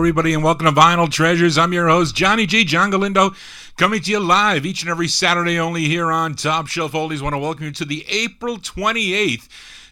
everybody, and welcome to Vinyl Treasures. I'm your host, Johnny G, John Galindo, coming to you live each and every Saturday only here on Top Shelf Oldies. I want to welcome you to the April 28th,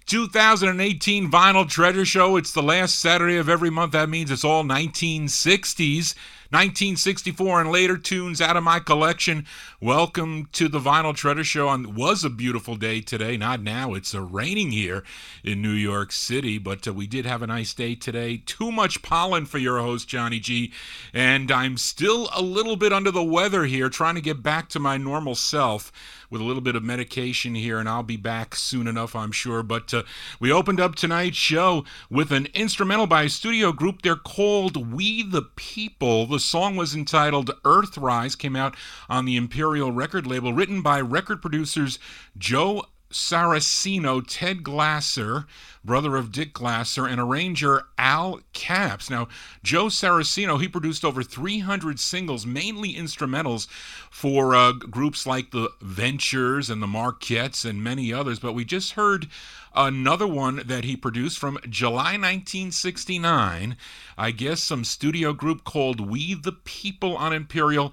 2018 Vinyl Treasure Show. It's the last Saturday of every month. That means it's all 1960s, 1964 and later tunes out of my collection. Welcome to the Vinyl Treasure Show. It was a beautiful day today. Not now. It's raining here in New York City, but we did have a nice day today. Too much pollen for your host, Johnny G, and I'm still a little bit under the weather here, trying to get back to my normal self with a little bit of medication here, and I'll be back soon enough, I'm sure. But we opened up tonight's show with an instrumental by a studio group. They're called We the People. The song was entitled Earthrise, came out on the Imperial record label, written by record producers Joe Saraceno, Ted Glasser, brother of Dick Glasser, and arranger Al Capps. Now, Joe Saraceno, he produced over 300 singles, mainly instrumentals, for groups like the Ventures and the Marquettes and many others. But we just heard another one that he produced from July 1969. I guess some studio group called We the People on Imperial.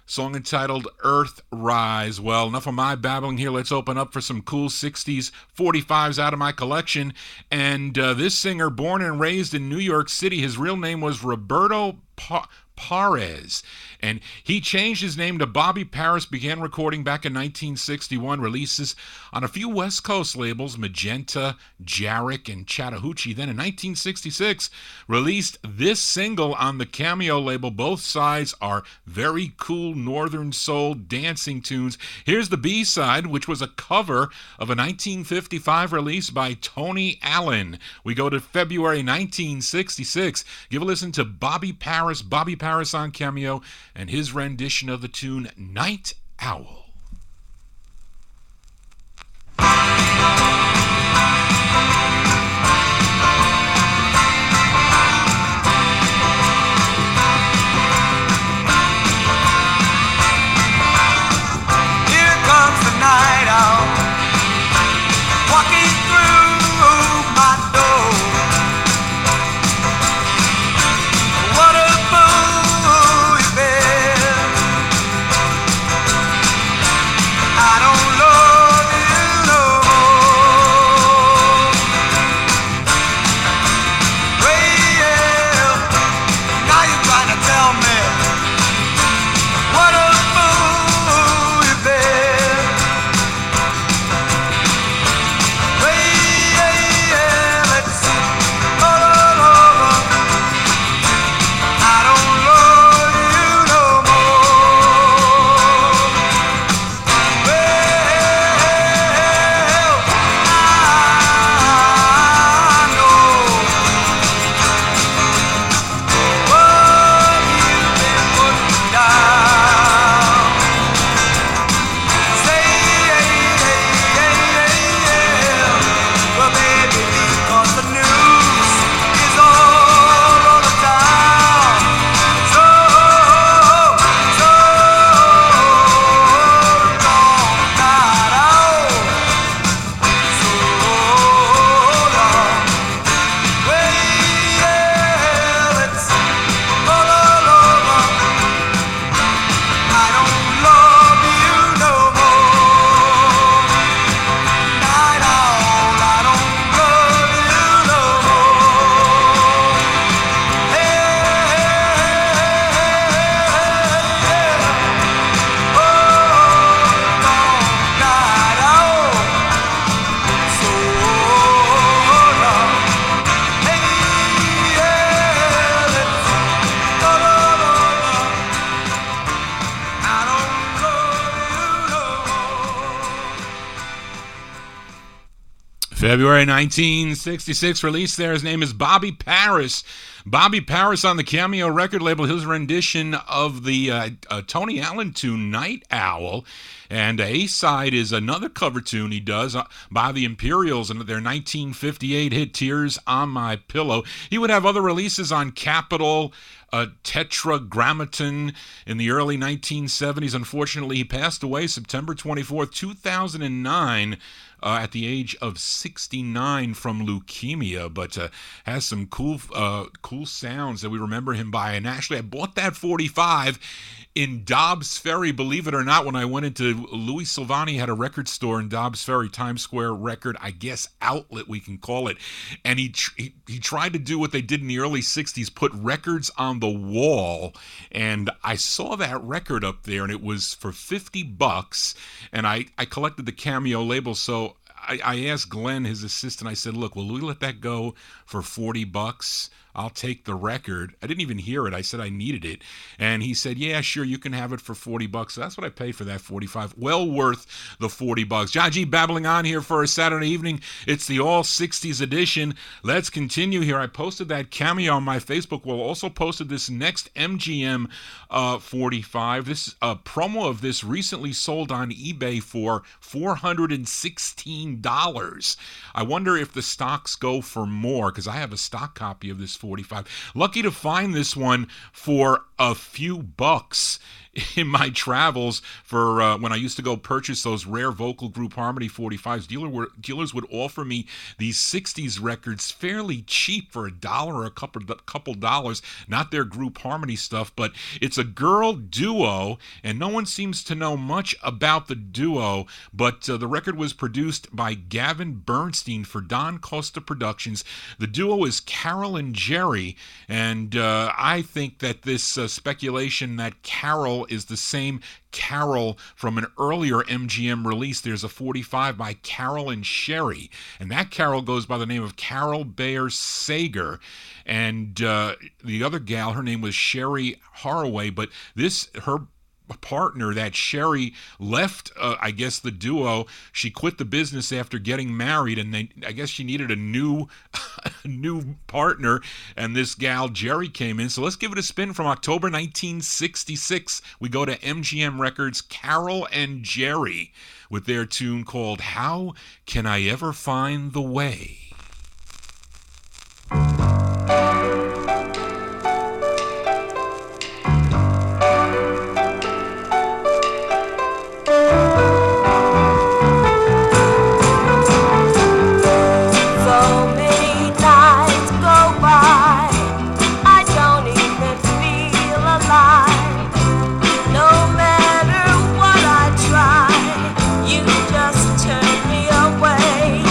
Song entitled Earthrise. Well, enough of my babbling here. Let's open up for some cool 60s 45s out of my collection. And this singer, born and raised in New York City, his real name was Roberto Parris, and he changed his name to Bobby Parris, began recording back in 1961, releases on a few West Coast labels, Magenta, Jarrick, and Chattahoochee. Then in 1966, released this single on the Cameo label. Both sides are very cool Northern Soul dancing tunes. Here's the B-side, which was a cover of a 1955 release by Tony Allen. We go to February 1966. Give a listen to Bobby Parris on Cameo, and his rendition of the tune Night Owl. Here comes the night owl, walking through my door. What a fool you've been. I don't love you no more. Well, now you're trying to tell me what a fool you've been. Well, let's all over. I don't love you no more. Well, I know what you've been putting down. Say, well, baby, because the news is all on the town. So long night out. So long. Well, it's all over. I don't love you no more. Night owl, I don't love you no more. Night owl, so long. Let's all over. I don't love you no more. February 1966 release there. His name is Bobby Parris. Bobby Parris on the Cameo record label. His rendition of the Tony Allen tune Night Owl. And A-side is another cover tune he does by the Imperials and their 1958 hit Tears on My Pillow. He would have other releases on Capitol, Tetragrammaton in the early 1970s. Unfortunately, he passed away September 24th, 2009. at the age of 69 from leukemia, but has some cool sounds that we remember him by. And actually, I bought that 45 in Dobbs Ferry, believe it or not, when I went into Louis Silvani had a record store in Dobbs Ferry, Times Square record, I guess outlet we can call it, and he tried to do what they did in the early 60s, put records on the wall, and I saw that record up there, and it was for $50, and I collected the Cameo label, so I asked Glenn, his assistant, I said, look, will we let that go for $40? I'll take the record. I didn't even hear it. I said I needed it. And he said, yeah, sure, you can have it for $40. So that's what I paid for that 45. Well worth the $40. John G. babbling on here for a Saturday evening. It's the All 60s edition. Let's continue here. I posted that Cameo on my Facebook. Well, also posted this next MGM 45. This promo of this recently sold on eBay for $416. I wonder if the stocks go for more, because I have a stock copy of this 45. Lucky to find this one for a few bucks in my travels for when I used to go purchase those rare vocal group harmony 45s. Dealers would offer me these 60s records fairly cheap for $1 or a couple dollars, not their group harmony stuff, but it's a girl duo, and no one seems to know much about the duo, but the record was produced by Gavin Bernstein for Don Costa Productions. The duo is Carol and Jerry, and I think that this speculation that Carol is the same Carol from an earlier MGM release. There's a 45 by Carol and Sherry, and that Carol goes by the name of Carol Bayer Sager, and the other gal, her name was Sherry Haraway, but her partner, that Sherry, left I guess the duo. She quit the business after getting married, and I guess she needed a new partner, and this gal Jerry came in. So let's give it a spin. From October 1966, we go to MGM Records, Carol and Jerry with their tune called How Can I Ever Find the Way? You just turn me away.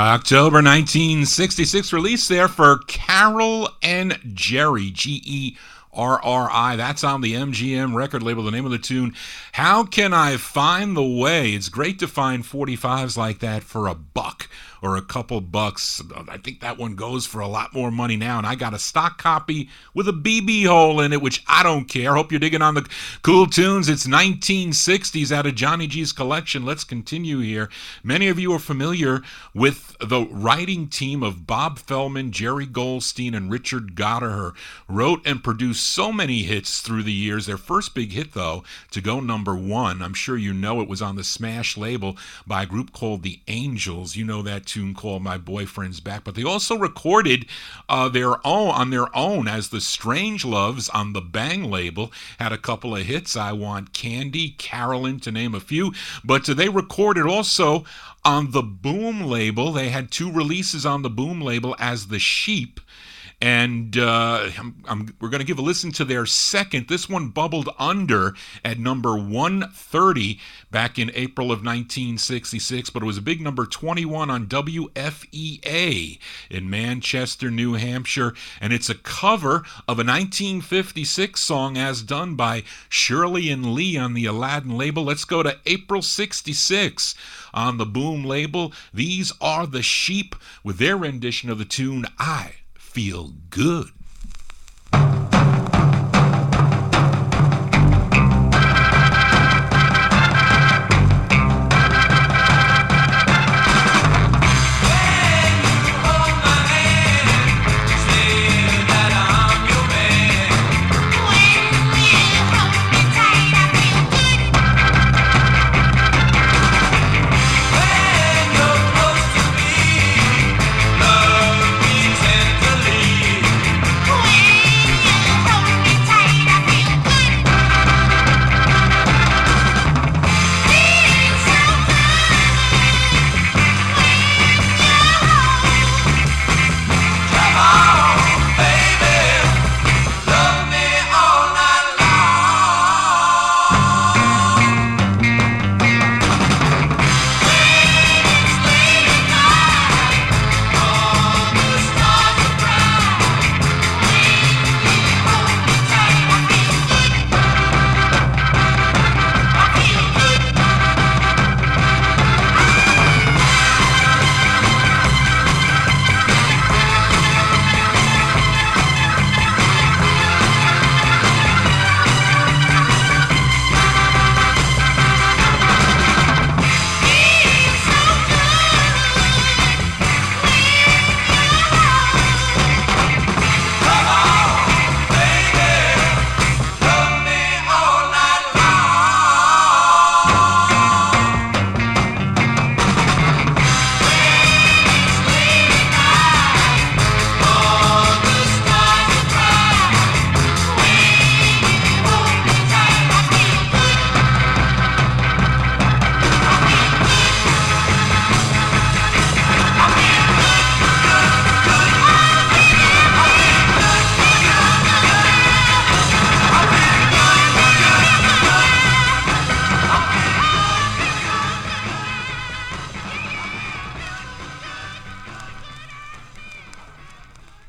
October 1966 release there for Carol and Jerry, Gerri. That's on the MGM record label. The name of the tune, How Can I Find the Way? It's great to find 45s like that for $1 or a couple bucks. I think that one goes for a lot more money now, and I got a stock copy with a BB hole in it, which I don't care. Hope you're digging on the cool tunes. It's 1960s out of Johnny G's collection. Let's continue here. Many of you are familiar with the writing team of Bob Feldman, Jerry Goldstein, and Richard Goddard. Wrote and produced so many hits through the years. Their first big hit, though, to go number one, I'm sure you know it, was on the Smash label by a group called the Angels. You know that tune called My Boyfriend's Back. But they also recorded their own as the Strangeloves on the Bang label. Had a couple of hits, I Want Candy, Carolyn, to name a few. But they recorded also on the Boom label. They had 2 releases on the Boom label as The Sheep. And we're going to give a listen to their second. This one bubbled under at number 130 back in April of 1966, but it was a big number 21 on WFEA in Manchester, New Hampshire. And it's a cover of a 1956 song as done by Shirley and Lee on the Aladdin label. Let's go to April 66 on the Boom label. These are The Sheep with their rendition of the tune, I Feel Good.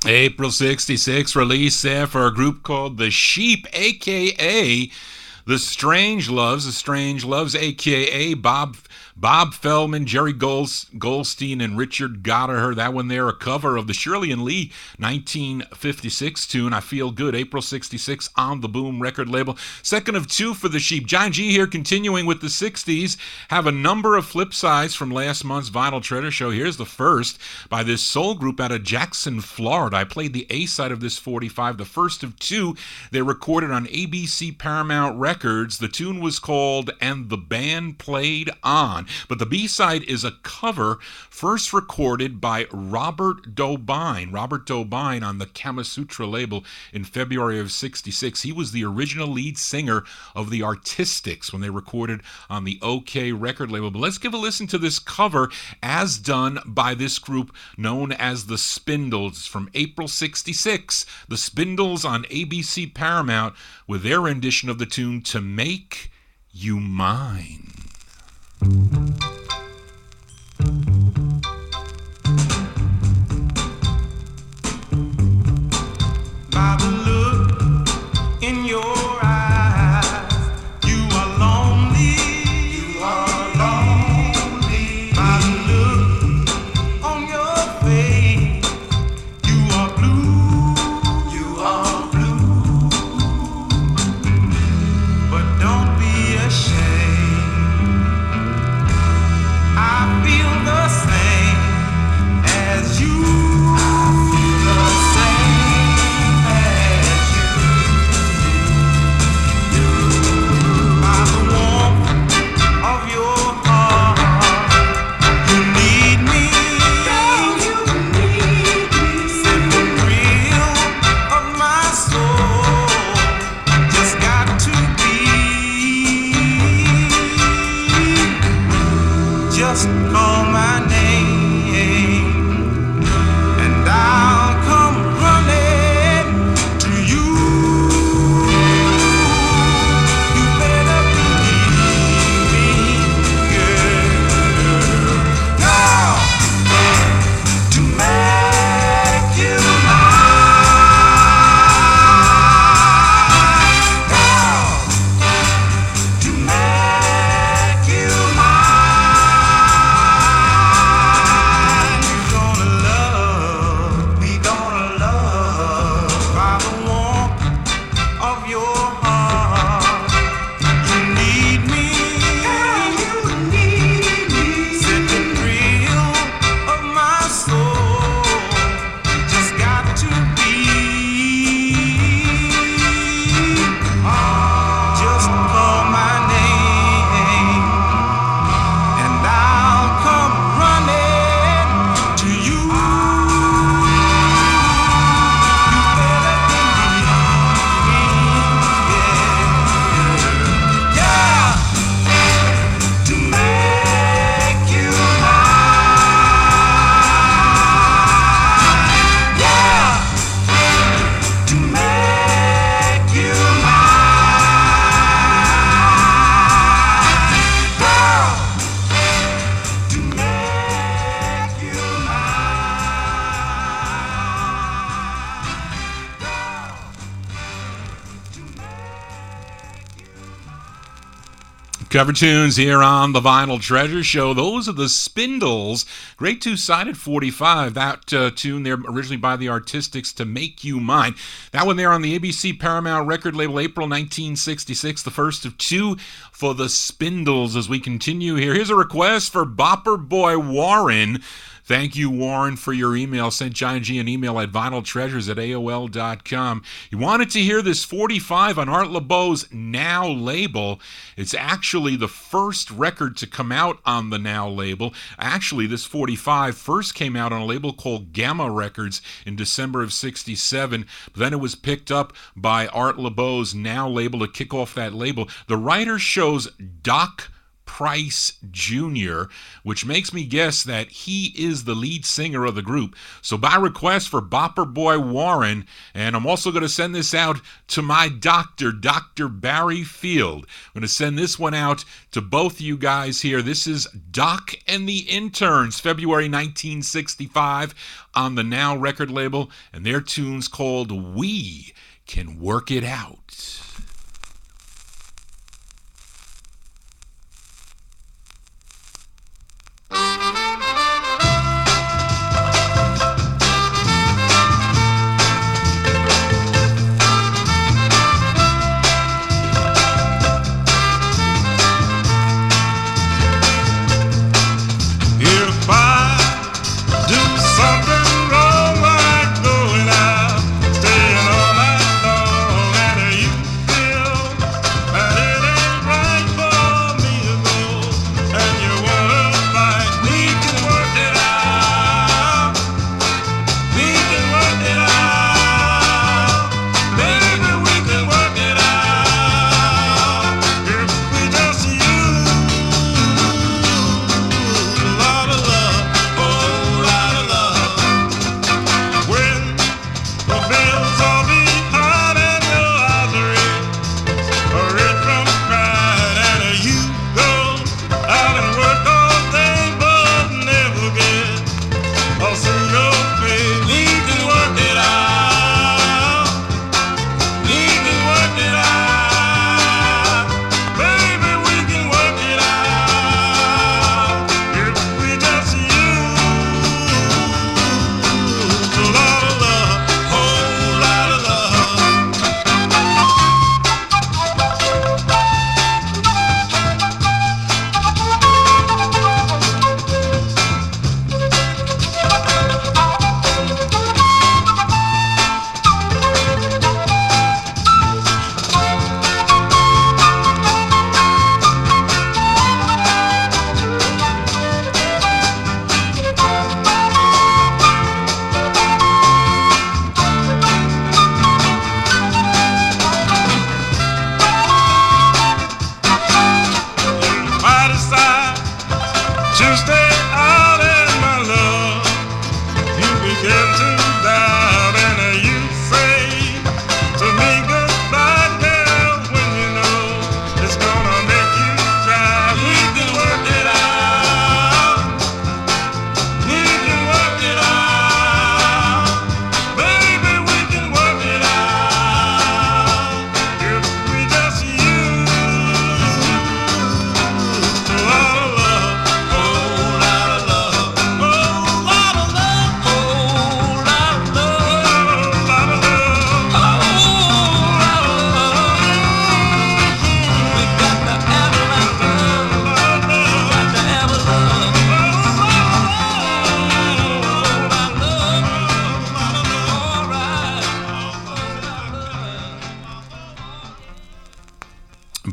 April 66 release there for a group called The Sheep, a.k.a. The Strangeloves, a.k.a. Bob Feldman, Jerry Goldstein, and Richard Goddard. That one there, a cover of the Shirley and Lee 1956 tune, I Feel Good, April 66 on the Boom record label. Second of 2 for The Sheep. John G here, continuing with the 60s. Have a number of flip sides from last month's Vinyl Treasure Show. Here's the first by this soul group out of Jackson, Florida. I played the A side of this 45, the first of 2. They recorded on ABC Paramount Records. The tune was called And the Band Played On. But the B-side is a cover first recorded by Robert Dobine on the Kama Sutra label in February of 66. He was the original lead singer of the Artistics when they recorded on the OK record label. But let's give a listen to this cover as done by this group known as the Spindles from April 66. The Spindles on ABC Paramount with their rendition of the tune To Make You Mine. Cover tunes here on the Vinyl Treasure Show. Those are the Spindles. Great two-sided 45. That tune there originally by the Artistics, To Make You Mine. That one there on the ABC Paramount record label, April 1966. The first of two for the Spindles as we continue here. Here's a request for Bopper Boy Warren. Thank you, Warren, for your email. Sent Johnny G an email at vinyltreasures@aol.com. You wanted to hear this 45 on Art LeBeau's Now label. It's actually the first record to come out on the Now label. Actually, this 45 first came out on a label called Gamma Records in December of 67. But then it was picked up by Art LeBeau's Now label to kick off that label. The writer shows Doc Price Jr., which makes me guess that he is the lead singer of the group. So by request for Bopper Boy Warren, and I'm also going to send this out to my doctor, Dr. Barry Field. I'm going to send this one out to both you guys here. This is Doc and the Interns, February 1965 on the Now record label, and their tune's called We Can Work It Out.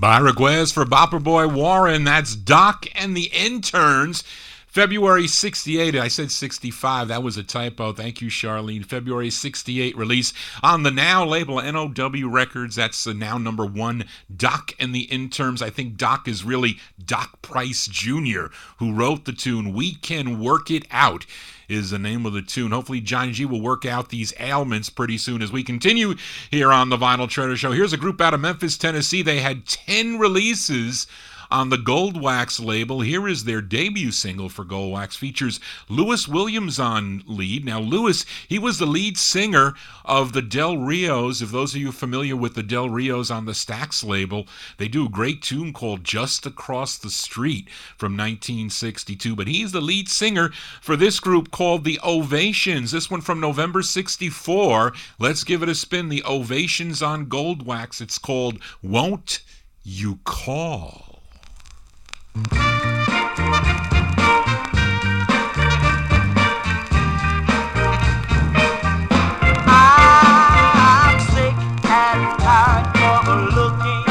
By request for Bopper Boy Warren, that's Doc and the Interns. February 68, I said 65, that was a typo. Thank you, Charlene. February 68 release on the Now label, NOW Records. That's the Now number one, Doc and the Interns. I think Doc is really Doc Price Jr., who wrote the tune. We Can Work It Out is the name of the tune. Hopefully Johnny G will work out these ailments pretty soon as we continue here on the Vinyl Treasure Show. Here's a group out of Memphis, Tennessee. They had 10 releases on the Goldwax label. Here is their debut single for Goldwax. Features Louis Williams on lead. Now, Louis, he was the lead singer of the Del Rios. If those of you familiar with the Del Rios on the Stax label, they do a great tune called Just Across the Street from 1962. But he's the lead singer for this group called the Ovations. This one from November 64. Let's give it a spin. The Ovations on Goldwax. It's called Won't You Call. I'm sick and tired of looking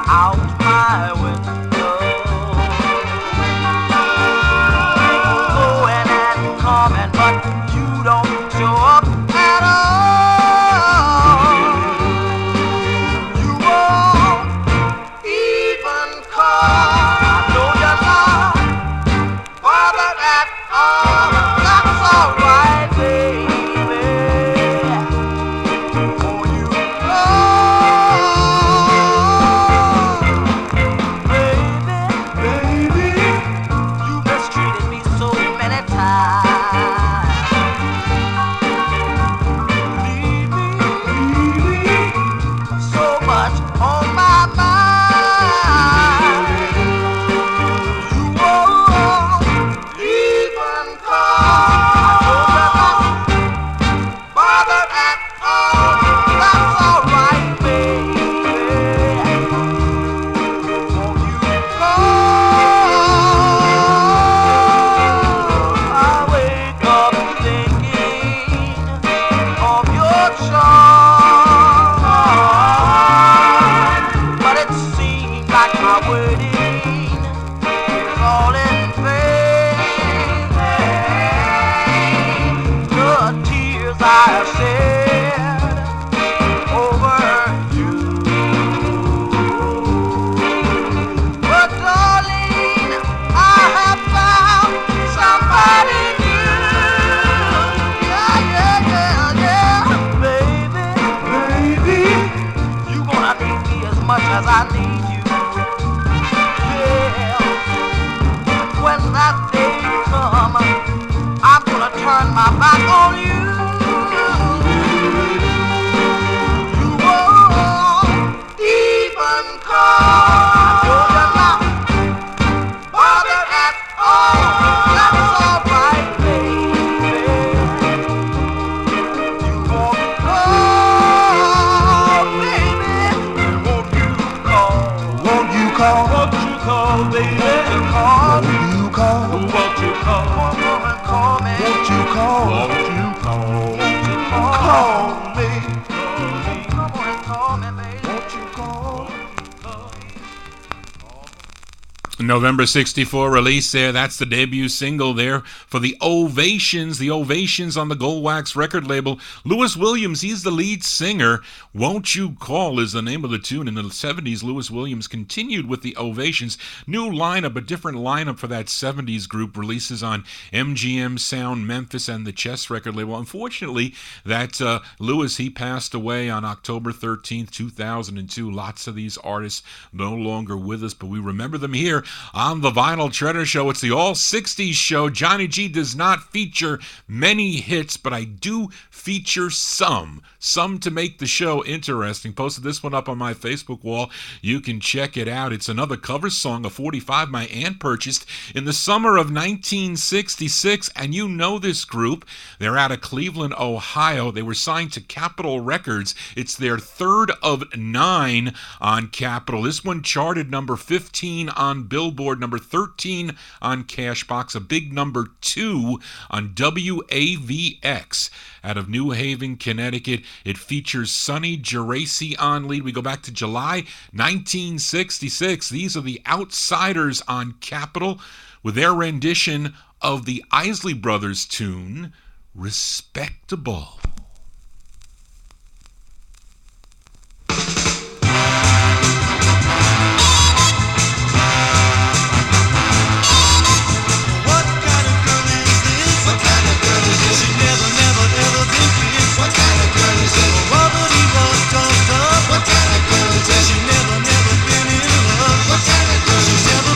out my window, going and coming, but you don't show up at all. You won't even call. I know you're not bothered at all. That's alright, baby. Oh, you know, baby, you mistreated me so many times. So much on my mind. You won't even call. I know you're not bothered at all. That's alright, baby. Won't you call? I wake up thinking of your charm, but it seems like my waiting is all in vain. The tears I have shed over you, but darling, I have found somebody new. Yeah, baby, you gonna need me as much as I need you. Yeah, when that day comes, I'm gonna turn my back on you. You won't even call. I know you're not bothered at all. That's alright, baby. You won't call, baby. Won't you call? Won't you call? Won't you call, baby? Won't you call? Won't you call? Won't you call? Call me. Won't you call? Won't you call? Won't you call? Call me. Come on and call me, baby. Won't you call? November 64 release there. That's the debut single there for the Ovations. The Ovations on the Goldwax record label. Louis Williams, he's the lead singer. Won't You Call is the name of the tune. In the 70s, Louis Williams continued with the Ovations. New lineup, a different lineup for that 70s group. Releases on MGM Sound, Memphis, and the Chess record label. Unfortunately, that Louis, he passed away on October 13th, 2002. Lots of these artists no longer with us, but we remember them here on the Vinyl Treasure Show. It's the All 60s show. Johnny G does not feature many hits, but I do feature some to make the show interesting. Posted this one up on my Facebook wall. You can check it out. It's another cover song, a 45 my aunt purchased in the summer of 1966, and you know this group. They're out of Cleveland, Ohio. They were signed to Capitol Records. It's their third of 9 on Capitol. This one charted number 15 on Billboard, number 13 on Cashbox, a big number 2 on WAVX out of New Haven, Connecticut. It features Sonny Geraci on lead. We go back to July 1966. These are the Outsiders on Capitol with their rendition of the Isley Brothers tune, Respectable. She's never been in love. What kind of girl is this?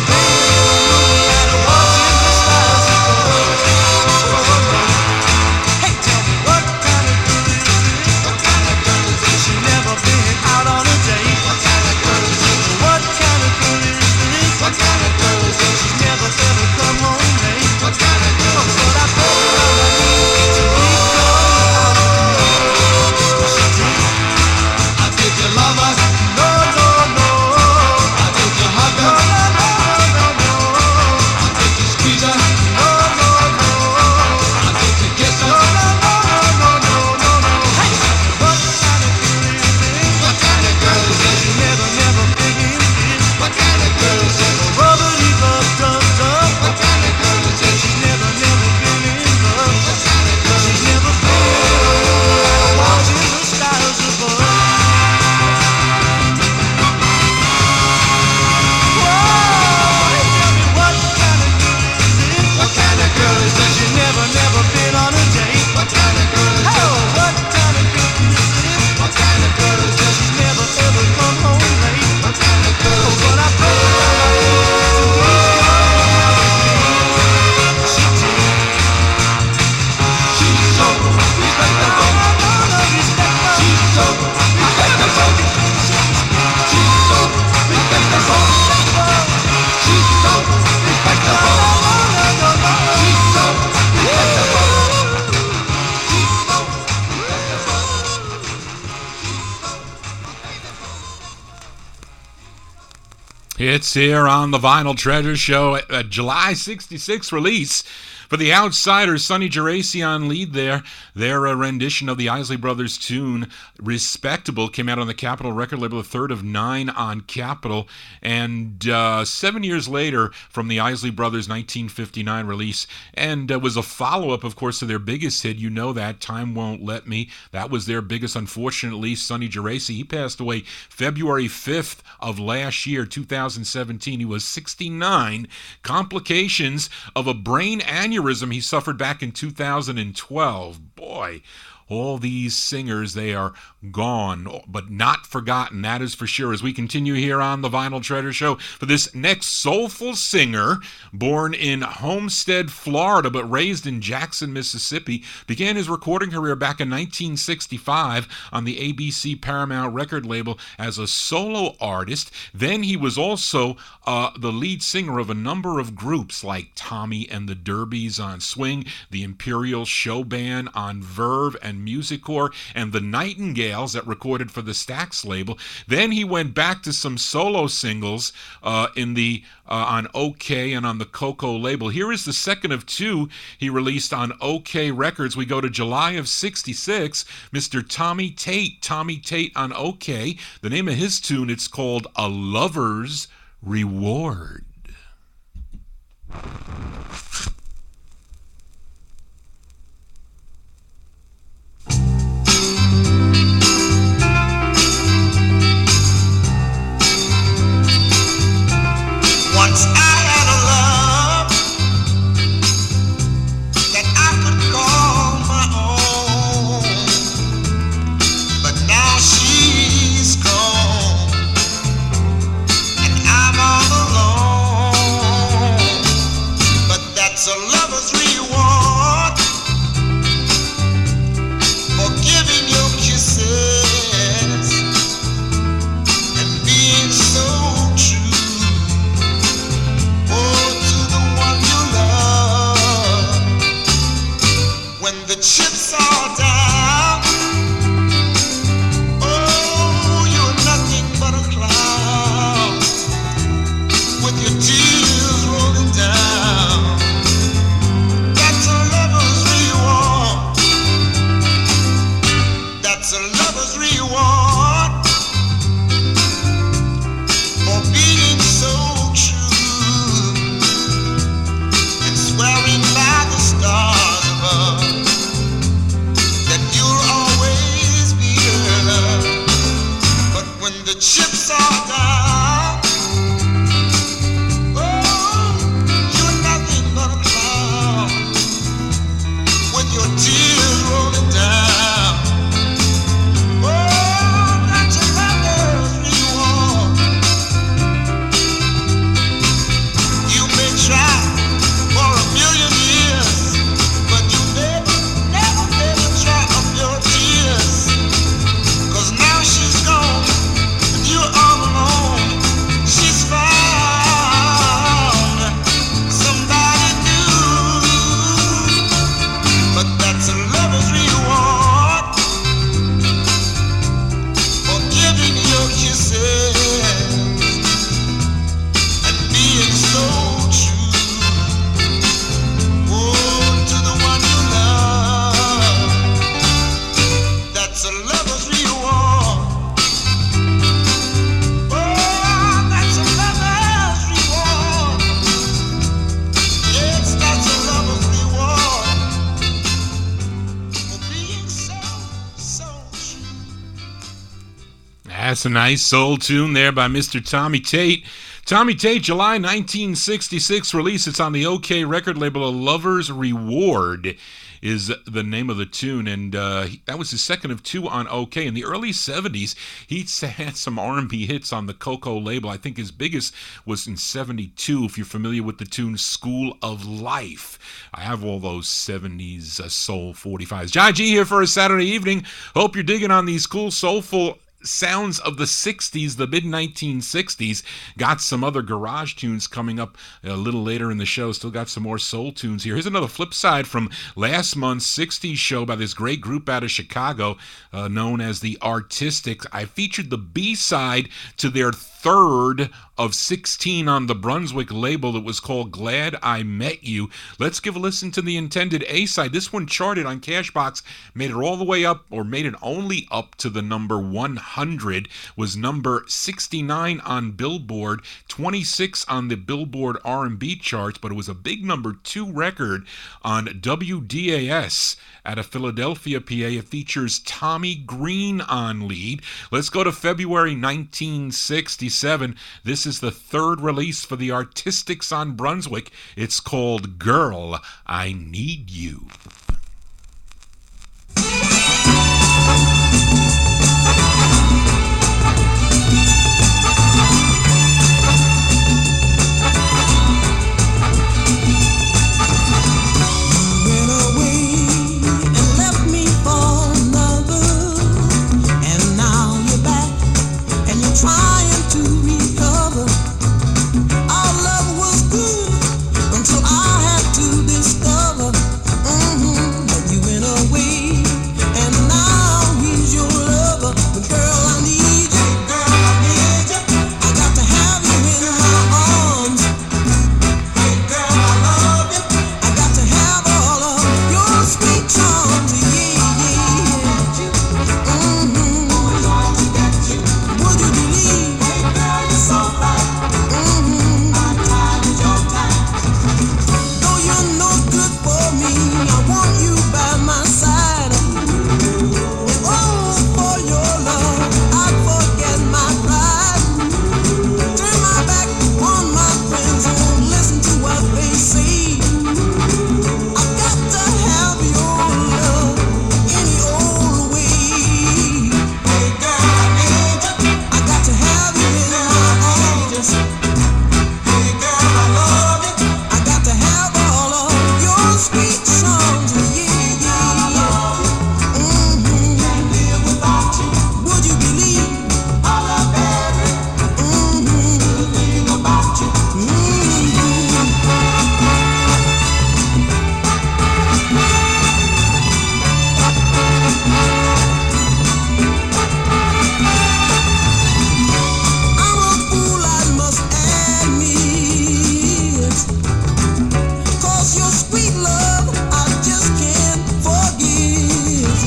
It's here on the Vinyl Treasure Show, a July 66 release. For the Outsiders, Sonny Geraci on lead there. Their rendition of the Isley Brothers tune, Respectable, came out on the Capitol record label, the third of 9 on Capitol. And 7 years later, from the Isley Brothers' 1959 release, and was a follow-up, of course, to their biggest hit, you know that, Time Won't Let Me. That was their biggest, unfortunately. Sonny Geraci, he passed away February 5th of last year, 2017. He was 69. Complications of a brain aneurysm he suffered back in 2012. Boy, all these singers, they are gone, but not forgotten, that is for sure. As we continue here on the Vinyl Treasure Show, for this next soulful singer, born in Homestead, Florida, but raised in Jackson, Mississippi, began his recording career back in 1965 on the ABC Paramount record label as a solo artist. Then he was also the lead singer of a number of groups like Tommy and the Derbies on Swing, the Imperial Show Band on Verve and Music Core, and the Nightingales that recorded for the Stax label. Then he went back to some solo singles on OK and on the Coco label. Here is the second of 2 he released on OK Records. We go to July of 66, Mr. Tommy Tate. Tommy Tate on OK. The name of his tune, it's called A Lover's Reward. Once I had a love that I could call my own, but now she's gone and I'm all alone. But that's a lover's reward for giving your kisses and being so true. The chips are down. Oh, you're nothing but a cloud with your tears rolling down. That's a lover's reward. That's a lover's reward for being so true and swearing by the stars above. The chips are down. Oh, you're nothing but a clown with your tears rolling down. Oh, that's a lover's reward. You may try for a million years, but you never try up your tears. 'Cause now she's gone. You're all alone. She's found somebody new. But that's a lover's reward for giving your kisses and being so true. Oh, to the one you love. That's a lover's reward. That's a nice soul tune there by Mr. Tommy Tate. Tommy Tate, July 1966 release. It's on the OK record label. A Lover's Reward is the name of the tune, and that was his second of 2 on OK. In the early 70s, he had some R&B hits on the Coco label. I think his biggest was in 72, if you're familiar with the tune School of Life. I have all those 70s soul 45s. Johnny G here for a Saturday evening. Hope you're digging on these cool, soulful sounds of the 60s, the mid-1960s. Got some other garage tunes coming up a little later in the show. Still got some more soul tunes here. Here's another flip side from last month's 60s show by this great group out of Chicago known as the Artistics. I featured the B-side to their third of 16 on the Brunswick label that was called Glad I Met You. Let's give a listen to the intended A-side. This one charted on Cashbox, made it all the way up, or made it only up to the number 100, was number 69 on Billboard, 26 on the Billboard R&B charts, but it was a big number 2 record on WDAS out of Philadelphia, PA. It features Tommy Green on lead. Let's go to February 1967. This is the third release for the Artistics on Brunswick. It's called Girl, I Need You. Trying to recover. Our love was good until I had to discover that you went away, and now he's your lover. But girl, I need you. Girl, I need you. I got to have you in my arms. Hey, girl, I love you. I got to have all of your sweet charms. Yeah, yeah, yeah. Would you believe? Hey girl, you're so fine. My time is your time. Though you're no good for me, I want you by my side. And oh, for your love, I'd forget my pride. Turn my back on my friends and won't listen to what they say. I've got to have your love any old way. Hey girl, I need you. I got to have you in my arms. Hey girl, I love you. I got to have all of your sweet songs. Yeah, yeah, yeah. Can't live without you. Would you believe? I love every thing about you. I'm a fool, I must admit, 'cause your sweet love I just can't forget.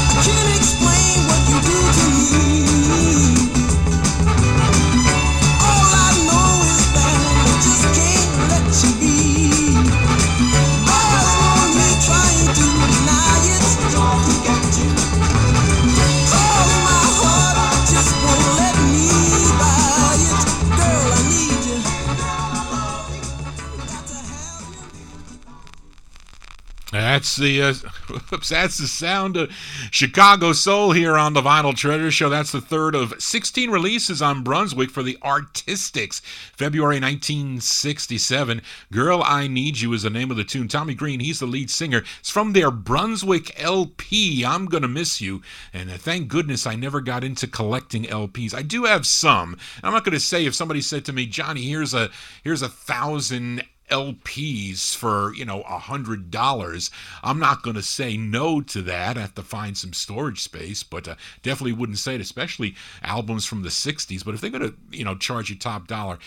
I can't explain what you do to me. All I know is that I just can't let you be. There's no need trying to deny it. Try to get you. 'Cause my heart just won't let me buy it. Girl, I need you. Got to have you. That's the sound of Chicago Soul here on the Vinyl Treasure Show. That's the third of 16 releases on Brunswick for the Artistics. February 1967. Girl, I Need You is the name of the tune. Tommy Green, he's the lead singer. It's from their Brunswick LP, I'm Gonna Miss You. And thank goodness I never got into collecting LPs. I do have some. I'm not going to say if somebody said to me, Johnny, here's a 1,000 LPs for, $100. I'm not going to say no to that. I have to find some storage space, but definitely wouldn't say it, especially albums from the 60s. But if they're going to, charge you top dollar,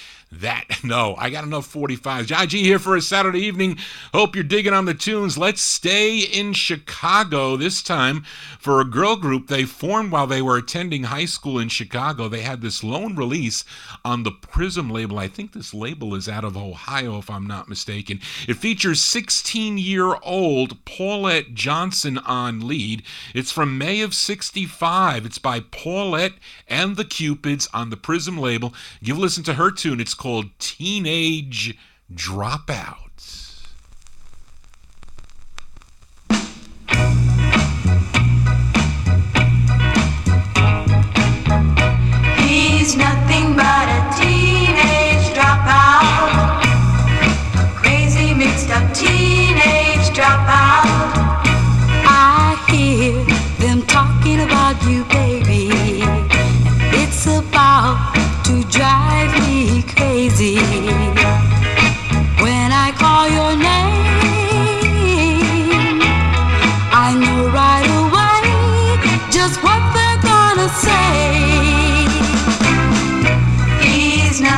no, I got enough 45s. Johnny G here for a Saturday evening. Hope you're digging on the tunes. Let's stay in Chicago this time for a girl group they formed while they were attending high school in Chicago. They had this lone release on the Prism label. I think this label is out of Ohio, if I'm not mistaken. It features 16-year-old Paulette Johnson on lead. It's from May of 65. It's by Paulette and the Cupids on the Prism label. Give a listen to her tune. It's called Teenage Dropouts. He's nothing but a teenage dropout, a crazy mixed up teenage dropout. I hear them talking about you, baby, and it's about to drive me crazy. When I call your name, I know right away just what they're gonna say. He's not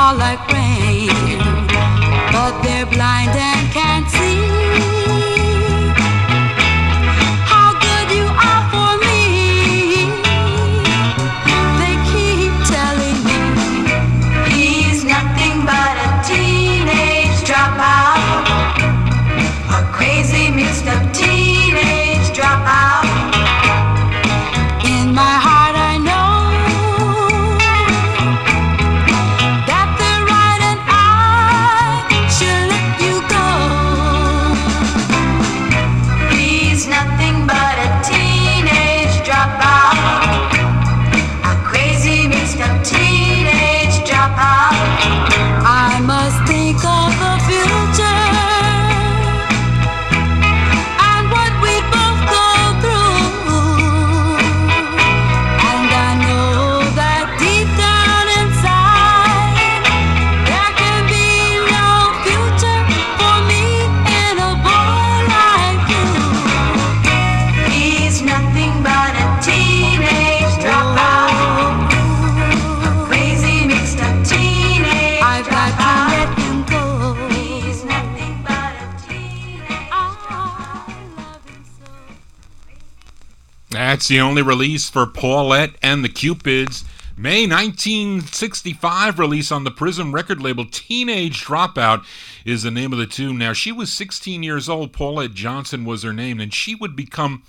fall like rain, but they're blind and can't see how good you are for me. They keep telling me He's nothing but a teenage dropout, a crazy mixed up teenage dropout. in my heart I know that they're right and I should let you go. He's nothing but a teenage dropout, a crazy mixed up teenage dropout. I must think of the future and what we both go through. And I know that deep down inside there can be no future for me in a boy like you. He's nothing but a teenage dropout, a crazy mixed up teenage I've got to dropout. let him go. He's nothing but a teenage I love him so. That's the only release for Paulette and the Cupids. May 1965 release on the Prism record label. Teenage Dropout is the name of the tune. Now, she was 16 years old. Paulette Johnson was her name, and she would become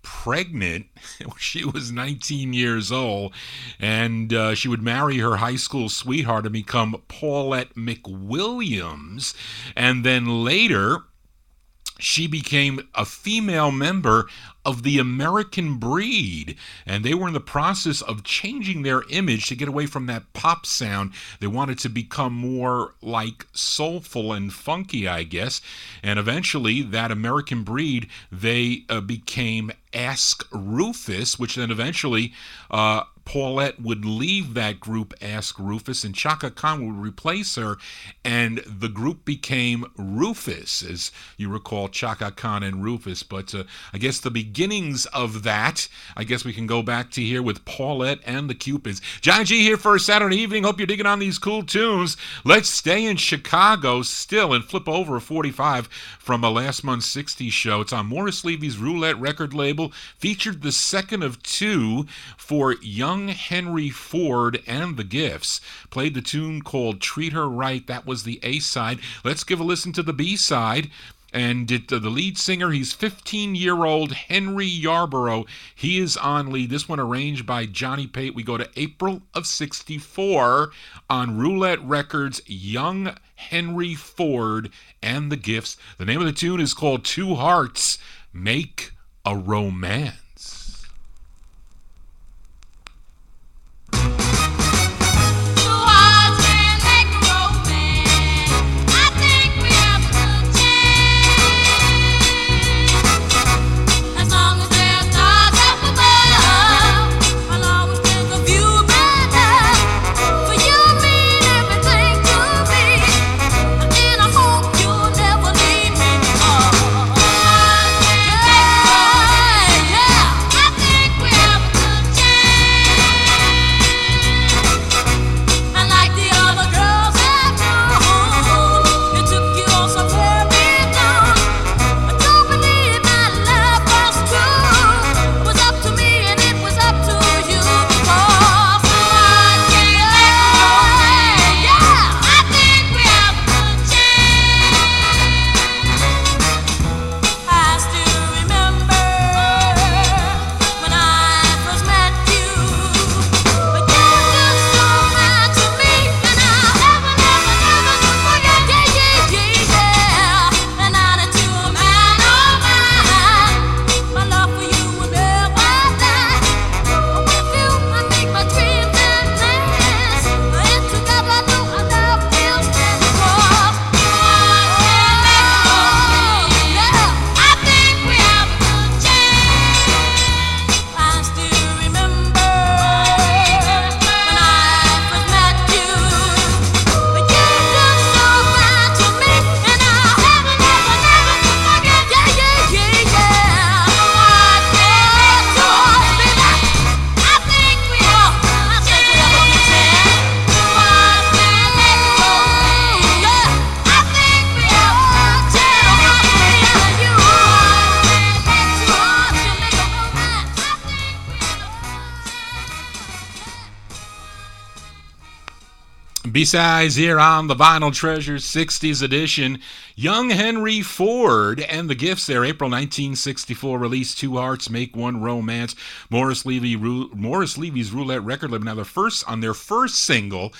pregnant when she was 19 years old, and she would marry her high school sweetheart and become Paulette McWilliams, and then later she became a female member of the American Breed, and they were in the process of changing their image to get away from that pop sound. They wanted to become more like soulful and funky, I guess, and eventually that American Breed, they became Ask Rufus, which then eventually Paulette would leave that group, Ask Rufus, and Chaka Khan would replace her, and the group became Rufus, as you recall, Chaka Khan and Rufus. But I guess the beginnings of that, I guess we can go back to here with Paulette and the Cupids. Johnny G here for a Saturday evening. Hope you're digging on these cool tunes. Let's stay in Chicago still and flip over a 45 from a last month's 60s show. It's on Morris Levy's Roulette record label. Featured the second of two for Young Henry Ford and the Gifts. Played the tune called Treat Her Right. That was the A-side. Let's give a listen to the B-side. And the lead singer, he's 15-year-old Henry Yarborough. He is on lead. This one arranged by Johnny Tate. We go to April of 64 on Roulette Records, Young Henry Ford and the Gifts. The name of the tune is called Two Hearts Make a Romance. Yeah. B-sides here on the Vinyl Treasures 60s edition. Young Henry Ford and the Gifts, their April 1964 release, Two Hearts Make One Romance. Morris Levy's Roulette record label. Now, on their first single,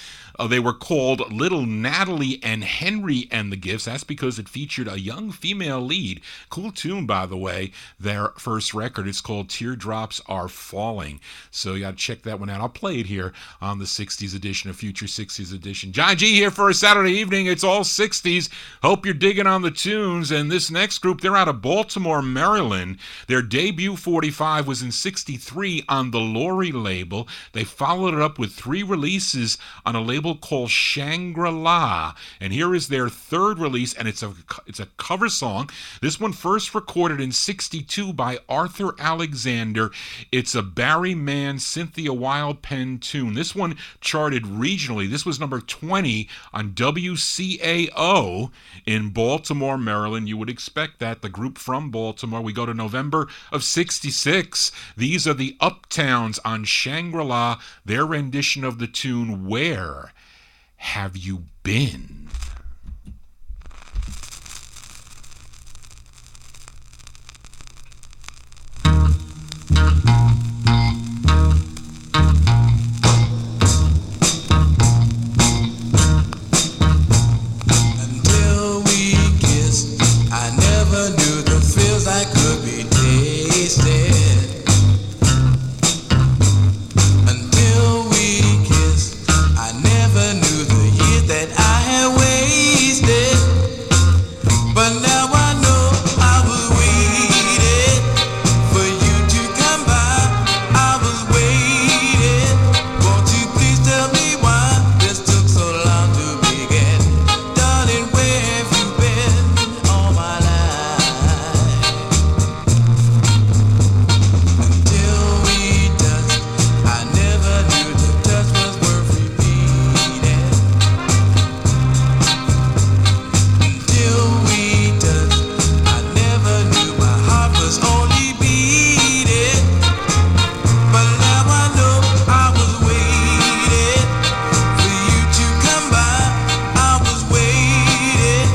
they were called Little Natalie and Henry and the Gifts. That's because it featured a young female lead. Cool tune, by the way, their first record. It's called Teardrops Are Falling. So you got to check that one out. I'll play it here on the 60s edition, a future 60s edition. John G here for a Saturday evening. It's all 60s. Hope you're digging on the tunes. And this next group, they're out of Baltimore, Maryland. Their debut 45 was in 63 on the Laurie label. They followed it up with 3 releases on a label called Shangri-La. And here is their third release, and it's a cover song. This one first recorded in 62 by Arthur Alexander. It's a Barry Mann, Cynthia Wilde pen tune. This one charted regionally. This was number 20 on WCAO in Baltimore, Maryland. You would expect that. The group from Baltimore. We go to November of 66. These are the Uptowns on Shangri-La, their rendition of the tune Where Have You Been? Until we kissed, I never knew the feels I could be tasted. Until we kissed, I never knew the years that I had wasted. But now I know I was waiting for you to come by. I was waiting. Won't you please tell me why this took so long to begin? Darling, where have you been all my life? Until we touched, I never knew the touch was worth repeating. Until we touched, I never knew my heart was only beating. But now I know I was waiting for you to come by. I was waiting.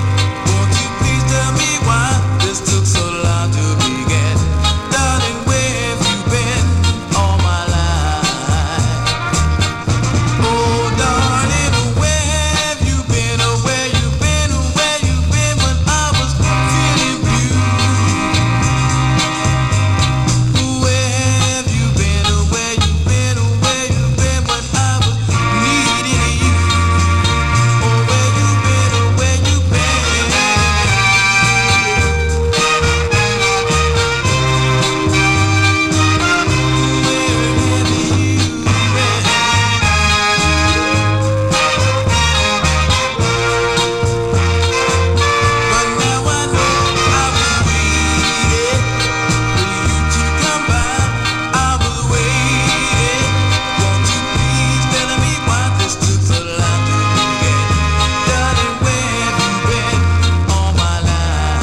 Won't you please tell me why this took so long to begin? Darling, where have you been all my life? Oh, darling, where have you been? Oh, where you been? Oh, where you been when I was feeling blue? Where have you been? Oh, where you been? Oh, where you been when I was needing you? Oh, where you been? Oh, where you been? But now I know I was waiting for you to come by. I was waiting. Won't you please tell me why this took so long to begin? Darling, where have you been all my life?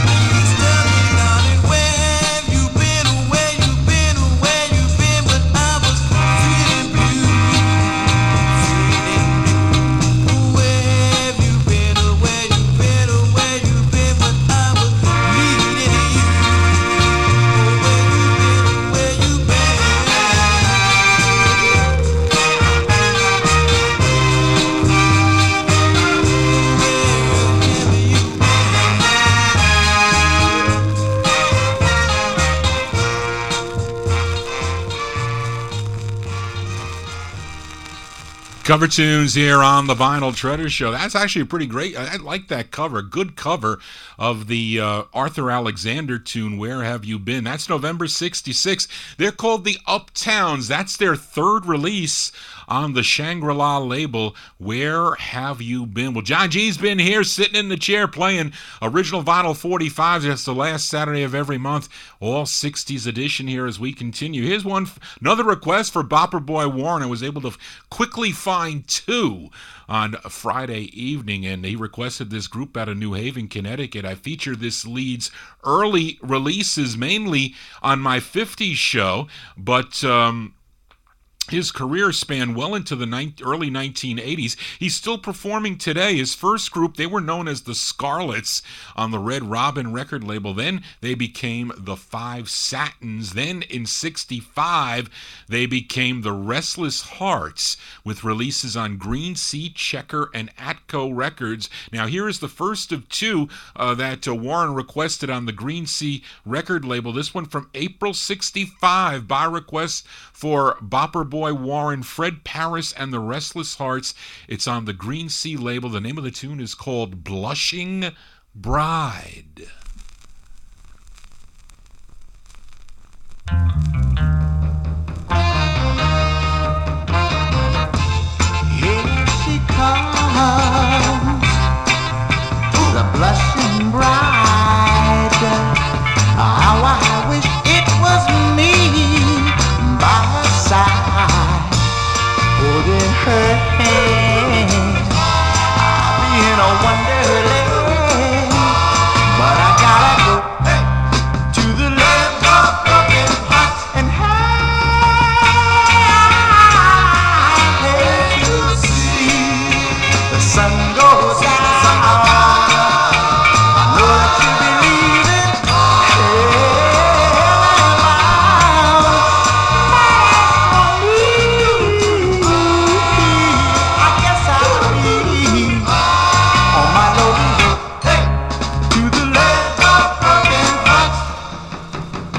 Please tell me, darling, where have you been? Oh, where you been? Oh, where you been when I was feeling blue? Where have you been? Oh, where you been? Oh, where you been when I was needing you? Oh, where you been? Oh, where you been? Cover tunes here on the Vinyl Treasure Show. That's actually pretty great. I like that cover. Good cover of the Arthur Alexander tune, Where Have You Been? That's November 66. They're called the Uptowns. That's their third release on the Shangri-La label, Where Have You Been? Well, John G's been here sitting in the chair playing original vinyl 45s. That's the last Saturday of every month. All 60s edition here as we continue. Here's another request for Bopper Boy Warren. I was able to quickly find 2 on Friday evening, and he requested this group out of New Haven, Connecticut. I featured this lead's early releases mainly on my 50s show, but His career spanned well into the early 1980s. He's still performing today. His first group, they were known as the Scarlets on the Red Robin record label. Then they became the Five Satins. Then in 65, they became the Restless Hearts with releases on Green Sea, Checker, and Atco Records. Now here is the first of two that Warren requested on the Green Sea record label. This one from April 65 by request for Bopper Boy Warren, Fred Parris, and the Restless Hearts. It's on the Green Sea label. The name of the tune is called Blushing Bride. Here she comes, the blushing bride. How I wish it was me by her side, holding her hand. I'll be in a wonderland, but I gotta go to the land of broken hearts and hate to see the sun go down. I know that you believe in I guess I'll be on my lonely road to the land of broken hearts.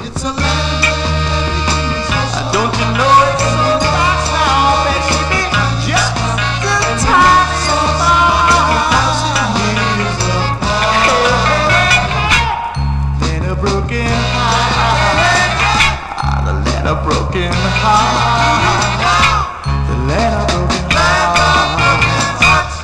It's a land where everything's so don't you know it's so fast now, baby? Just the time so Let a broken heart, the land of broken heart, the land of broken hearts.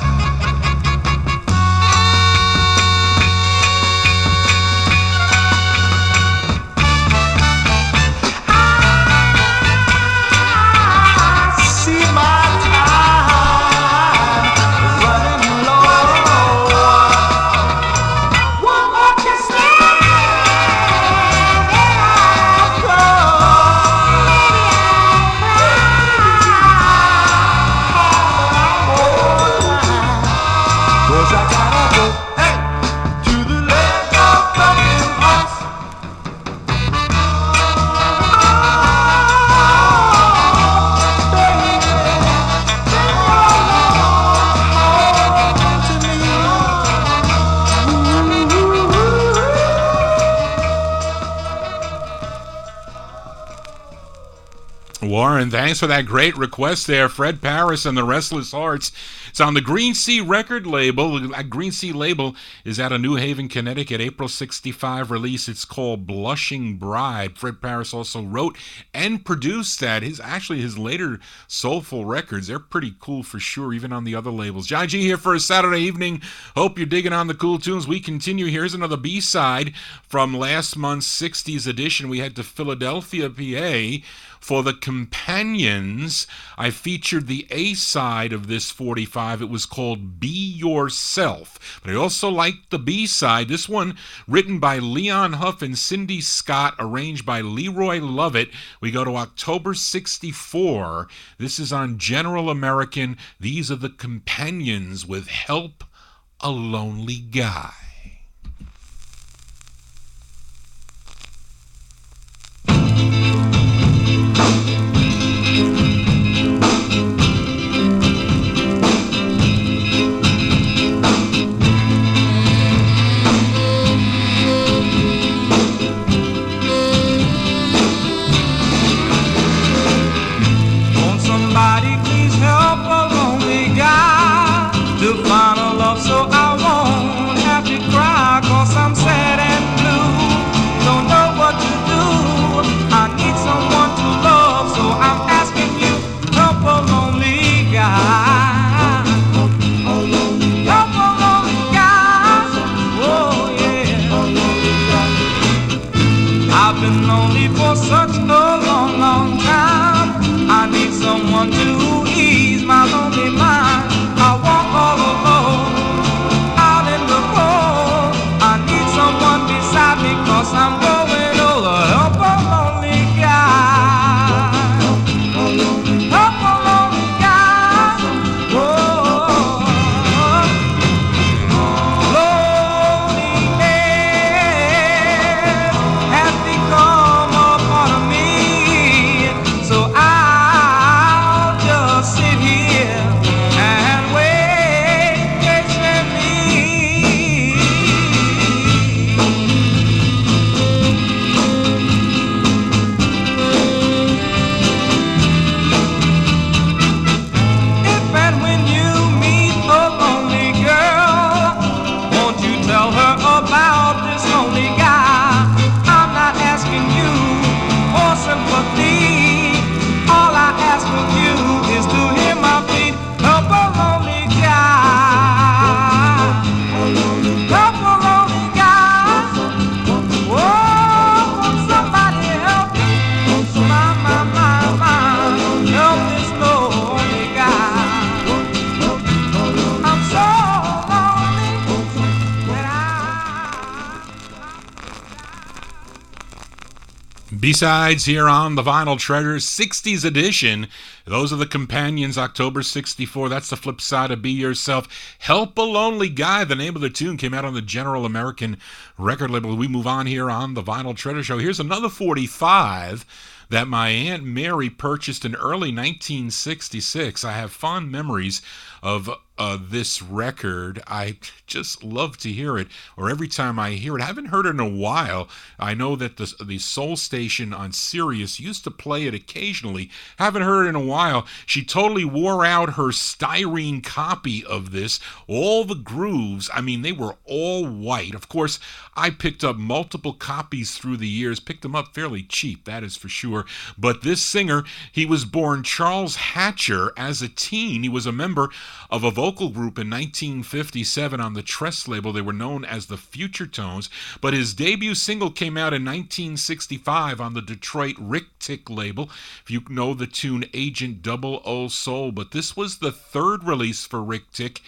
I see my time running low. One more kiss and I'll go. Cause I gotta go to the land of broken hearts. Warren, thanks for that great request there. Fred Parris and the Restless Hearts. It's on the Green Sea record label. That Green Sea label is out of New Haven, Connecticut, April 65 release. It's called Blushing Bride. Fred Parris also wrote and produced that. His later soulful records, they're pretty cool for sure, even on the other labels. Johnny G here for a Saturday evening. Hope you're digging on the cool tunes. We continue. Here's another B-side from last month's 60s edition. We head to Philadelphia, PA. For the Companions, I featured the A-side of this 45. It was called Be Yourself. But I also liked the B-side. This one, written by Leon Huff and Cindy Scott, arranged by Leroy Lovett. We go to October 64. This is on General American. These are the Companions with Help a Lonely Guy. Somebody please help a lonely guy to find a love so I won't have to B-sides here on the Vinyl Treasures 60s edition. Those are the companions, October 64. That's the flip side of Be Yourself. Help a Lonely Guy, the name of the tune, came out on the General American record label. We move on here on the Vinyl Treasure Show. Here's another 45 that my Aunt Mary purchased in early 1966. I have fond memories of this record. I just love to hear it, or every time I hear it. I haven't heard it in a while. I know that the Soul Station on Sirius used to play it occasionally. Haven't heard it in a while. She totally wore out her styrene copy of this. All the grooves, I mean, they were all white. Of course, I picked up multiple copies through the years, picked them up fairly cheap, that is for sure. But this singer, he was born Charles Hatcher as a teen. He was a member of a vocal group in 1957 on the Tress label. They were known as the Future Tones, but his debut single came out in 1965 on the Detroit Rick Tick label, if you know the tune Agent 00 Soul. But this was the third release for Rick Tick,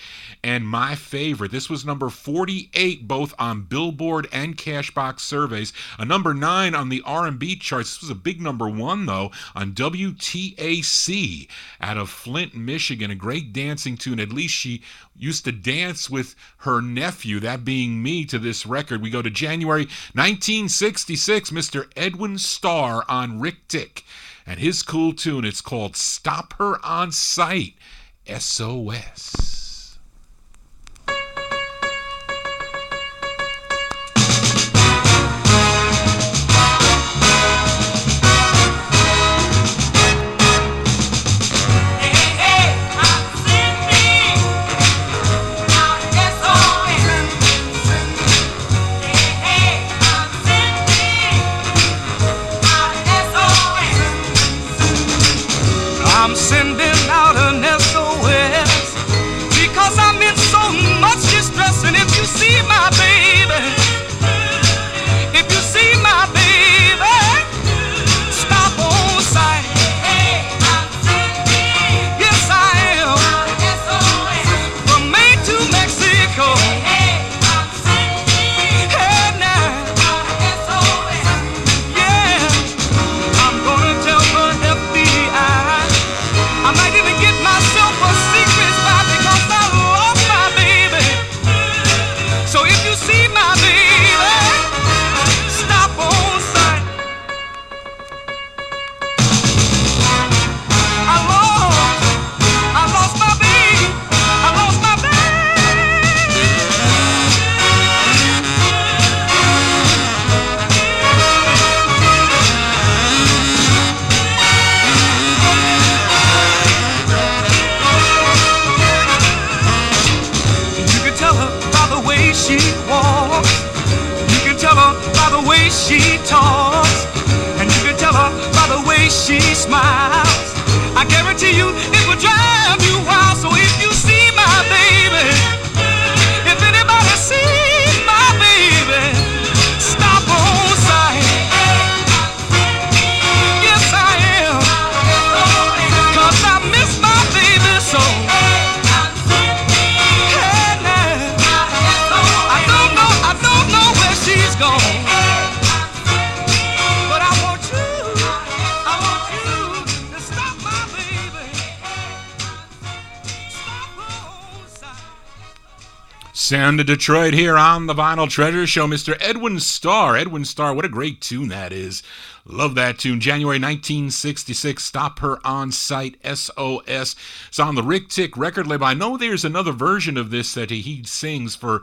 and my favorite. This was number 48 both on Billboard and Cashbox surveys, a number 9 on the R&B charts. This was a big number 1 though on WTAC out of Flint, Michigan. A great dancing tune. At least she used to dance with her nephew, that being me, to this record. We go to January 1966, Mr. Edwin Starr on Rick Tick and his cool tune. It's called Stop Her on Sight, SOS. I'm sending out an SOS because I'm in so much distress. And if you see my baby, if you see my baby, stop on sight. Yes, I am. From Maine to Mexico. Hey, now. Yeah, I'm gonna tell the FBI. I might even get myself a secret spot because I love my baby. So if you see my baby, stop on sight. I lost my baby. I lost my baby. You can tell her by the way she walks. You can tell her by the way she talks. And you can tell her by the way she smiles. I guarantee you it will drive you wild. So if you see my baby, if anybody sees my baby, stop on sight. Yes, I am. 'Cause I miss my baby so. Hey, now. I don't know where she's gone. But I want you to stop my baby. Stop her on sight. Sound of Detroit here on the Vinyl Treasure Show. Mr. Edwin Starr. Edwin Starr, what a great tune that is. Love that tune. January 1966, Stop Her on Sight, SOS. It's on the Rick Tick record label. I know there's another version of this that he sings for,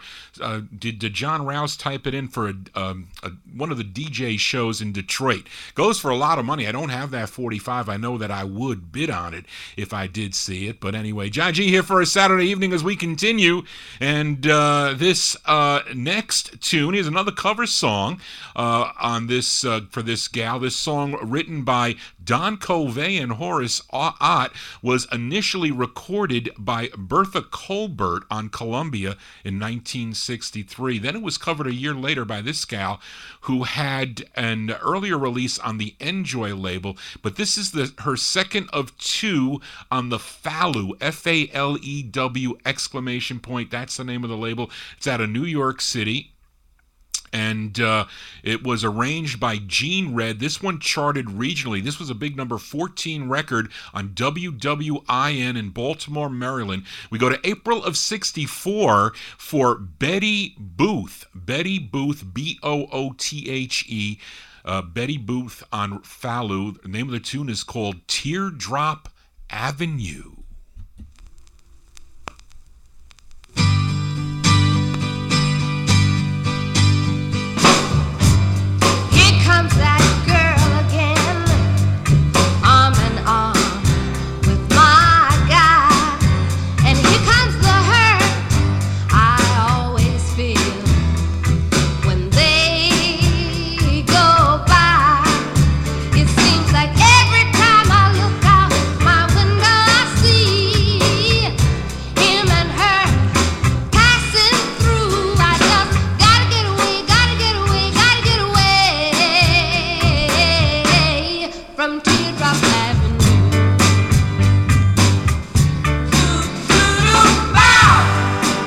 did John Rouse type it in for one of the DJ shows in Detroit? Goes for a lot of money. I don't have that 45. I know that I would bid on it if I did see it. But anyway, John G here for a Saturday evening as we continue. And this next tune is another cover song on this for this gal. This song, written by Don Covey and Horace Ott, was initially recorded by Bertha Colbert on Columbia in 1963. Then it was covered a year later by this gal who had an earlier release on the Enjoy label. But this is her second of two on the Fallew, F-A-L-E-W exclamation point. That's the name of the label. It's out of New York City. And it was arranged by Gene Red. This one charted regionally. This was a big number 14 record on WWIN in Baltimore, Maryland. We go to April of 64 for Betty Booth. Betty Booth, B-O-O-T-H-E. Betty Booth on Fallu. The name of the tune is called Teardrop Avenue. Comes that girl again, arm in arm with my guy, and here comes the hurt I always feel when they go by. It seems like every time I look out my window I see him and her passing through. I just gotta get away, gotta get away, gotta get away from Teardrop Avenue.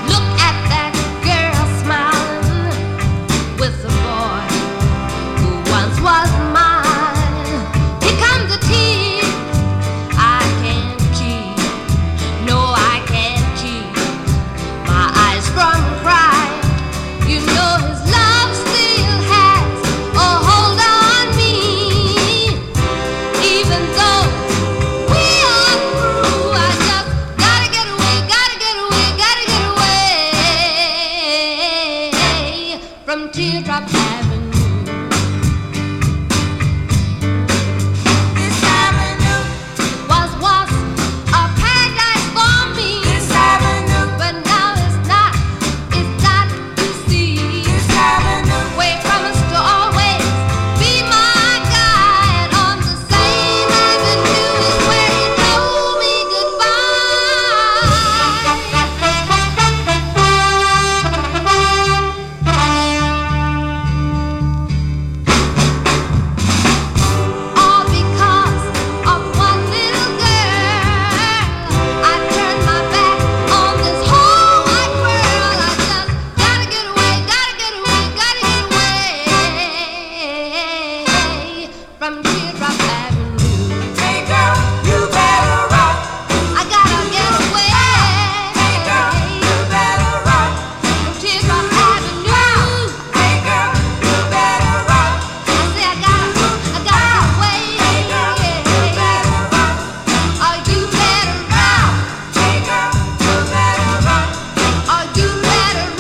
Look at that girl smiling with the boy who once was mine. Here comes a tear I can't keep. No, I can't keep my eyes from crying. You know his love still has a hold on me. Even though we are through, I just gotta get away, gotta get away, gotta get away from Teardrop Avenue. This avenue was once a paradise for me. This avenue, but now it's not, you see. This avenue, where he promised to always be my guide. On the same avenue is where he told me all because of one little girl. I turned my back on this whole wide world. I just gotta get away, gotta get away, gotta get away from Teardrop Avenue. Hey girl, you better run. I gotta get away. Hey girl, you better run from Teardrop Avenue. Hey girl, you better run. I say I gotta get away. Hey girl, you better run. Oh, you better run. Hey girl, you better run. Oh, you better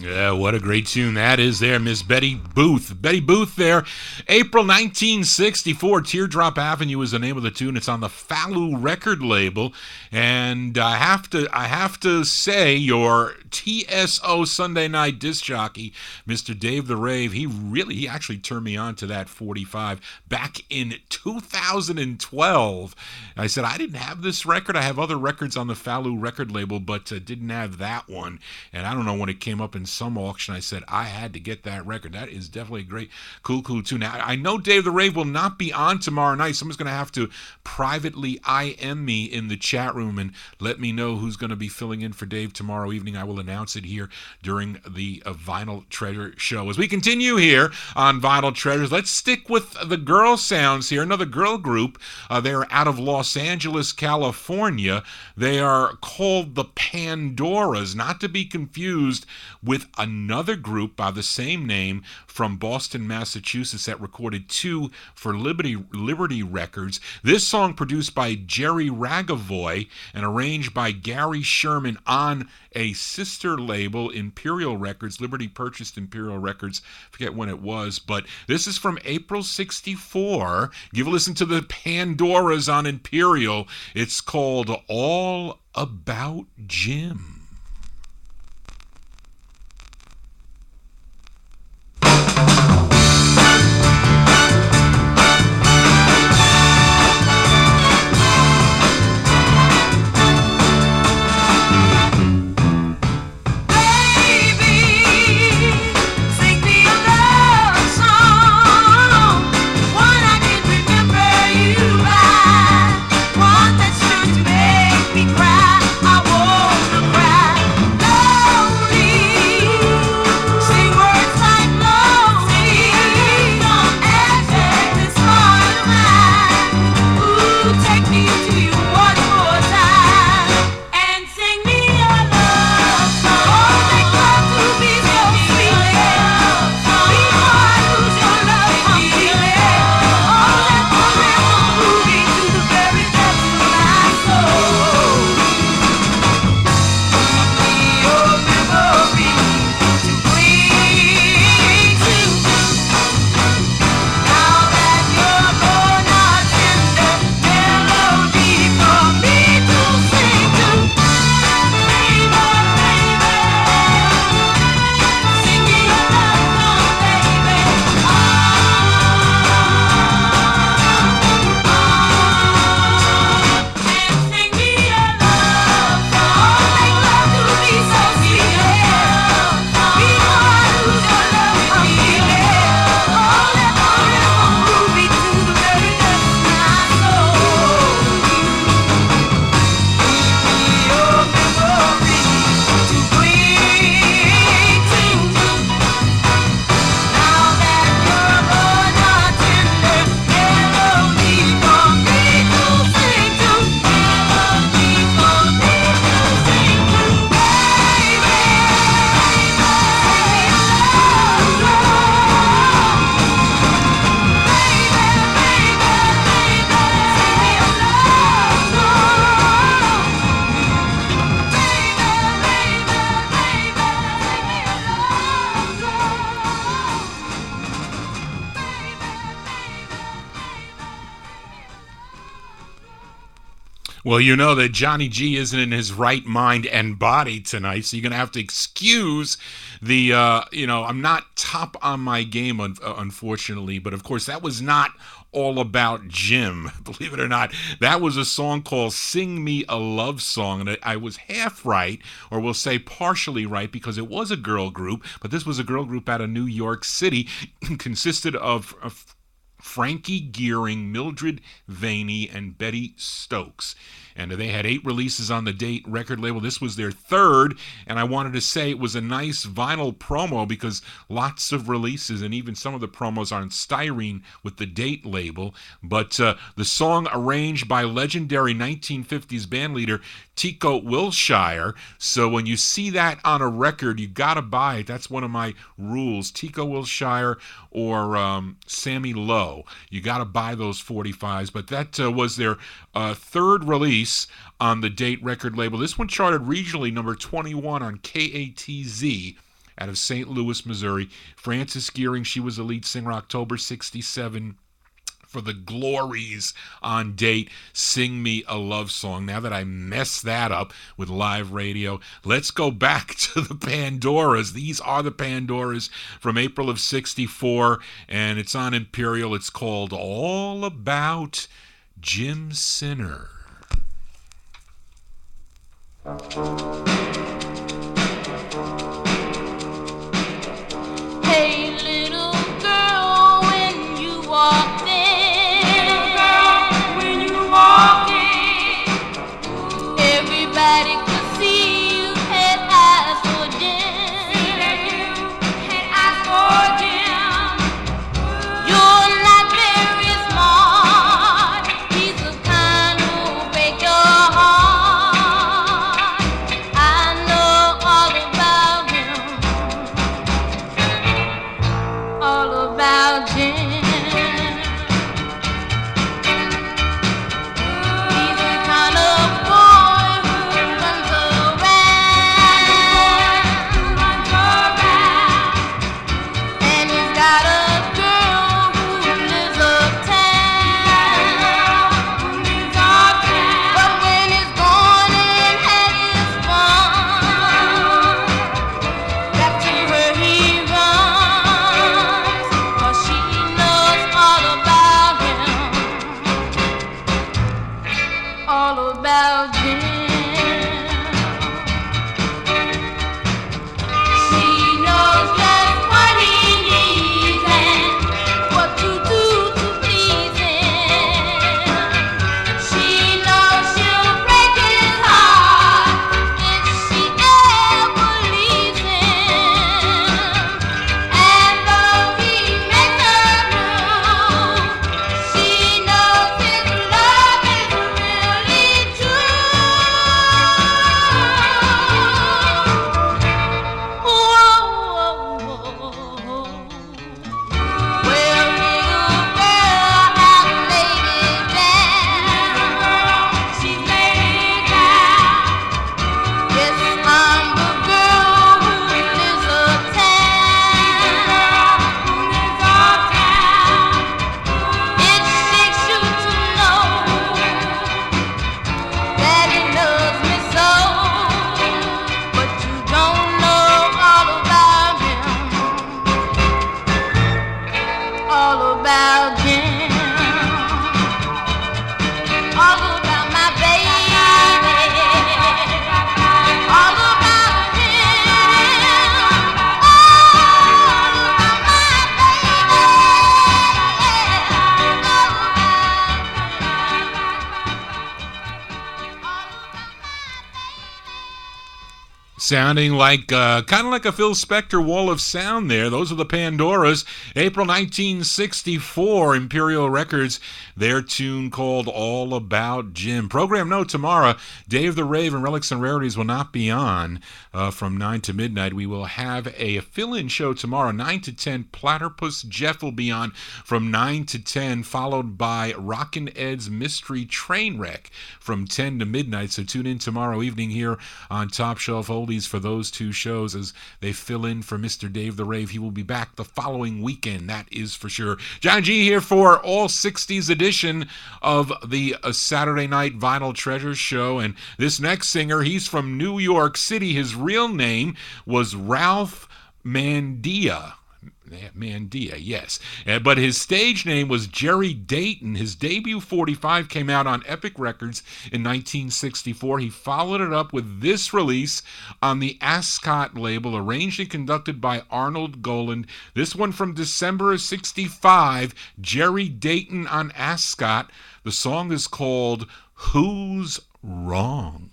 Yeah, what a great tune that is there, Miss Betty Booth. Betty Booth there. April 1964, Teardrop Avenue is the name of the tune. It's on the Fallu record label. And I have to say, your TSO Sunday night disc jockey, Mr. Dave the Rave, he actually turned me on to that 45 back in 2012. I said, I didn't have this record. I have other records on the Fallu record label, but didn't have that one. And I don't know when it came up in some auction, I said, I had to get that record. That is definitely a great, cool tune. Now, I know Dave the Rave will not be on tomorrow night. Someone's going to have to privately IM me in the chat room and let me know who's going to be filling in for Dave tomorrow evening. I will announce it here during the Vinyl Treasure show. As we continue here on Vinyl Treasures, let's stick with the girl sounds here. Another girl group. They're out of Los Angeles, California. They are called the Pandoras, not to be confused with another group by the same name from Boston, Massachusetts that recorded two for Liberty Records. This song produced by Jerry Ragavoy and arranged by Gary Sherman on a sister label, Imperial Records. Liberty purchased Imperial Records. Forget when it was, but this is from April 64. Give a listen to the Pandoras on Imperial. It's called All About Jim. Sing me a love song, one I did Well, you know that Johnny G isn't in his right mind and body tonight, so you're going to have to excuse the, I'm not top on my game, unfortunately, but of course that was not all about Jim, believe it or not. That was a song called Sing Me a Love Song, and I was half right, or we'll say partially right, because it was a girl group, but this was a girl group out of New York City, consisted of Frankie Gearing, Mildred Vaney, and Betty Stokes. And they had 8 releases on the Date record label. This was their 3rd, and I wanted to say it was a nice vinyl promo because lots of releases, and even some of the promos are on styrene with the Date label. But the song arranged by legendary 1950s bandleader Tico Wilshire. So when you see that on a record, you got to buy it. That's one of my rules. Tico Wilshire or Sammy Lowe. You got to buy those 45s. But that was their 3rd release on the Date record label. This one charted regionally number 21 on KATZ out of St. Louis, Missouri. Frances Gearing, she was the lead singer, October 67. For the Glories on Date, Sing Me a Love Song. Now that I messed that up with live radio, let's go back to the Pandoras. These are the Pandoras from April of 64, and it's on Imperial. It's called All About Jim Sinner. Hey, little girl, when you walk everybody could see you had eyes for Jim. You're not very smart. He's the kind who'll break your heart. I know all about him, all about Jim. Sounding like, kind of like a Phil Spector wall of sound there. Those are the Pandoras. April 1964, Imperial Records, their tune called All About Jim. Program note tomorrow, Day of the Rave and Relics and Rarities will not be on from 9 to midnight. We will have a fill-in show tomorrow, 9 to 10. Platypus Jeff will be on from 9 to 10, followed by Rockin' Ed's Mystery Train Wreck from 10 to midnight. So tune in tomorrow evening here on Top Shelf Oldies. oldies for those two shows as they fill in for Mr. Dave the Rave. He will be back the following weekend, that is for sure. Johnny G here for all 60s edition of the Saturday Night Vinyl Treasures show. And this next singer, he's from New York City. His real name was Ralph Mandia. Mandia, yes. But his stage name was Jerry Dayton. His debut 45 came out on Epic Records in 1964. He followed it up with this release on the Ascot label, arranged and conducted by Arnold Goland. This one from December of 65, Jerry Dayton on Ascot. The song is called Who's Wrong?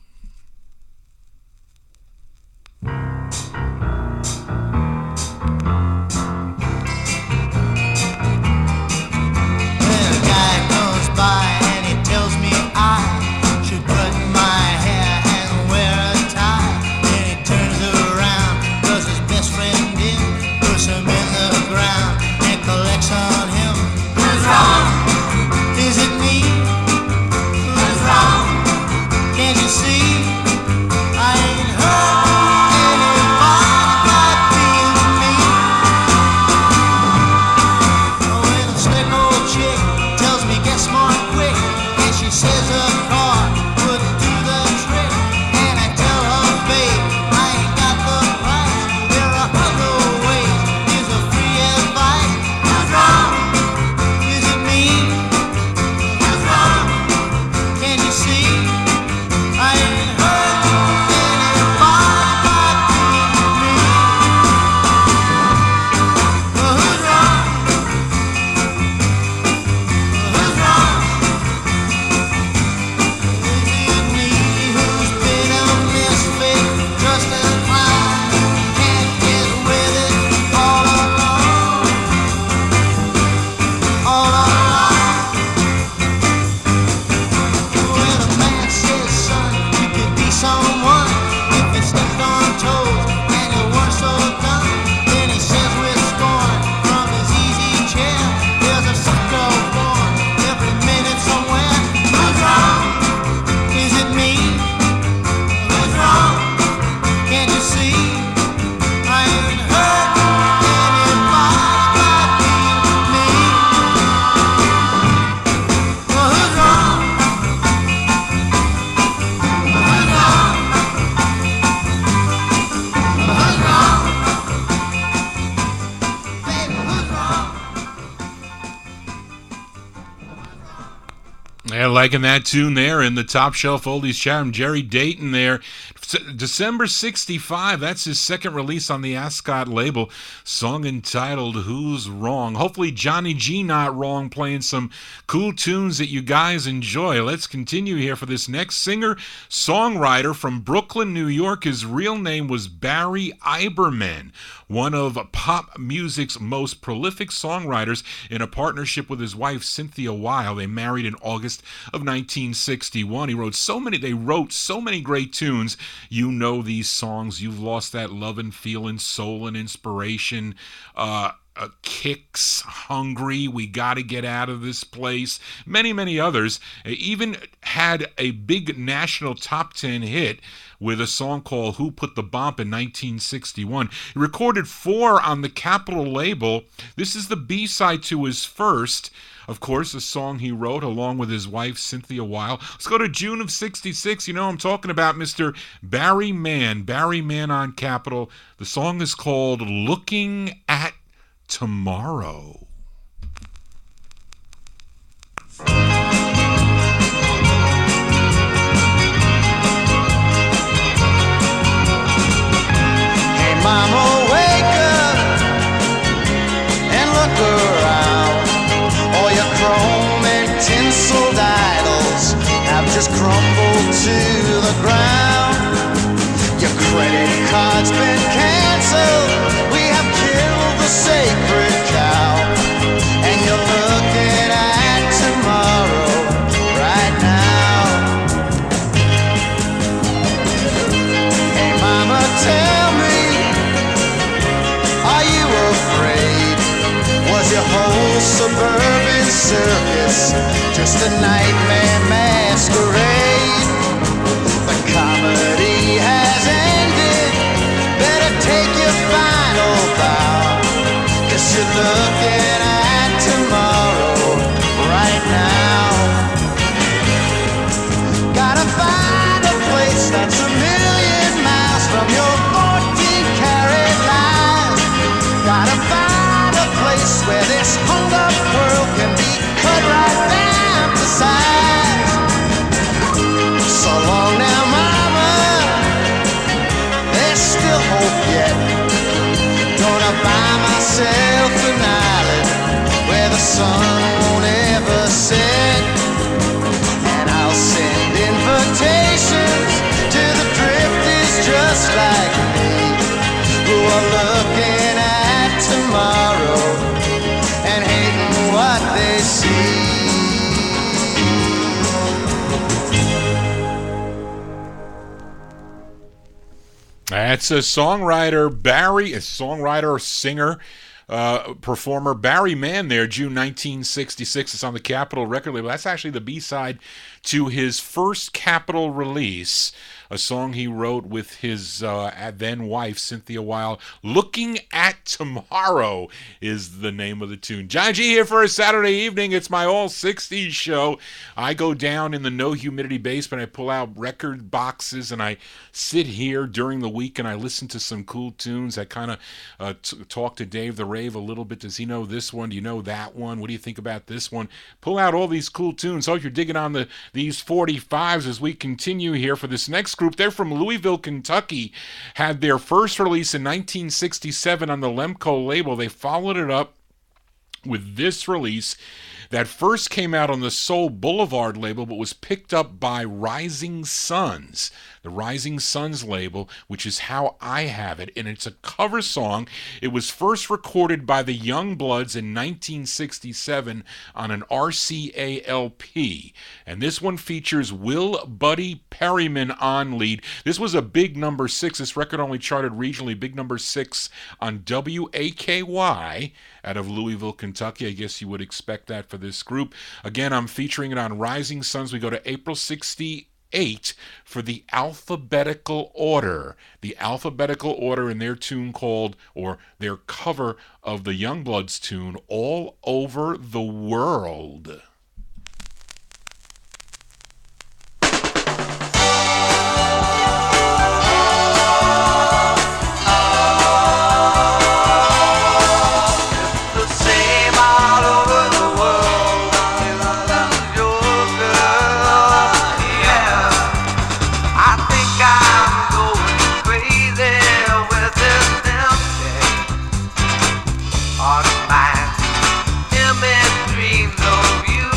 And he tells me I should cut my hair and wear a tie. Then he turns around, does his best friend in, puts him in the ground and collects on him. Who's wrong? Is it me? Who's wrong? Can't you see? I ain't hurt anybody but being me. Oh, when a slick old chick tells me get smart quick, and she says her car wouldn't do the trick, and I tell her, babe, I ain't got the price. There are other ways. Here's a free advice. Who's wrong? Is it me? Who's wrong? Can't you see? I ain't hurt anybody but being me. Well, who's wrong? Who's wrong? Is it me who's been a misfit, just a clown, can't get with it all alone, all alone? When a man says, son, you could be someone if it stepped on toes and you weren't so dumb, then he says with scorn from his easy chair, there's a sucker born every minute somewhere. Who's wrong? Is it me? Who's wrong? Can't you see? I ain't hurt anybody but being me. Well, who's wrong? Who's wrong? Who's wrong? Baby, who's wrong? Yeah, liking that tune there in the Top Shelf Oldies chat. Jerry Dayton there. December 65, that's his second release on the Ascot label. Song entitled Who's Wrong? Hopefully Johnny G not wrong, playing some cool tunes that you guys enjoy. Let's continue here for this next singer-songwriter from Brooklyn, New York. His real name was Barry Iberman, one of pop music's most prolific songwriters, in a partnership with his wife Cynthia Weil. They married in August of 1961. They wrote so many great tunes. You know these songs. You've Lost That Lovin' Feelin', Soul and Inspiration, Kicks, Hungry, We Gotta Get Out of This Place, many others. Even had a big national top 10 hit with a song called Who Put the Bump in 1961. He recorded 4 on the Capitol label. This is the B-side to his first, of course, a song he wrote along with his wife Cynthia Weil. Let's go to June of 66. You know I'm talking about Mr. Barry Mann. Barry Mann on Capitol. The song is called Looking at Tomorrow. Hey mama, wake up and look around. All your chrome and tinseled idols have just crumbled to the ground. Your credit card's been canceled. We have killed the sacred cow. And you're looking at tomorrow right now. Hey mama, tell me, are you afraid? Was your whole suburban circus just a nightmare masquerade? The comedy has ended, from your 14-karat lies. Gotta find a place where this hung-up world can be cut right down to size. So long now, mama, there's still hope yet. Gonna buy myself an island where the sun won't ever set. And I'll send invitations to the drifters just like me, who are looking at tomorrow and hating what they see. That's a songwriter, singer, performer Barry Mann there, June 1966. It's on the Capitol record label. That's actually the B-side to his first Capitol release, a song he wrote with his then wife, Cynthia Weil. Looking at Tomorrow is the name of the tune. Johnny G here for a Saturday evening. It's my all 60s show. I go down in the no humidity basement. I pull out record boxes and I sit here during the week and I listen to some cool tunes. I kind of talk to Dave the Rave a little bit. Does he know this one? Do you know that one? What do you think about this one? Pull out all these cool tunes. Hope you're digging on these 45s as we continue here for this next group. They're from Louisville, Kentucky. Had their first release in 1967 on the Lemco label. They followed it up with this release that first came out on the Soul Boulevard label but was picked up by Rising Suns, the Rising Suns label, which is how I have it, and it's a cover song. It was first recorded by the Youngbloods in 1967 on an RCA LP, and this one features Will Buddy Perryman on lead. This was a big number 6. This record only charted regionally, big number 6 on WAKY out of Louisville, Kentucky. I guess you would expect that for this group. Again, I'm featuring it on Rising Suns. We go to April 68 for the Alphabetical Order. The Alphabetical Order in their tune called, or their cover of the Youngbloods tune, All Over the World. Dreams of you.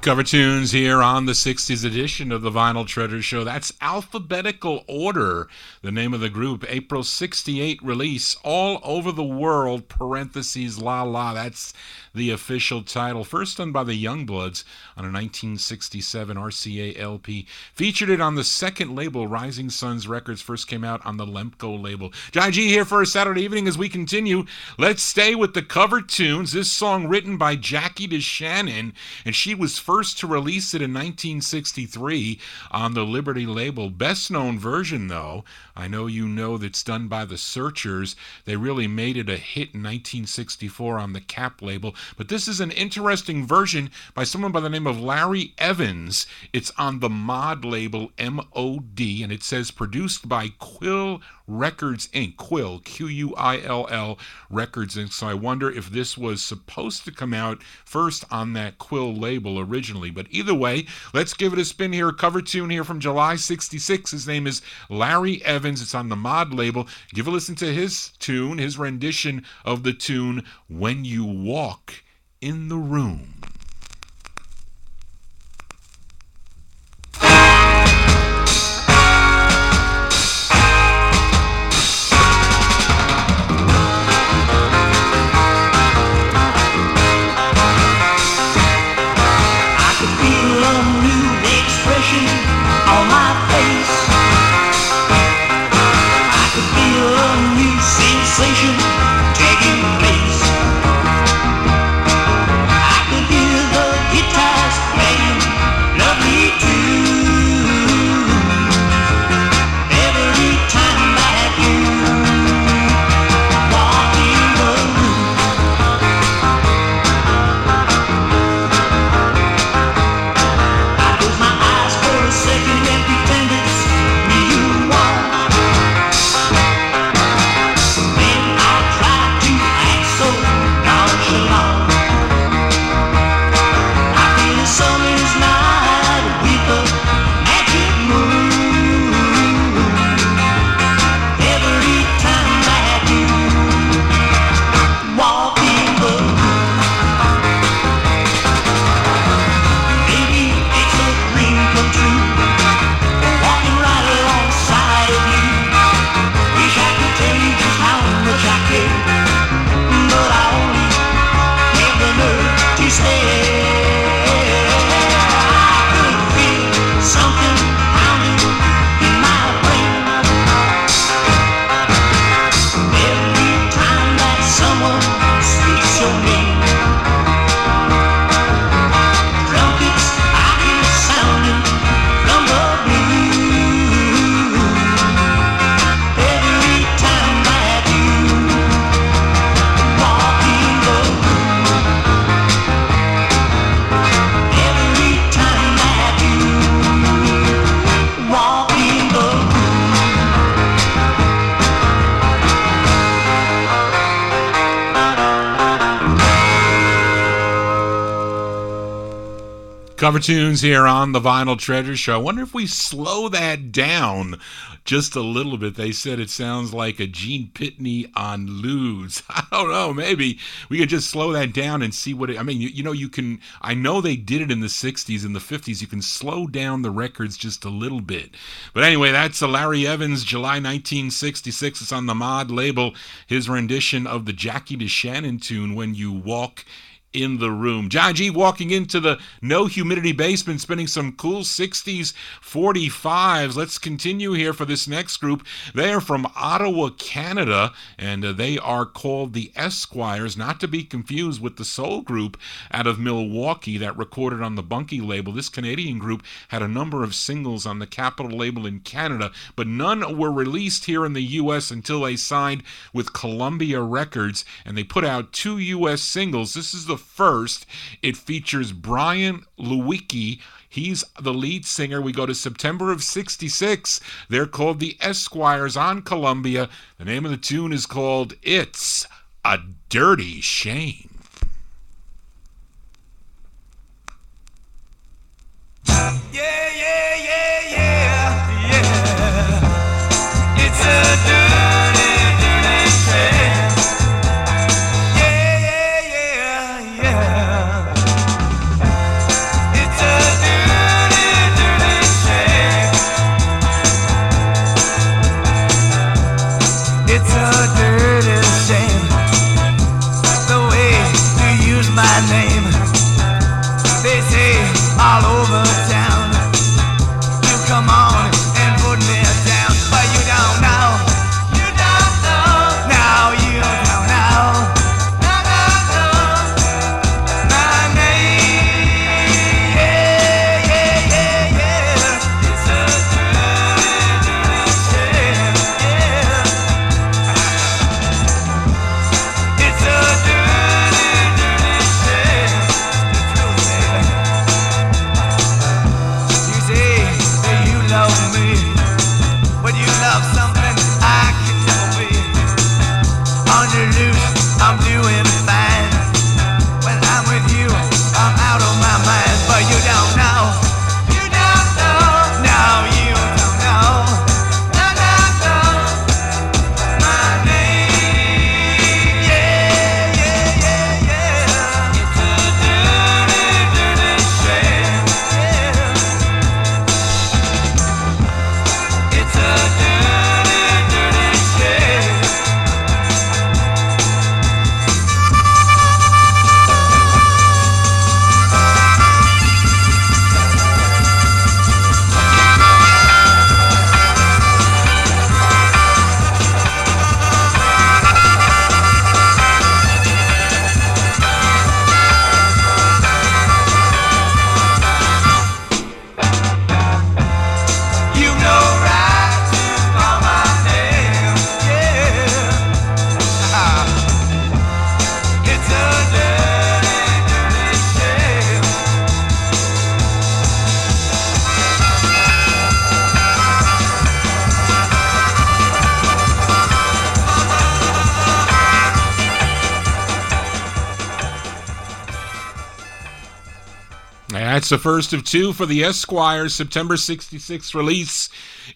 Cover tunes here on the 60s edition of the Vinyl Treasure Show. That's Alphabetical Order, the name of the group. April 68 release, All Over the World, parentheses, La La. That's the official title. First done by the Youngbloods on a 1967 RCA LP. Featured it on the second label, Rising Suns Records. First came out on the Lemco label. Johnny G here for a Saturday evening as we continue. Let's stay with the cover tunes. This song written by Jackie DeShannon, and she was first to release it in 1963 on the Liberty label. Best known version, though, I know you know, that's done by the Searchers. They really made it a hit in 1964 on the Cap label. But this is an interesting version by someone by the name of Larry Evans. It's on the Mod label, M-O-D, and it says produced by Quill Records Inc. Quill, Q-U-I-L-L Records Inc. So I wonder if this was supposed to come out first on that Quill label originally. But either way, let's give it a spin here. A cover tune here from July 66. His name is Larry Evans. It's on the Mod label. Give a listen to his tune, his rendition of the tune, When You Walk in the Room. Taking place. I could hear the Cover tunes here on the Vinyl Treasure Show. I wonder if we slow that down just a little bit. They said it sounds like a Gene Pitney on Lose. I don't know. Maybe we could just slow that down and see what it... I mean, you know, you can... I know they did it in the 60s and the 50s. You can slow down the records just a little bit. But anyway, that's Larry Evans, July 1966. It's on the Mod label. His rendition of the Jackie DeShannon tune, When You Walk in the Room. John G walking into the No Humidity basement, spinning some cool 60s 45s. Let's continue here for this next group. They are from Ottawa, Canada, and they are called the Esquires, not to be confused with the soul group out of Milwaukee that recorded on the Bunky label. This Canadian group had a number of singles on the Capitol label in Canada, but none were released here in the U.S. until they signed with Columbia Records, and they put out 2 U.S. singles. This is the first. It features Brian Lewicki. He's the lead singer. We go to September of 66. They're called the Esquires on Columbia. The name of the tune is called It's a Dirty Shame. Yeah, yeah, yeah, yeah, yeah. It's a dirty, dirty shame. Yeah, yeah, yeah, yeah. It's love me. When you love something I can never be. On your loose, I'm doing fine. When I'm with you, I'm out of my mind. But you don't know. You don't know. No, you don't know. No, no, no. My name. Yeah, yeah, yeah, yeah. It's a dirty, dirty shame. Yeah. It's a dirty, dirty shame. You know right to call my name, yeah. It's a dirty, dirty shame. That's the first of two for the Esquires September 66 release.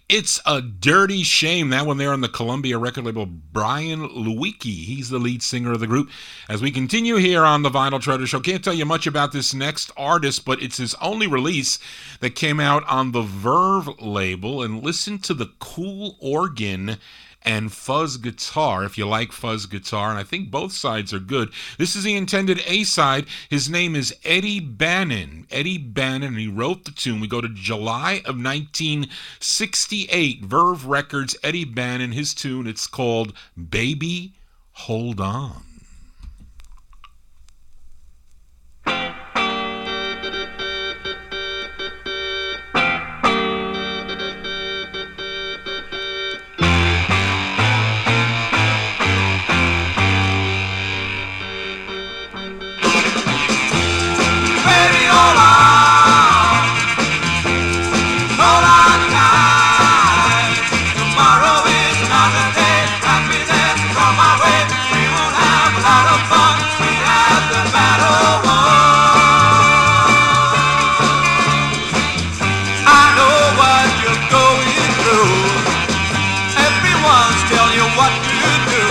It's a Dirty Shame. That one there on the Columbia record label. Brian Lewicki, he's the lead singer of the group. As we continue here on the Vinyl Treasure Show, can't tell you much about this next artist, but it's his only release that came out on the Verve label. And listen to the cool organ and fuzz guitar, if you like fuzz guitar, and I think both sides are good. This is the intended A-side. His name is Eddie Bannon. Eddie Bannon, and he wrote the tune. We go to July of 1968. Verve Records, Eddie Bannon, his tune. It's called Baby, Hold On. Baby, hold on. Hold on tight. Tomorrow is another day. Happiness from our way. We will have a lot of fun. We have the battle won. I know what you're going through. Everyone's telling you what to do.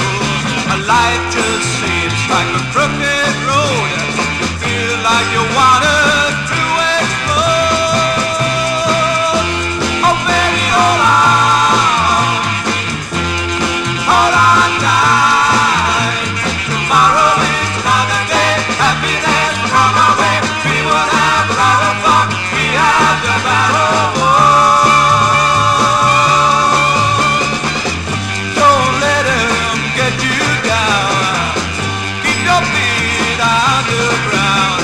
Life just seems like a crooked road. You feel like you wanna to explode. Oh baby, hold on. Hold on tight. Tomorrow is another day. Happiness come our way. We will have a lot of fun. We have the battle won. Don't let him get you down. Keep your feet on the ground.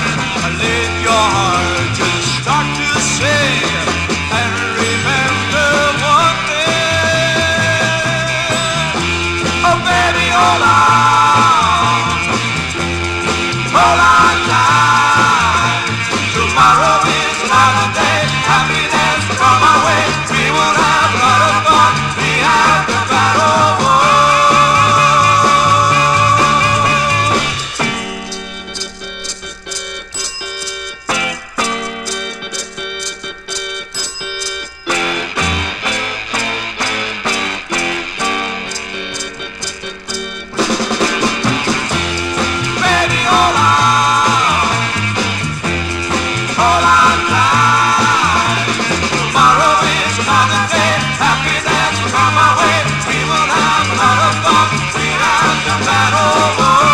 Let your heart just start to sing. And remember one thing. Oh baby, hold on. Hold on tight. Tomorrow is another day. Happiness from our way. We will have a lot of fun. We have the battle won. Baby, hold on. Hold on tight. Tomorrow is another day. Happiness will come our way. We will have a lot of fun. We have the battle won.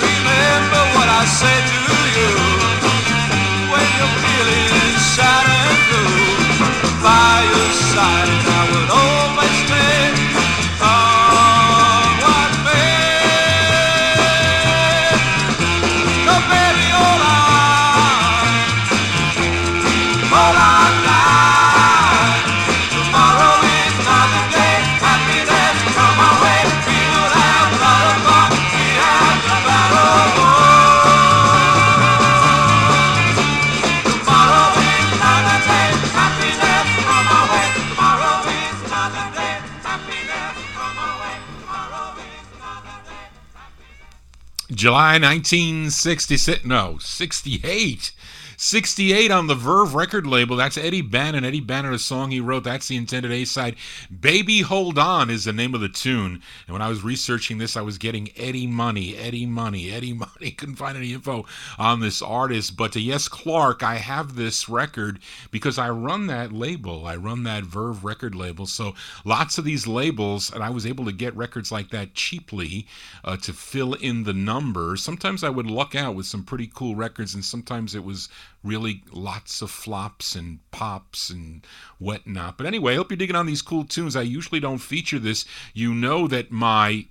Remember what I said to you. When you're feeling sad and blue, by your side I will always stay. Come what may. No baby, hold on. Hold on tight. July 1966, no, 68. 68 on the Verve record label. That's Eddie Bannon. Eddie Bannon, a song he wrote. That's the intended A-side. Baby Hold On is the name of the tune. And when I was researching this, I was getting Eddie Money. Couldn't find any info on this artist. But yes, Clark, I have this record because I run that label. I run that Verve record label. So lots of these labels, and I was able to get records like that cheaply to fill in the numbers. Sometimes I would luck out with some pretty cool records, and sometimes it was really lots of flops and pops and whatnot. But anyway, I hope you're digging on these cool tunes. I usually don't feature this. You know that my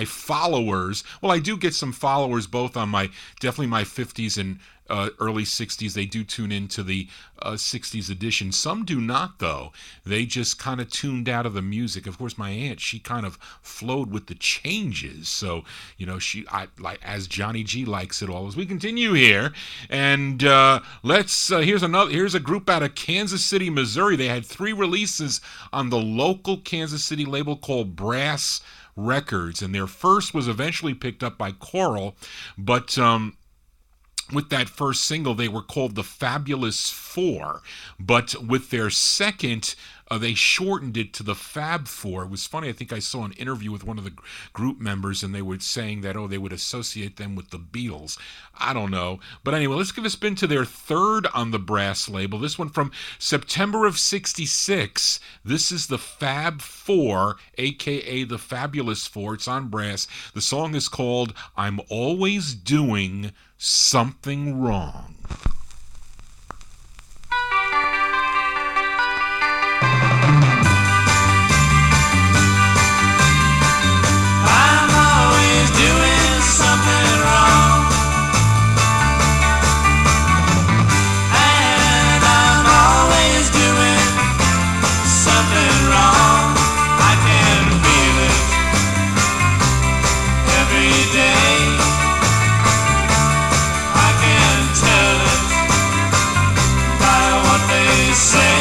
followers, well, I do get some followers both on definitely my 50s and early 60s. They do tune into the 60s edition. Some do not, though. They just kind of tuned out of the music. Of course, my aunt, she kind of flowed with the changes. So, I like, as Johnny G likes it all. As we continue here, and here's a group out of Kansas City, Missouri. They had 3 releases on the local Kansas City label called Brass Records, and their first was eventually picked up by Coral, but with that first single, they were called the Fabulous Four. But with their second, they shortened it to the Fab Four. It was funny. I think I saw an interview with one of the group members, and they were saying that, they would associate them with the Beatles. I don't know. But anyway, let's give a spin to their third on the Brass label. This one from September of 66. This is the Fab Four, a.k.a. the Fabulous Four. It's on Brass. The song is called I'm Always Doing Something Wrong. I'm always doing something wrong, and I'm always doing something wrong. I can feel it every day. I can tell it by what they say.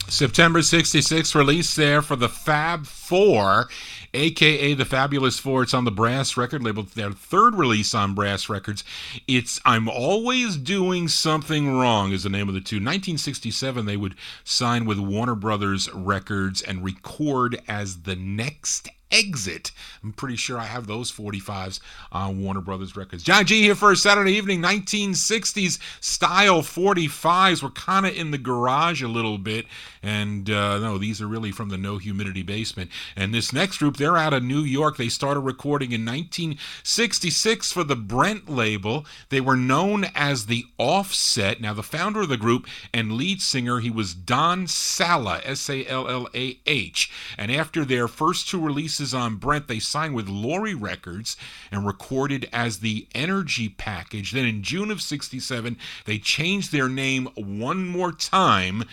September 66 release there for the Fab Four, a.k.a. the Fabulous Four. It's on the Brass record label, their third release on Brass Records. It's I'm Always Doing Something Wrong is the name of the tune. 1967, they would sign with Warner Brothers Records and record as The Next Exit. I'm pretty sure I have those 45s on Warner Brothers Records. Johnny G here for a Saturday evening. 1960s style 45s. We're kind of in the garage a little bit. And no, these are really from the No Humidity basement. And this next group, they're out of New York. They started recording in 1966 for the Brent label. They were known as the Offset. Now, the founder of the group and lead singer, he was Don Sallah, S-A-L-L-A-H. And after their first two releases on Brent, they signed with Laurie Records and recorded as the Energy Package. Then in June of 67, they changed their name one more time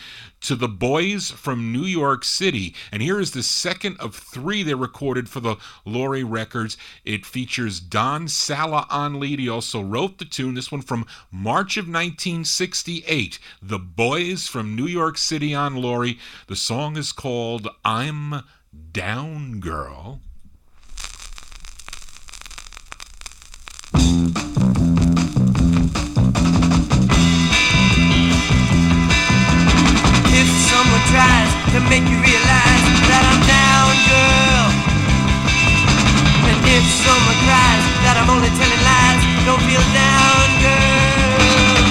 to the Boys from New York City. And here is the second of three they recorded for the Laurie Records. It features Don Sallah on lead. He also wrote the tune, this one from March of 1968. The Boys from New York City on Laurie. The song is called I'm Down Girl. If someone tries to make you realize that I'm down, girl, and if someone cries that I'm only telling lies, don't feel down, girl,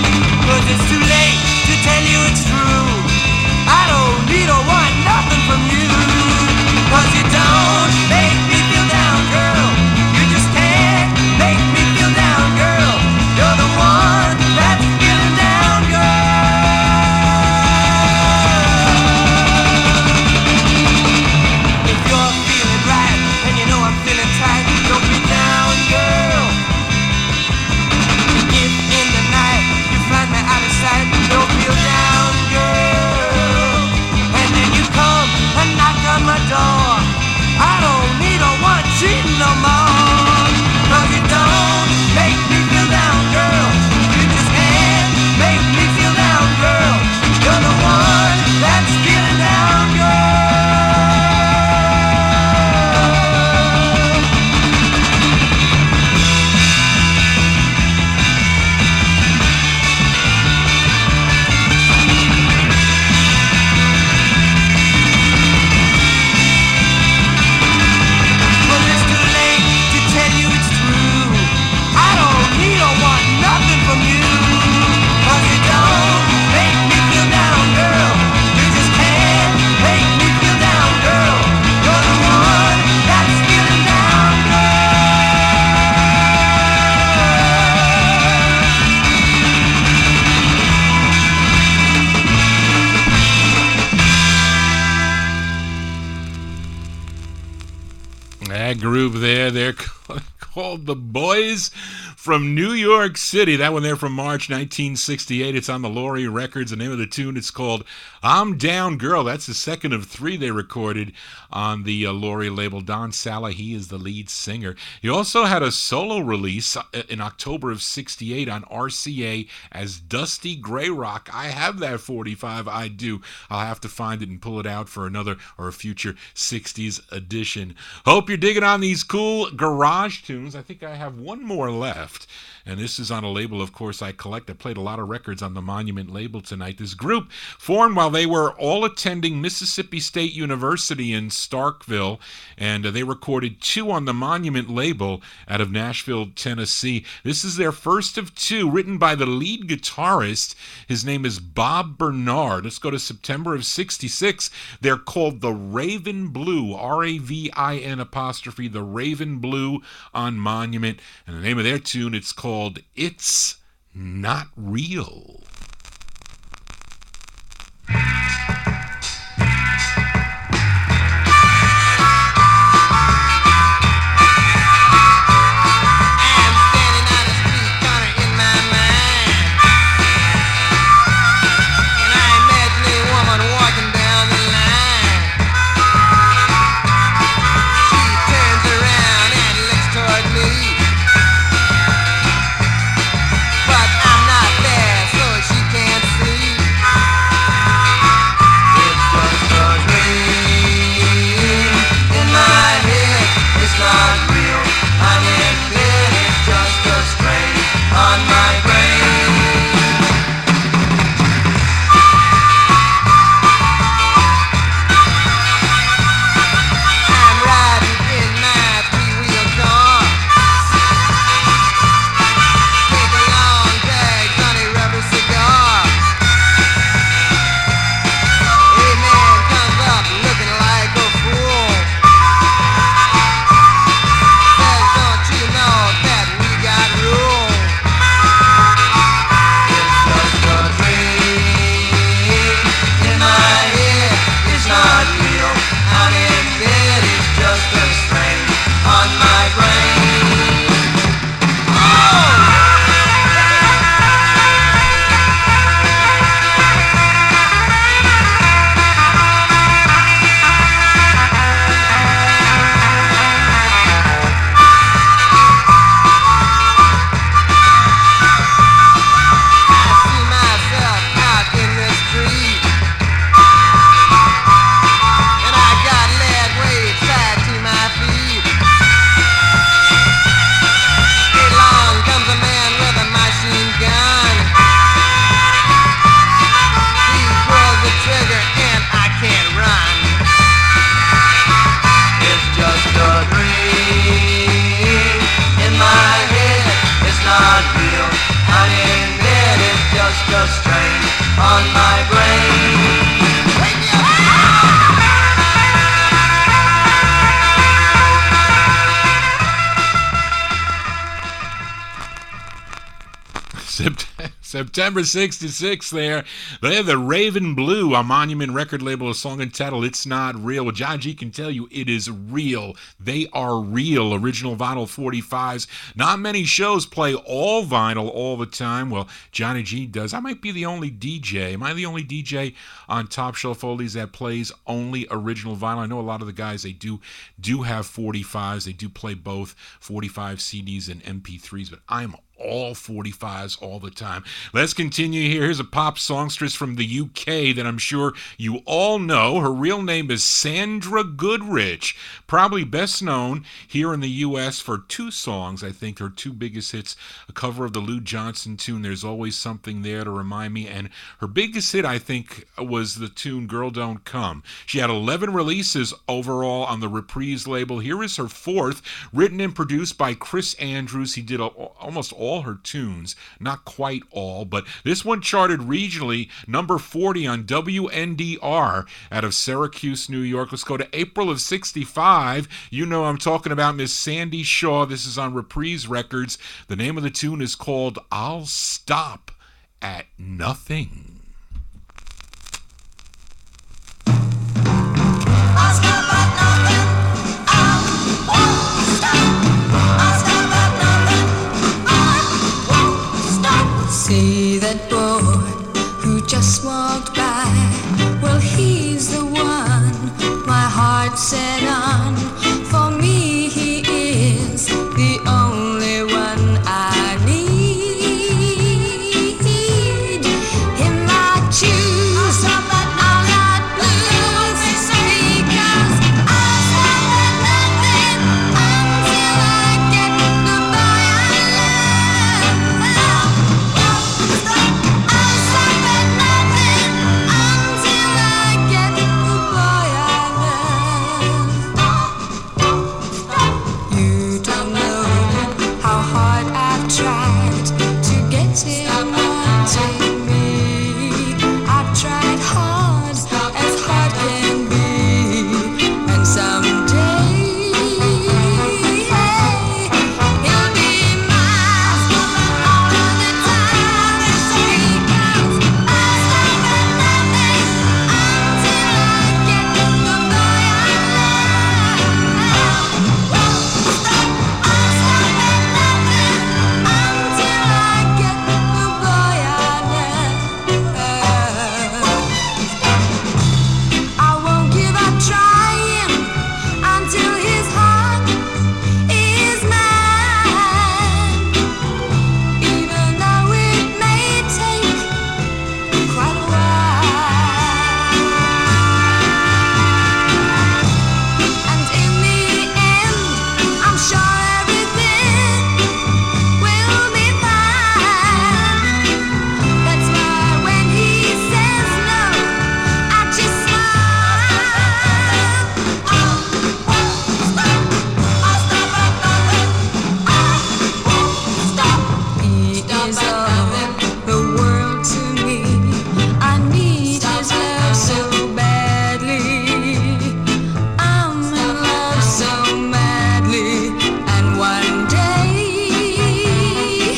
'cause it's too late to tell you it's true. I don't need or want nothing from you, 'cause you don't make me feel down, girl. You just can't make me feel down, girl. You're the one that's feeling down, girl. If you're feeling right and you know I'm feeling tight, don't be down, girl. And if in the night you find me out of sight, don't feel down, girl. And then you come and knock on my door. I don't need or want cheating no more. 'Cause you don't make me feel down, girl. You just can't make me feel down, girl. You're the one that's feeling down, girl. Well, it's too late to tell you it's true. I don't need or want nothing from you. 'Cause you don't make me feel down, girl. You just can't make me feel down, girl. You're the one that's feeling down, girl. That group there, they're called the Boys from New York City. That one there from March 1968. It's on the Laurie Records. The name of the tune, it's called I'm Down Girl. That's the second of three they recorded on the Laurie label. Don Sallah, he is the lead singer. He also had a solo release in October of 68 on RCA as Dusty Gray Rock. I have that 45. I do. I'll have to find it and pull it out for another or a future 60s edition. Hope you're digging on these cool garage tunes. I think I have one more left. And this is on a label, of course, I collect. I played a lot of records on the Monument label tonight. This group formed while they were all attending Mississippi State University in Starkville, and they recorded two on the Monument label out of Nashville, Tennessee. This is their first of two, written by the lead guitarist. His name is Bob Bernard. Let's go to September of 66. They're called the Raven Blue, R-A-V-I-N apostrophe, the Raven Blue on Monument. And the name of their tune, it's called It's Not Real. But I'm not there, so September 66 there. They have the Raven Blue, a Monument record label, a song entitled It's Not Real. Well, John G can tell you it is real. They are real. Original vinyl 45s. Not many shows play all vinyl all the time. Well, Johnny G does. I might be the only DJ. Am I the only DJ on Top Shelf Oldies that plays only original vinyl? I know a lot of the guys, they do have 45s. They do play both 45 CDs and MP3s, but I'm all 45s all the time. Let's continue here. Here's a pop songstress from the UK that I'm sure you all know. Her real name is Sandra Goodrich. Probably best known here in the US for two songs, I think, her two biggest hits. A cover of the Lou Johnson tune, There's Always Something There to Remind Me, and her biggest hit, I think, was the tune Girl Don't Come. She had 11 releases overall on the Reprise label. Here is her fourth, written and produced by Chris Andrews. He did almost all her tunes, not quite all, but this one charted regionally, number 40 on WNDR out of Syracuse, New York. Let's go to April of 65. You know I'm talking about Miss Sandy Shaw. This is on Reprise Records. The name of the tune is called I'll Stop at Nothing. I'll stop at nothing. I won't stop. I'll stop at nothing. I won't stop. See that boy who just walked by? Well, he's the one my heart set on. For me, he is the only one I need. Him I choose. I'll not lose because I'll stop at nothing until I get the boy I love. I'll stop at nothing until I get the boy I love. You don't know how hard I've tried to get him wanting me. I've tried hard as hard can be, and someday he'll be mine all of the time. Because I'll stop at nothing until I get the boy I love. I'll stop at nothing until I get the boy I love. I won't give up trying until his heart is mine. Even though it may take quite a while. And in the end, I'm sure everything will be fine. That's why when he says no, I just smile. I won't stop. I'll stop at nothing. I won't stop. He is all the world to me. I need his love so badly. I'm in love so madly. And one day,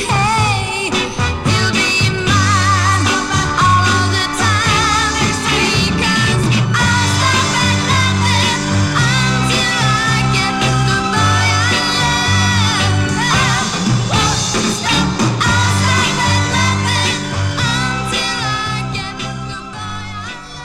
hey, he'll be mine all of the time. Because I'll stop at nothing until I get the boy I love. I won't stop. I'll stop at nothing until I get the boy I love.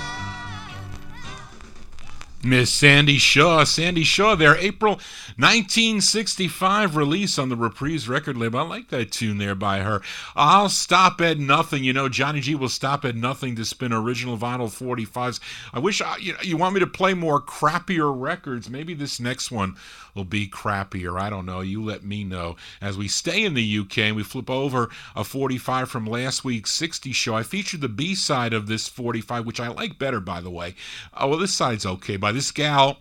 Miss Sandy Shaw. Sandy Shaw, their April 1965 release on the Reprise record label. I like that tune there by her. I'll stop at nothing. You know, Johnny G will stop at nothing to spin original vinyl 45s. I wish you want me to play more crappier records. Maybe this next one will be crappier. I don't know. You let me know. As we stay in the UK and we flip over a 45 from last week's 60 show, I featured the B-side of this 45, which I like better, by the way. Well, this side's okay. By this gal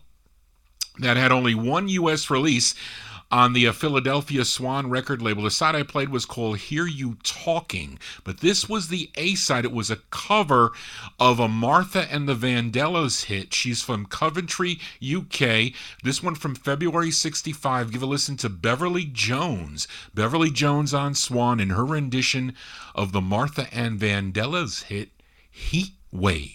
that had only one U.S. release on the Philadelphia Swan record label. The side I played was called Hear You Talking, but this was the A-side. It was a cover of a Martha and the Vandellas hit. She's from Coventry, UK. This one from February 65. Give a listen to Beverly Jones. Beverly Jones on Swan in her rendition of the Martha and Vandellas hit, Heat Wave.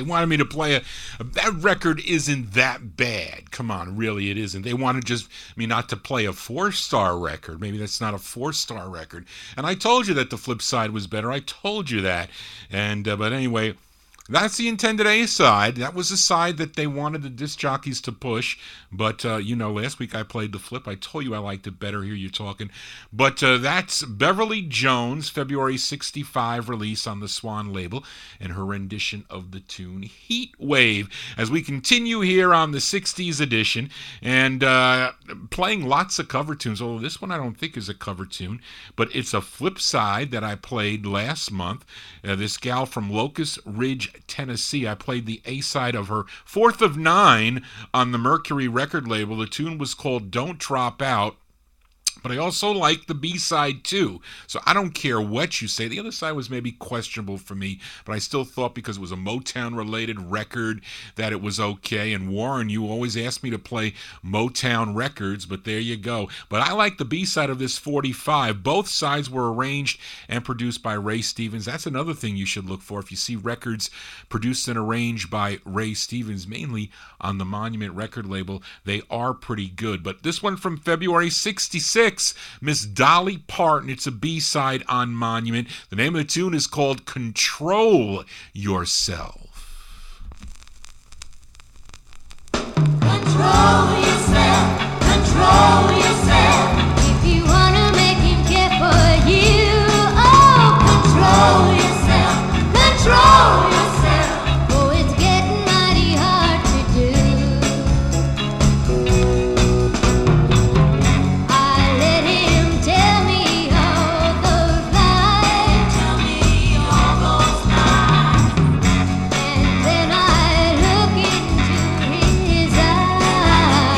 Wanted me to play that record isn't that bad. Come on, really, it isn't. They wanted just me not to play a 4-star record. Maybe that's not a 4-star record. And I told you that the flip side was better. I told you that. And but anyway, that's the intended A-side. That was the side that they wanted the disc jockeys to push. But, last week I played the flip. I told you I liked it better. Here you're talking. But that's Beverly Jones, February 65 release on the Swan label, and her rendition of the tune Heat Wave. As we continue here on the 60s edition, and playing lots of cover tunes, although this one I don't think is a cover tune, but it's a flip side that I played last month. This gal from Locust Ridge, Tennessee. I played the A-side of her 4th of 9 on the Mercury record label. The tune was called Don't Drop Out. But I also like the B-side too. So I don't care what you say. The other side was maybe questionable for me, but I still thought because it was a Motown-related record that it was okay. And Warren, you always asked me to play Motown records, but there you go. But I like the B-side of this 45. Both sides were arranged and produced by Ray Stevens. That's another thing you should look for if you see records produced and arranged by Ray Stevens, mainly on the Monument record label. They are pretty good. But this one from February 66, Miss Dolly Parton. It's a B-side on Monument. The name of the tune is called Control Yourself. Control yourself, control yourself. If you want to make him care for you, oh, control yourself, control yourself. Oh, it's getting mighty hard to do. I let him tell me all those lies, and then I look into his eyes.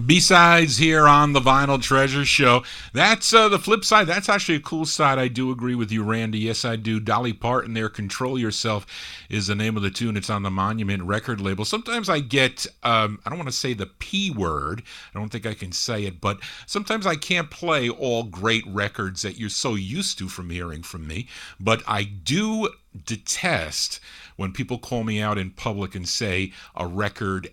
B-sides here on the Vinyl Treasure Show. That's the flip side. That's actually a cool side. I do agree with you, Randy. Yes, I do. Dolly Parton there, Control Yourself is the name of the tune. It's on the Monument record label. Sometimes I get, I don't want to say the P word. I don't think I can say it, but sometimes I can't play all great records that you're so used to from hearing from me. But I do detest when people call me out in public and say a record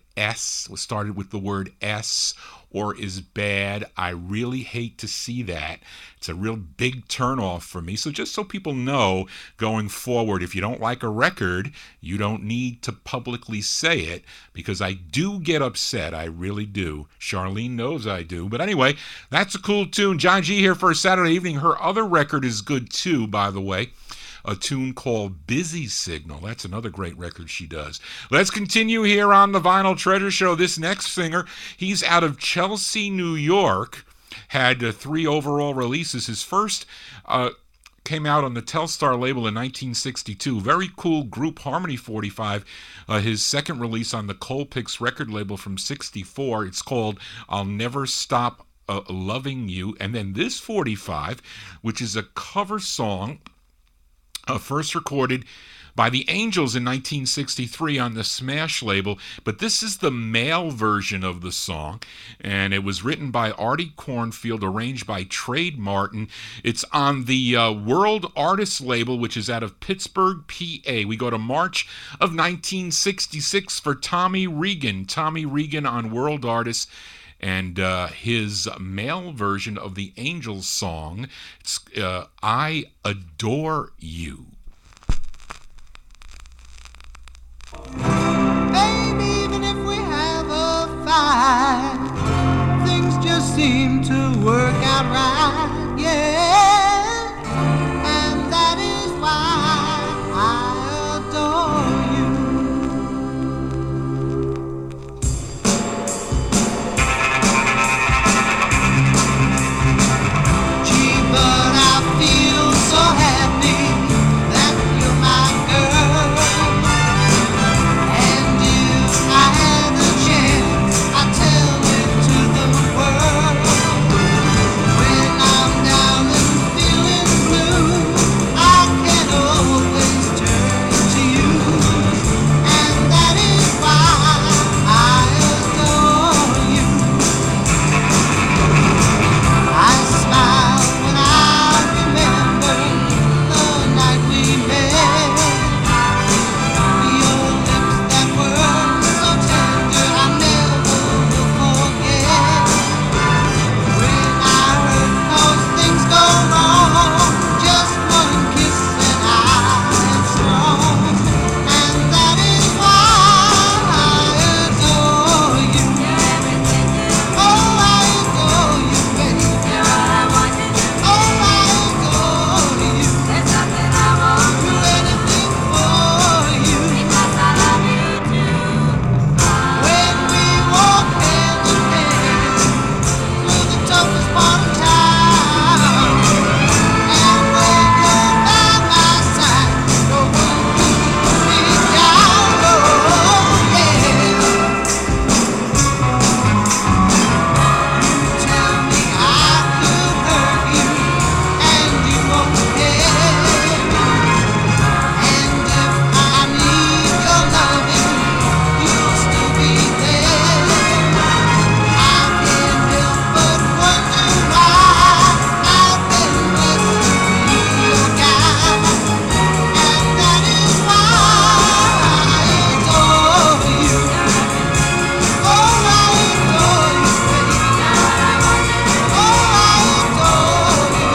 started with the word S or is bad. I really hate to see that. It's a real big turnoff for me. So just so people know going forward, if you don't like a record, you don't need to publicly say it, because I do get upset. I really do. Charlene knows I do. But anyway, that's a cool tune. John G here for a Saturday evening. Her other record is good too, by the way. A tune called Busy Signal. That's another great record she does. Let's continue here on the Vinyl Treasure Show. This next singer, he's out of Chelsea, New York, had 3 overall releases. His first came out on the Telstar label in 1962. Very cool group, Harmony 45. His second release on the Colpix record label from 64. It's called I'll Never Stop Loving You. And then this 45, which is a cover song, first recorded by the Angels in 1963 on the Smash label, but this is the male version of the song, and it was written by Artie Cornfield, arranged by Trade Martin. It's on the World Artists label, which is out of Pittsburgh, PA. We go to March of 1966 for Tommy Regan. Tommy Regan on World Artists, and his male version of the Angels song, it's I Adore You. Baby, even if we have a fight, things just seem to work out right, yeah. And that is why I adore you. Gee, but I feel so happy that you're my girl. And if I had the chance, I'd tell it to the world. When I'm down and feeling blue, I can always turn to you. And that is why I adore you. I smile when I remember the night we met. Your lips that were so tender, I never will forget. When I hurt 'cause things go wrong, just one kiss and I am strong. And that is why I adore you. Oh, I adore you, baby. Oh, I adore you. Do anything for you. When we walk hand in hand through the toughest part of town, and when you're by my side, no one can put me down. Oh, yeah. You tell me I could hurt you, and you won't care. And if I need your loving, you'll still be there. I can't help but wonder why I've been blessed to be your guy. And that is why I adore you. Oh, I adore you, baby. Oh, I adore you.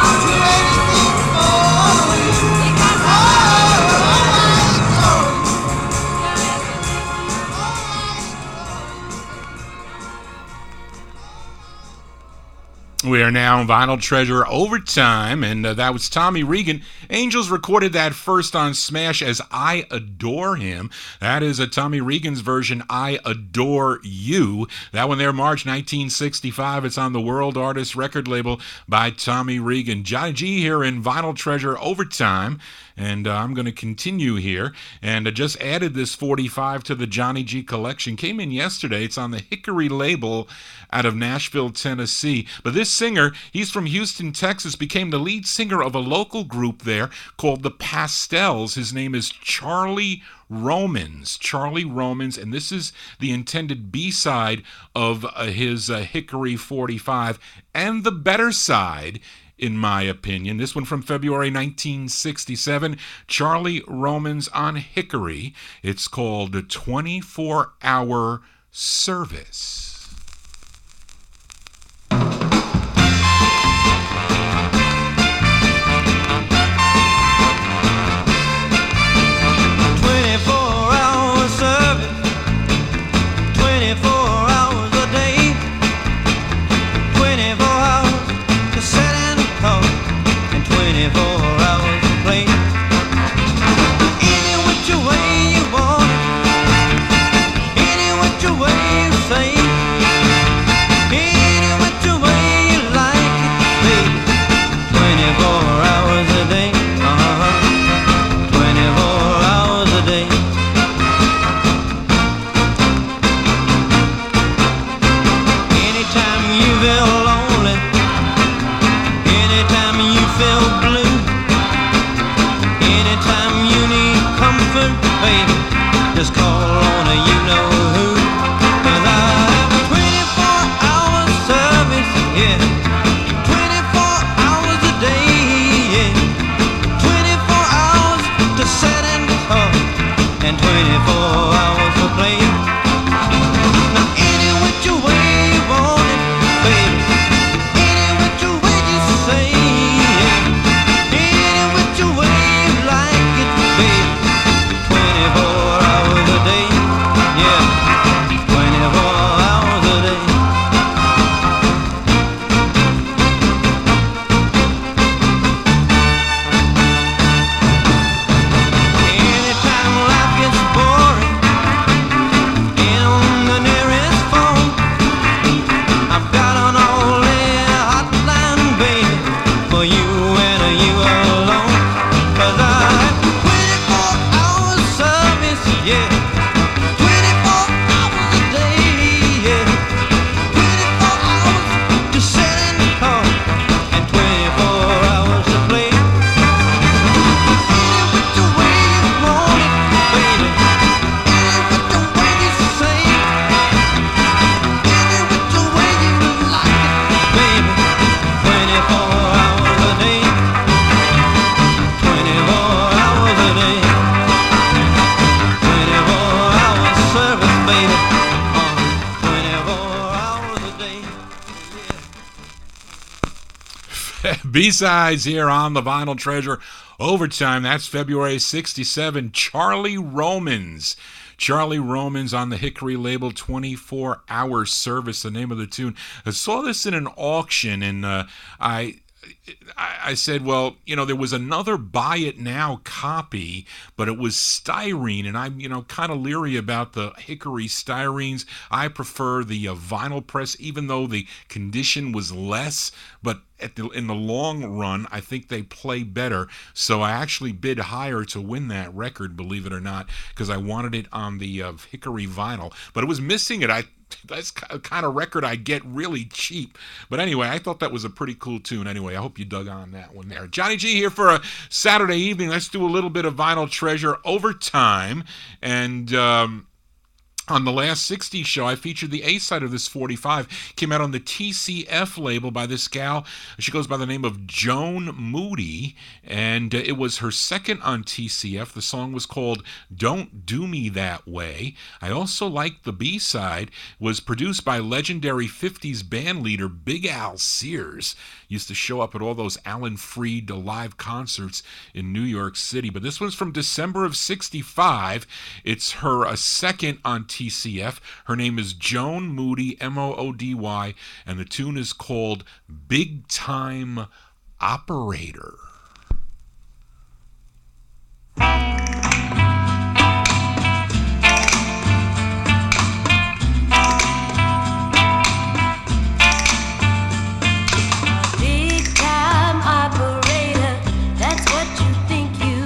Do anything for you. Oh, I adore you. We are now in Vinyl Treasure Overtime, and that was Tommy Regan. Angels recorded that first on Smash as I Adore Him. That is a Tommy Regan's version, I Adore You. That one there, March 1965. It's on the World Artists record label by Tommy Regan. Johnny G here in Vinyl Treasure Overtime. and I'm going to continue here. And I just added this 45 to the Johnny G collection. Came in yesterday. It's on the Hickory label out of Nashville, Tennessee. But this singer, he's from Houston, Texas, became the lead singer of a local group there called the Pastels. His name is Charlie Romans, and this is the intended B-side of his Hickory 45, and the better side, in my opinion. This one from February 1967, Charlie Romans on Hickory. It's called 24-Hour Service. B-sides here on the Vinyl Treasure. Overtime, that's February 67. Charlie Romans on the Hickory label, 24-Hour Service, the name of the tune. I saw this in an auction, and I said, well, there was another Buy It Now copy, but it was styrene, and I'm, kind of leery about the Hickory styrenes. I prefer the vinyl press, even though the condition was less, but in the long run, I think they play better. So I actually bid higher to win that record, believe it or not, because I wanted it on the Hickory vinyl. But it was missing it. That's the kind of record I get really cheap. But anyway, I thought that was a pretty cool tune. Anyway, I hope you dug on that one there. Johnny G here for a Saturday evening. Let's do a little bit of Vinyl Treasure Overtime. And on the last 60s show, I featured the A-side of this 45. Came out on the TCF label by this gal. She goes by the name of Joan Moody, and it was her second on TCF. The song was called Don't Do Me That Way. I also liked the B-side. Was produced by legendary 50s band leader Big Al Sears. Used to show up at all those Alan Freed live concerts in New York City. But this one's from December of 65. It's her second on TCF. Her name is Joan Moody, Moody, and the tune is called Big Time Operator. Big time operator, that's what you think you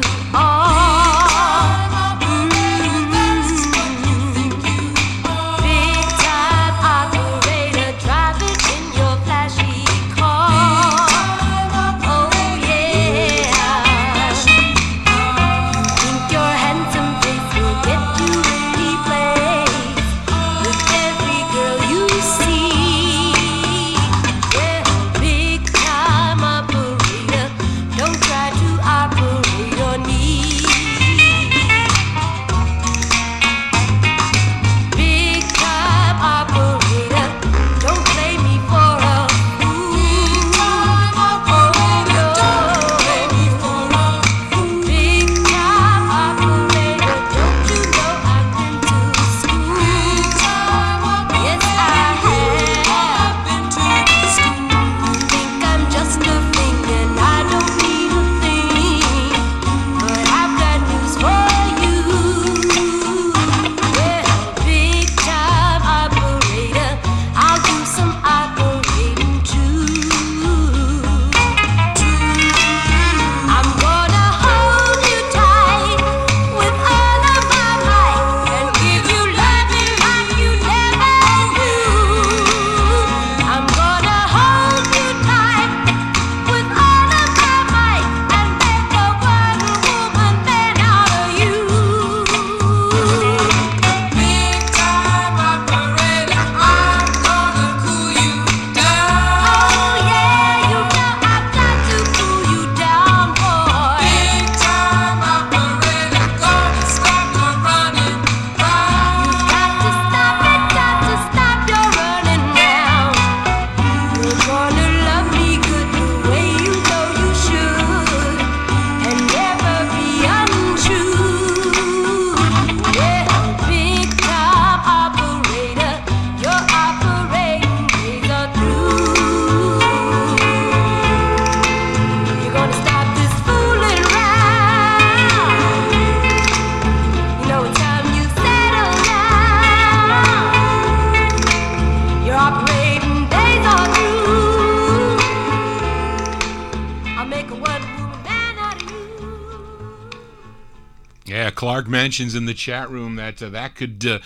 Yeah, Clark mentions in the chat room that that could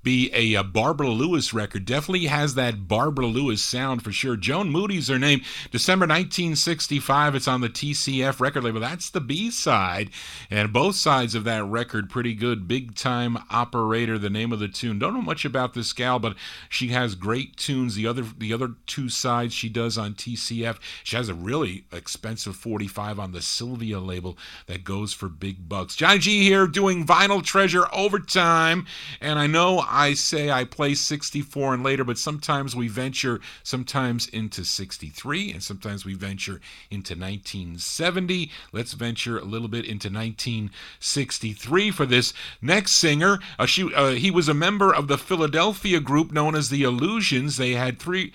be a Barbara Lewis record. Definitely has that Barbara Lewis sound for sure. Joan Moody's her name. December 1965. It's on the TCF record label. That's the B-side. And both sides of that record pretty good. Big Time Operator, the name of the tune. Don't know much about this gal, but she has great tunes. The other two sides she does on TCF. She has a really expensive 45 on the Sylvia label that goes for big bucks. Johnny G here doing Vinyl Treasure Overtime. And I know I say I play 64 and later, but sometimes we venture sometimes into 63 and sometimes we venture into 1970. Let's venture a little bit into 1963 for this next singer. He was a member of the Philadelphia group known as the Illusions. They had three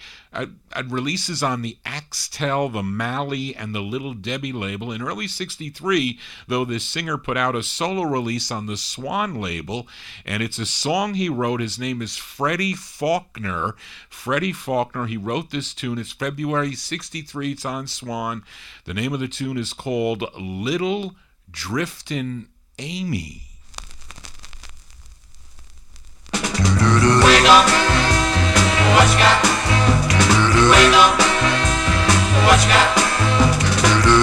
releases on the Axtell, the Malley, and the Little Debbie label. In early 63, though, this singer put out a solo release on the Swan label, and it's a song he wrote. His name is Freddie Faulkner. Freddie Faulkner, he wrote this tune. It's February 63. It's on Swan. The name of the tune is called Little Driftin' Amy. Wake up, what you got? Wake up, what you got?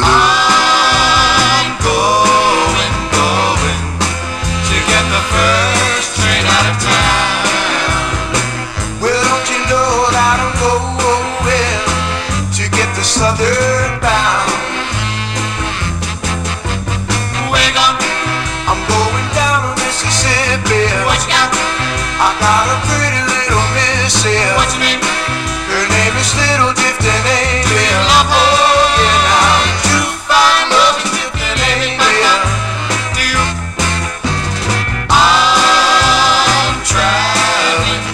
I'm going to get the first train out of town. Well, don't you know that I'm going to get the southern bound? Wake up, I'm going down to Mississippi. What you got? I got a pretty little miss here. What you mean? Her name is Little Driftin' Amy. Oh yeah, now you find love in Driftin' Amy. Do you? I'm traveling.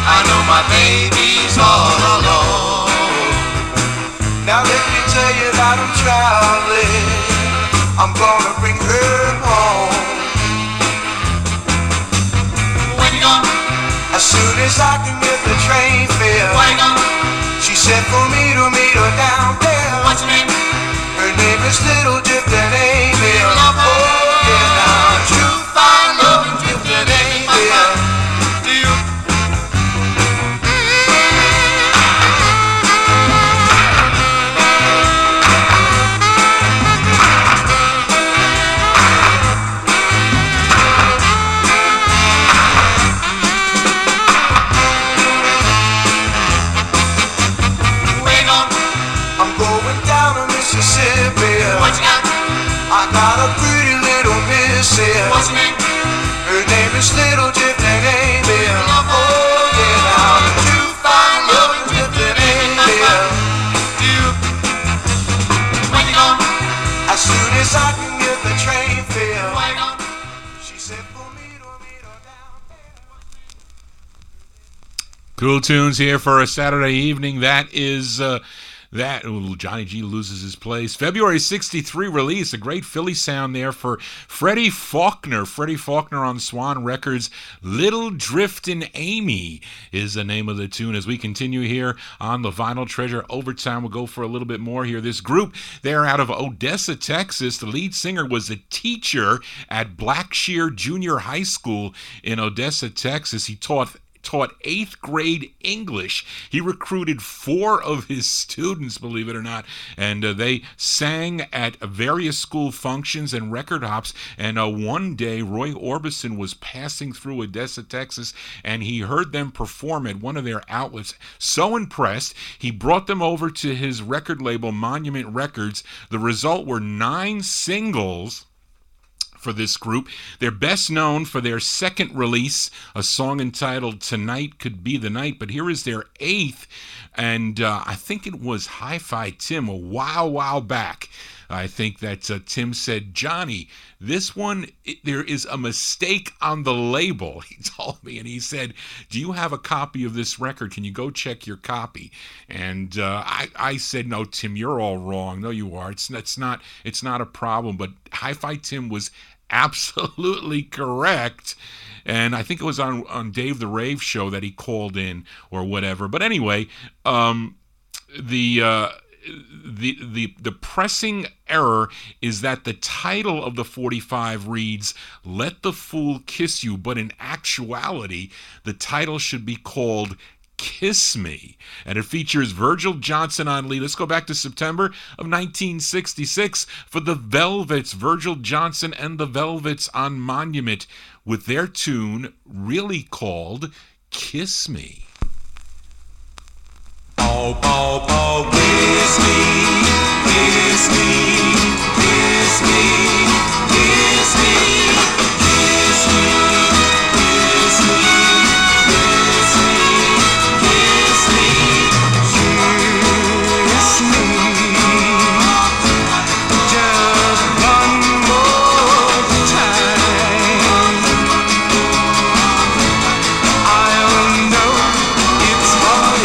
I know my baby's all alone. Now let me tell you that I'm traveling. I'm gonna bring her home. As soon as I can get the train fare, she said for me to meet her down there. What's her name? Her name is Little Driftin' Amy. Oh yeah, now you find love in Driftin' Amy. Do you? I got a pretty little miss here. What's her name? Her name is Little Driftin' Amy. Oh yeah, now you find love in Driftin' Amy. Do you? When you gone? As soon as I can get the train fare. When you gone? She said for me to meet her down there. Cool tunes here for a Saturday evening. That is Johnny G loses his place. February 63 release, a great Philly sound there for Freddie Faulkner. Freddie Faulkner on Swan Records. Little Driftin' Amy is the name of the tune. As we continue here on the Vinyl Treasure Overtime, we'll go for a little bit more here. This group, they're out of Odessa, Texas. The lead singer was a teacher at Blackshear Junior High School in Odessa, Texas. He taught 8th grade English. He recruited 4 of his students, believe it or not, and they sang at various school functions and record hops. And one day, Roy Orbison was passing through Odessa, Texas, and he heard them perform at one of their outlets. So impressed, he brought them over to his record label, Monument Records. The result were 9 singles for this group. They're best known for their second release, a song entitled Tonight Could Be the Night, but here is their 8th, and I think it was Hi-Fi Tim a while back. I think that Tim said, Johnny, this one, there is a mistake on the label, he told me, and he said, do you have a copy of this record? Can you go check your copy? And I said, no, Tim, you're all wrong. No, you are. It's not a problem, but Hi-Fi Tim was absolutely correct. And I think it was on Dave the Rave show that he called in or whatever. But anyway, the pressing error is that the title of the 45 reads "Let the Fool Kiss You," but in actuality, the title should be called "Kiss Me," and it features Virgil Johnson on lead. Let's go back to September of 1966 for the Velvets, Virgil Johnson and the Velvets on Monument with their tune really called "Kiss Me." Oh, oh, oh, kiss me, kiss me, kiss me, kiss me, kiss me, kiss me, kiss me, kiss me, kiss me, just one more time. I'll know it's forever.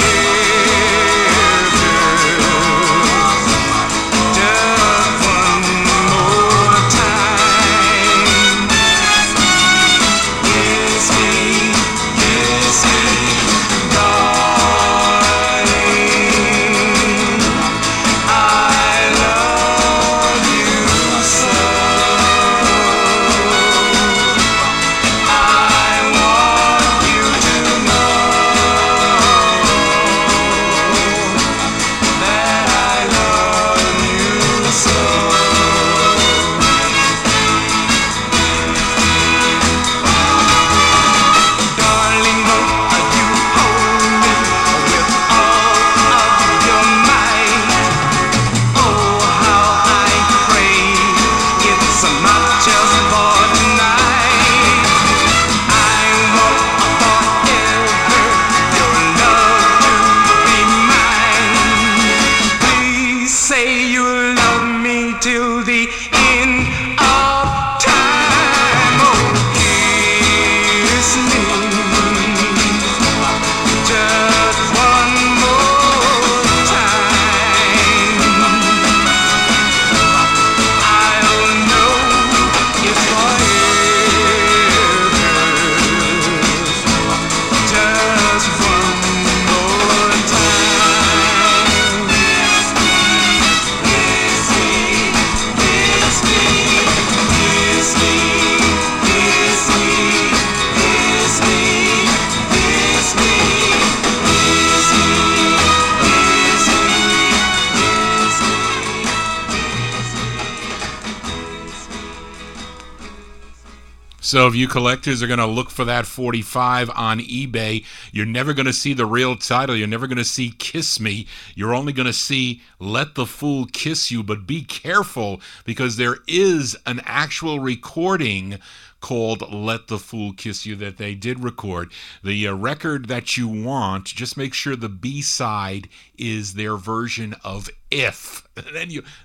So if you collectors are going to look for that 45 on eBay, you're never going to see the real title. You're never going to see "Kiss Me." You're only going to see "Let the Fool Kiss You." But be careful, because there is an actual recording called "Let the Fool Kiss You" that they did record. The record that you want, just make sure the B-side is their version of "If."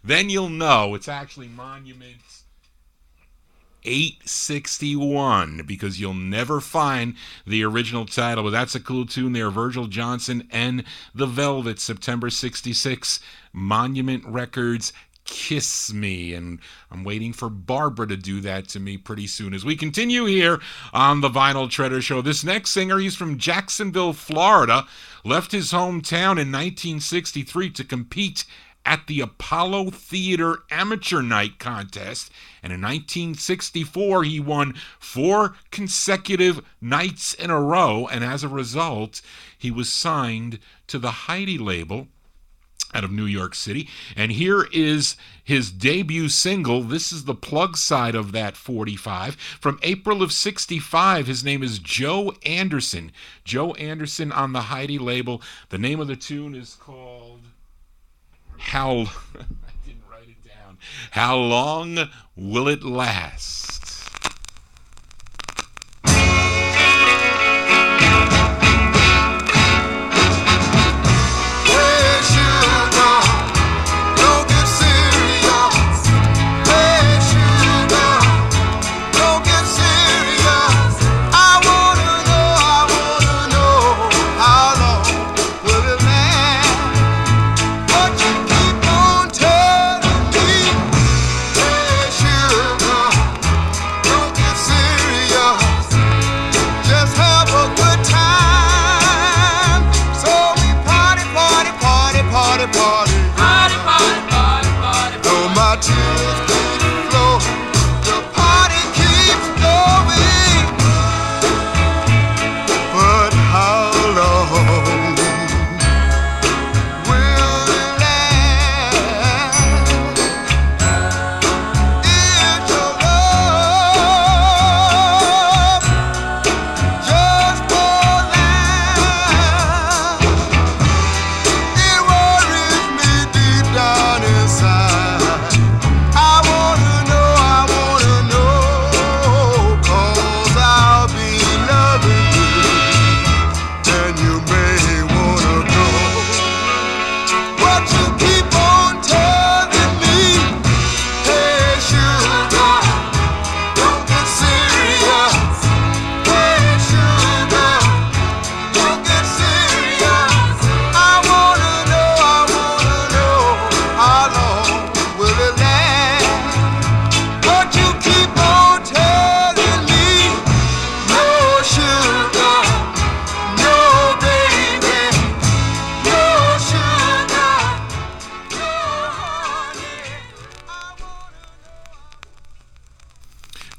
Then you'll know it's actually Monument 861, because you'll never find the original title. But that's a cool tune there. Virgil Johnson and the Velvets, September 66, Monument Records, "Kiss Me." And I'm waiting for Barbara to do that to me pretty soon as we continue here on the Vinyl Treasure Show. This next singer, he's from Jacksonville, Florida, left his hometown in 1963 to compete at the Apollo Theater Amateur Night Contest, and in 1964 he won 4 consecutive nights in a row, and as a result he was signed to the Heidi label out of New York City. And here is his debut single. This is the plug side of that 45 from April of 65. His name is Joe Anderson. Joe Anderson on the Heidi label. The name of the tune is called I didn't write it down. How Long Will It Last?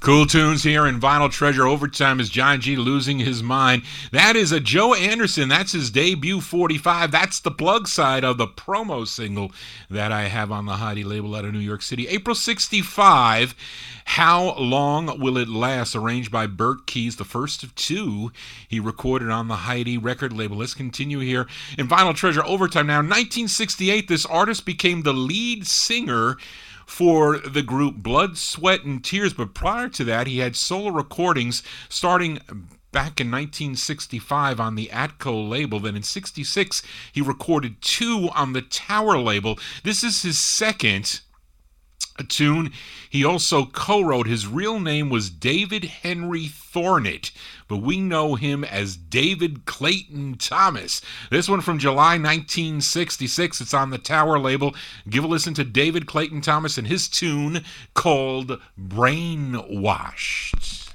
Cool tunes here in Vinyl Treasure. Overtime is Johnny G losing his mind. That is a Joe Anderson. That's his debut 45. That's the plug side of the promo single that I have on the Heidi label out of New York City. April 65, How Long Will It Last, arranged by Bert Keys, the first of two he recorded on the Heidi record label. Let's continue here in Vinyl Treasure Overtime. Now, 1968, this artist became the lead singer for the group Blood, Sweat, and Tears, but prior to that, he had solo recordings starting back in 1965 on the Atco label. Then in 66, he recorded two on the Tower label. This is his second tune. He also co-wrote. His real name was David Henry Thornett, but we know him as David Clayton-Thomas. This one from July 1966. It's on the Tower label. Give a listen to David Clayton-Thomas and his tune called Brainwashed.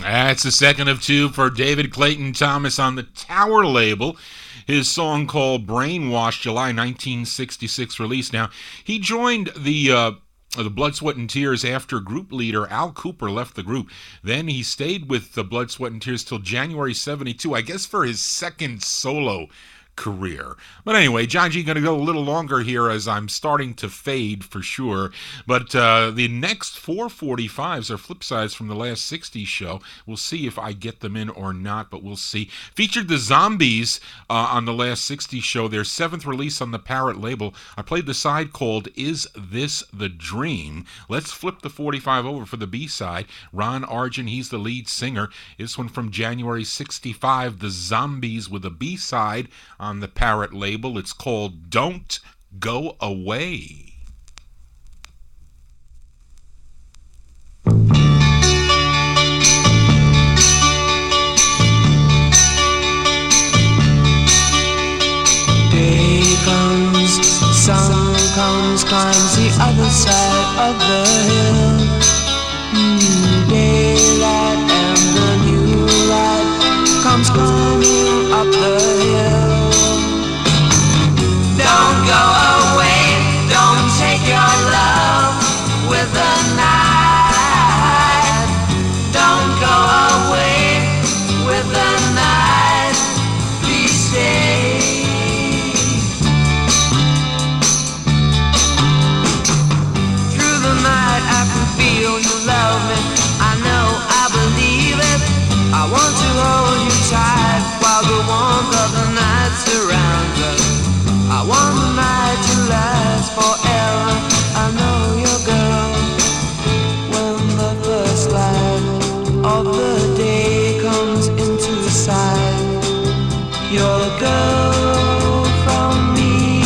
That's the second of two for David Clayton-Thomas on the Tower label. His song called Brainwashed, July 1966 release. Now, he joined the Blood, Sweat, and Tears after group leader Al Cooper left the group. Then he stayed with the Blood, Sweat, and Tears till January 72, I guess for his second solo career. But anyway, John G going to go a little longer here as I'm starting to fade for sure. But the next 445s are flip sides from the last 60s show. We'll see if I get them in or not, but we'll see. Featured the Zombies on the last 60s show, their 7th release on the Parrot label. I played the side called Is This the Dream? Let's flip the 45 over for the B-side. Ron Argent, he's the lead singer. This one from January 65, the Zombies with a B-side on the Parrot label. It's called Don't Go Away. Day comes, sun comes, climbs the other side of the hill. Daylight and the new light comes climbing up the hill. Don't go away, don't take your love with the night. Don't go away with the night, please stay. Through the night I can feel you love me, I know, I believe it. I want to hold you tight while the warmth of the night surrounds us. I want the night to last forever. I know you're girl. When the first light of the day comes into sight, you're the girl from me.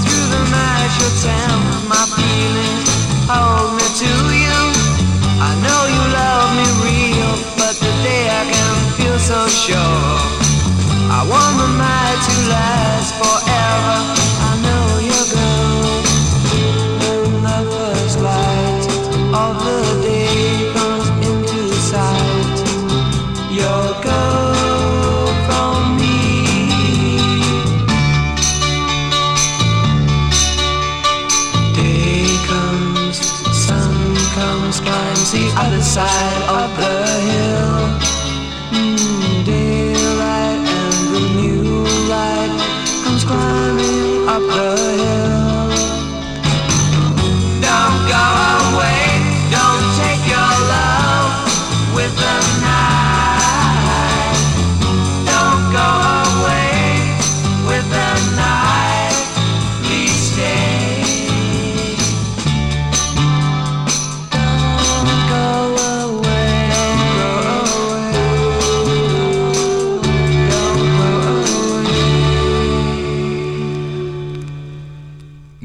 Through the night you'll tempt my feelings, hold me to you. I know you love me real, but today I can feel so sure. I want the night to last forever. I know you're girl. When the first light of the day comes into sight, you're a girl from me. Day comes, sun comes, climbs the other side of the hill. Daylight and the new light comes climbing up the hill. Don't go away, don't take your love with the night. Don't go away with the night, please stay. Don't go away,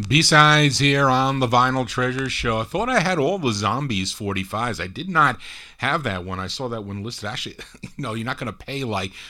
B-sides here on the Vinyl Treasure Show. I thought I had all the Zombies 45s. I did not have that one. I saw that one listed. Actually, you're not going to pay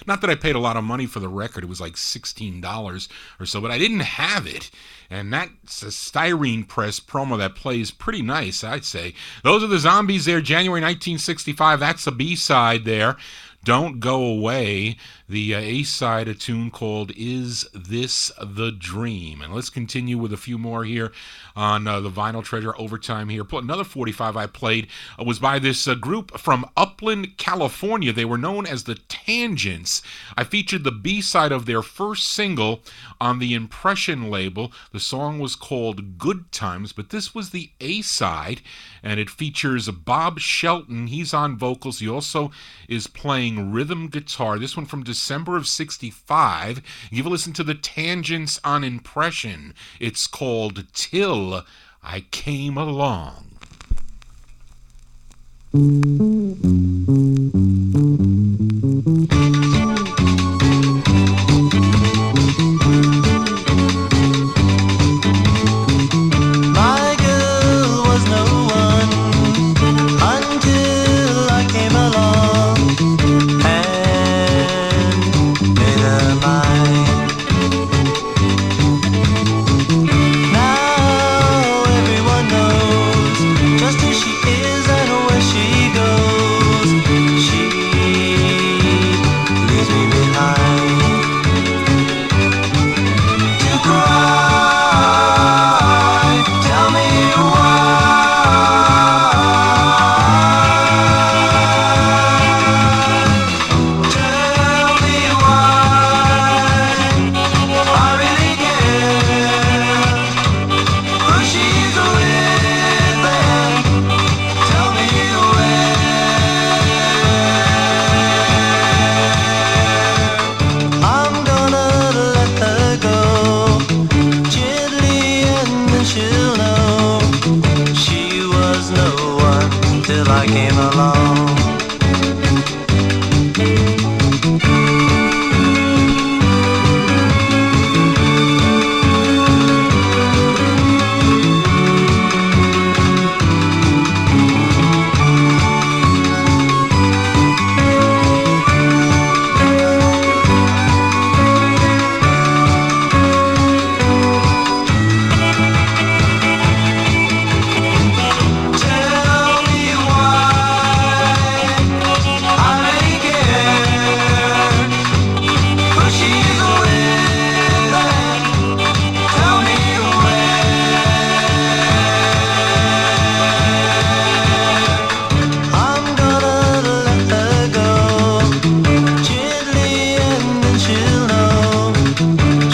not that I paid a lot of money for the record. It was like $16 or so, but I didn't have it. And that's a styrene press promo that plays pretty nice, I'd say. Those are the Zombies there, January 1965. That's the B-side there. Don't Go Away, the A-side, a tune called Is This the Dream? And let's continue with a few more here on the Vinyl Treasure Overtime here. Another 45 I played was by this group from Upland, California. They were known as the Tangents. I featured the B-side of their first single on the Impression label. The song was called Good Times, but this was the A-side, and it features Bob Shelton. He's on vocals. He also is playing rhythm guitar. This one from December of 65. Give a listen to the Tangents on Impression. It's called Till I Came Along. My girl was no one until I came along and made her mine. Now everyone knows just who she is and where she goes. She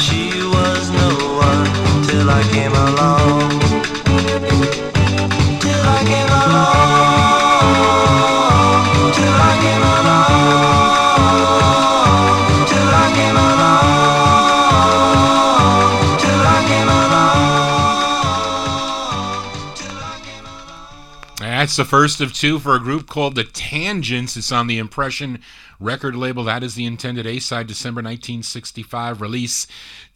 She was no one till I came along. Till I came along. Till I came along. Till I came along. Till I came along. Till I came along. That's the first of two for a group called The Tangents. It's on the Impression record label. That is the intended A-side, December 1965 release.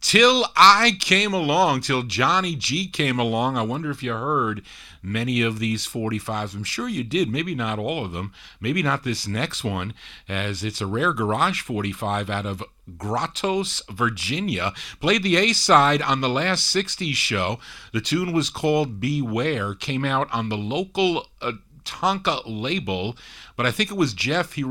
Till I Came Along, till Johnny G came along. I wonder if you heard many of these 45s. I'm sure you did. Maybe not all of them. Maybe not this next one, as it's a rare garage 45 out of Grottos, Virginia. Played the A-side on the last 60s show. The tune was called Beware. Came out on the local Tonka label, but I think it was Jeff. He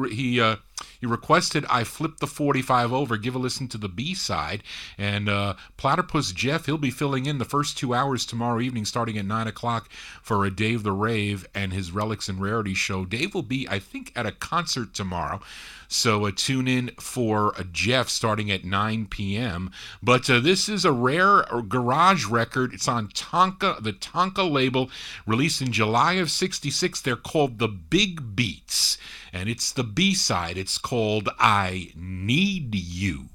requested I flip the 45 over, give a listen to the B-side, and Platypus Jeff, he'll be filling in the first 2 hours tomorrow evening starting at 9 o'clock for a Dave the Rave and his Relics and Rarities show. Dave will be, I think, at a concert tomorrow, so tune in for Jeff starting at 9 p.m. But this is a rare garage record. It's on Tonka, the Tonka label, released in July of 66. They're called The Big Beats, and it's the B-side. It's called I Need You.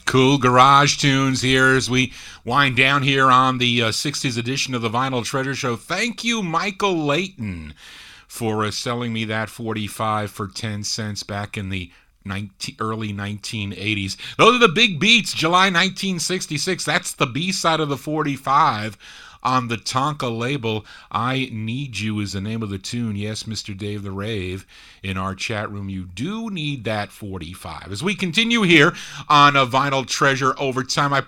Cool garage tunes here as we wind down here on the 60s edition of the Vinyl Treasure Show. Thank you, Michael Layton, for selling me that 45 for 10 cents back in the early 1980s. Those are the Big Beats, July 1966. That's the B-side of the 45 on the Tonka label. I Need You is the name of the tune. Yes, Mr. Dave the Rave in our chat room. You do need that 45. As we continue here on a Vinyl Treasure Overtime, I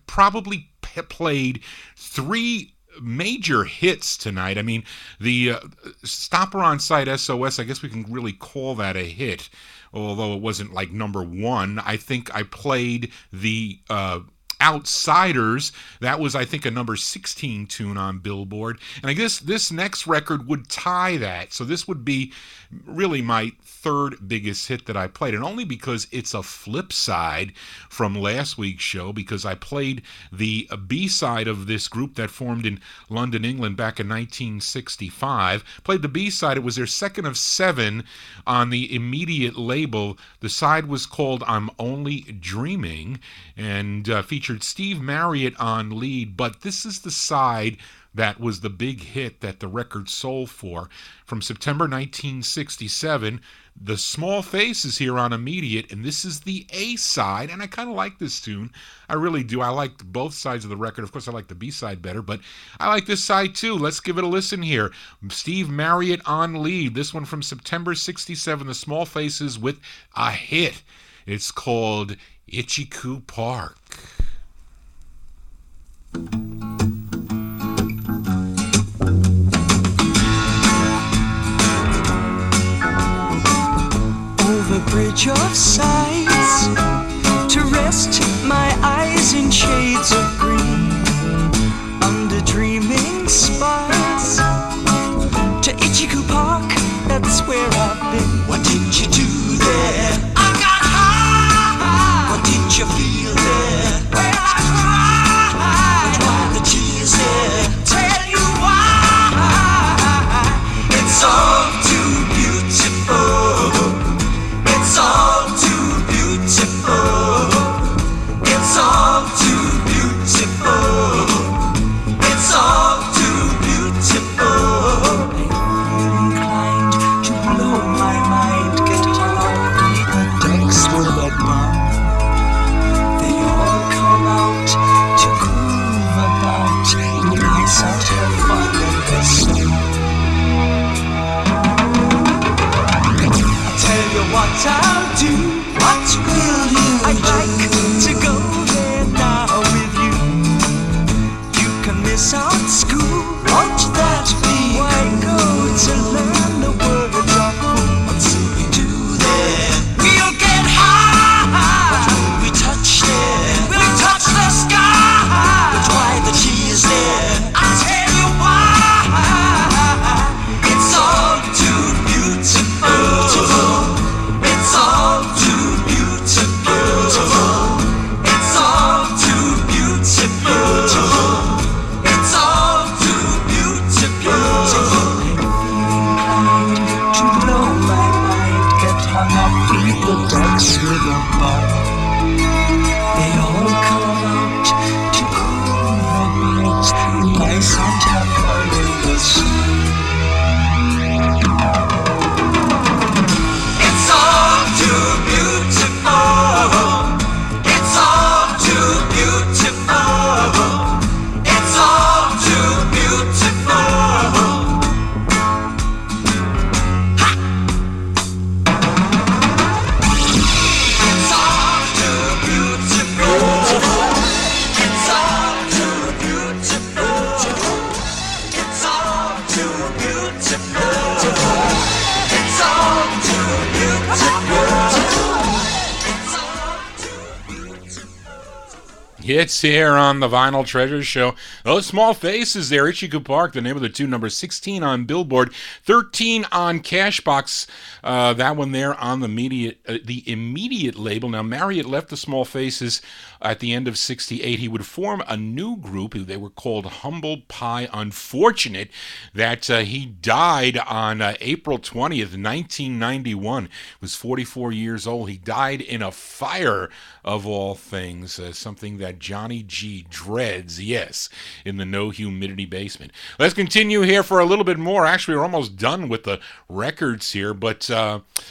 probably played three major hits tonight. I mean, the Stopper on Sight SOS, I guess we can really call that a hit, although it wasn't like number one. I think I played the Outsiders. That was, I think, a number 16 tune on Billboard. And I guess this next record would tie that. So this would be really my third biggest hit that I played, and only because it's a flip side from last week's show, because I played the B-side of this group that formed in London, England back in 1965. Played the B-side. It was their second of 7 on the Immediate label. The side was called I'm Only Dreaming, and featured Steve Marriott on lead, but this is the side that was the big hit that the record sold for. From September 1967, The Small Faces here on Immediate, and this is the A side, and I kind of like this tune. I really do. I like both sides of the record. Of course, I like the B side better, but I like this side too. Let's give it a listen here. Steve Marriott on lead. This one from September 67, The Small Faces with a hit. It's called Itchy-Coo Park. Over bridge of sights to rest my eyes in shades of green, under dreaming spires to Itchy-Coo Park, that's where I've been. What did you do there? I got high. What did you feel there? Well, I cried. But why the tears there? Tell you why. It's all too beautiful. It's all too beautiful. It's all too beautiful. It's all too beautiful. I'm inclined to blow my mind, get hung up beneath the decks with that bomb. They all come out to groove about, and nice out have fun in the sun. Tell you what I'll do. What will you I'd like to go there now with you. You can miss out school. Won't that be? Why go to learn the words are cool? What will we do there? We'll get high. What will we touch there? We'll touch the sky. But why the tears there? I'll tell you why. It's all too beautiful. It's all too beautiful. It's all too beautiful. It's all too beautiful. I'm inclined to blow my mind, get hung up, beat the decks with a bomb. They all come out to groove about, nice and happy in the sun. It's all too beautiful. It's all too beautiful. It's all too beautiful. Ha! It's all too beautiful. It's all too beautiful. It's all too beautiful. It's all too Hits here on the Vinyl Treasures Show. Those Small Faces there, Itchy-Coo Park, the name of the tune, number 16 on Billboard, 13 on Cashbox. That one there on the Immediate label. Now, Marriott left the Small Faces at the end of 68. He would form a new group. They were called Humble Pie Unfortunate. That he died on April 20th, 1991. He was 44 years old. He died in a fire, of all things, something that Johnny G dreads, yes, in the no humidity basement. Let's continue here for a little bit more. Actually, we're almost done with the records here, but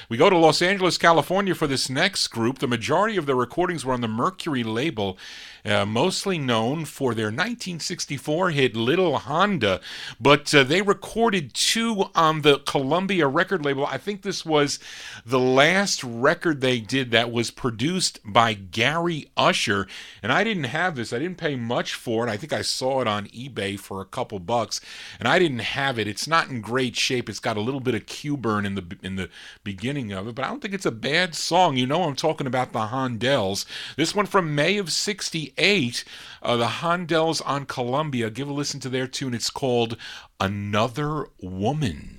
we go to Los Angeles, California for this next group. The majority of the recordings were on the Mercury label, mostly known for their 1964 hit Little Honda, but they recorded 2 on the Columbia record label. I think this was the last record they did that was produced by Gary Usher, and I didn't didn't have this. I didn't pay much for it. I think I saw it on eBay for a couple bucks, and I didn't have it. It's not in great shape. It's got a little bit of Q-burn in the beginning of it, but I don't think it's a bad song. You know I'm talking about the Hondells. This one from May of 68, the Hondells on Columbia. Give a listen to their tune. It's called Another Woman.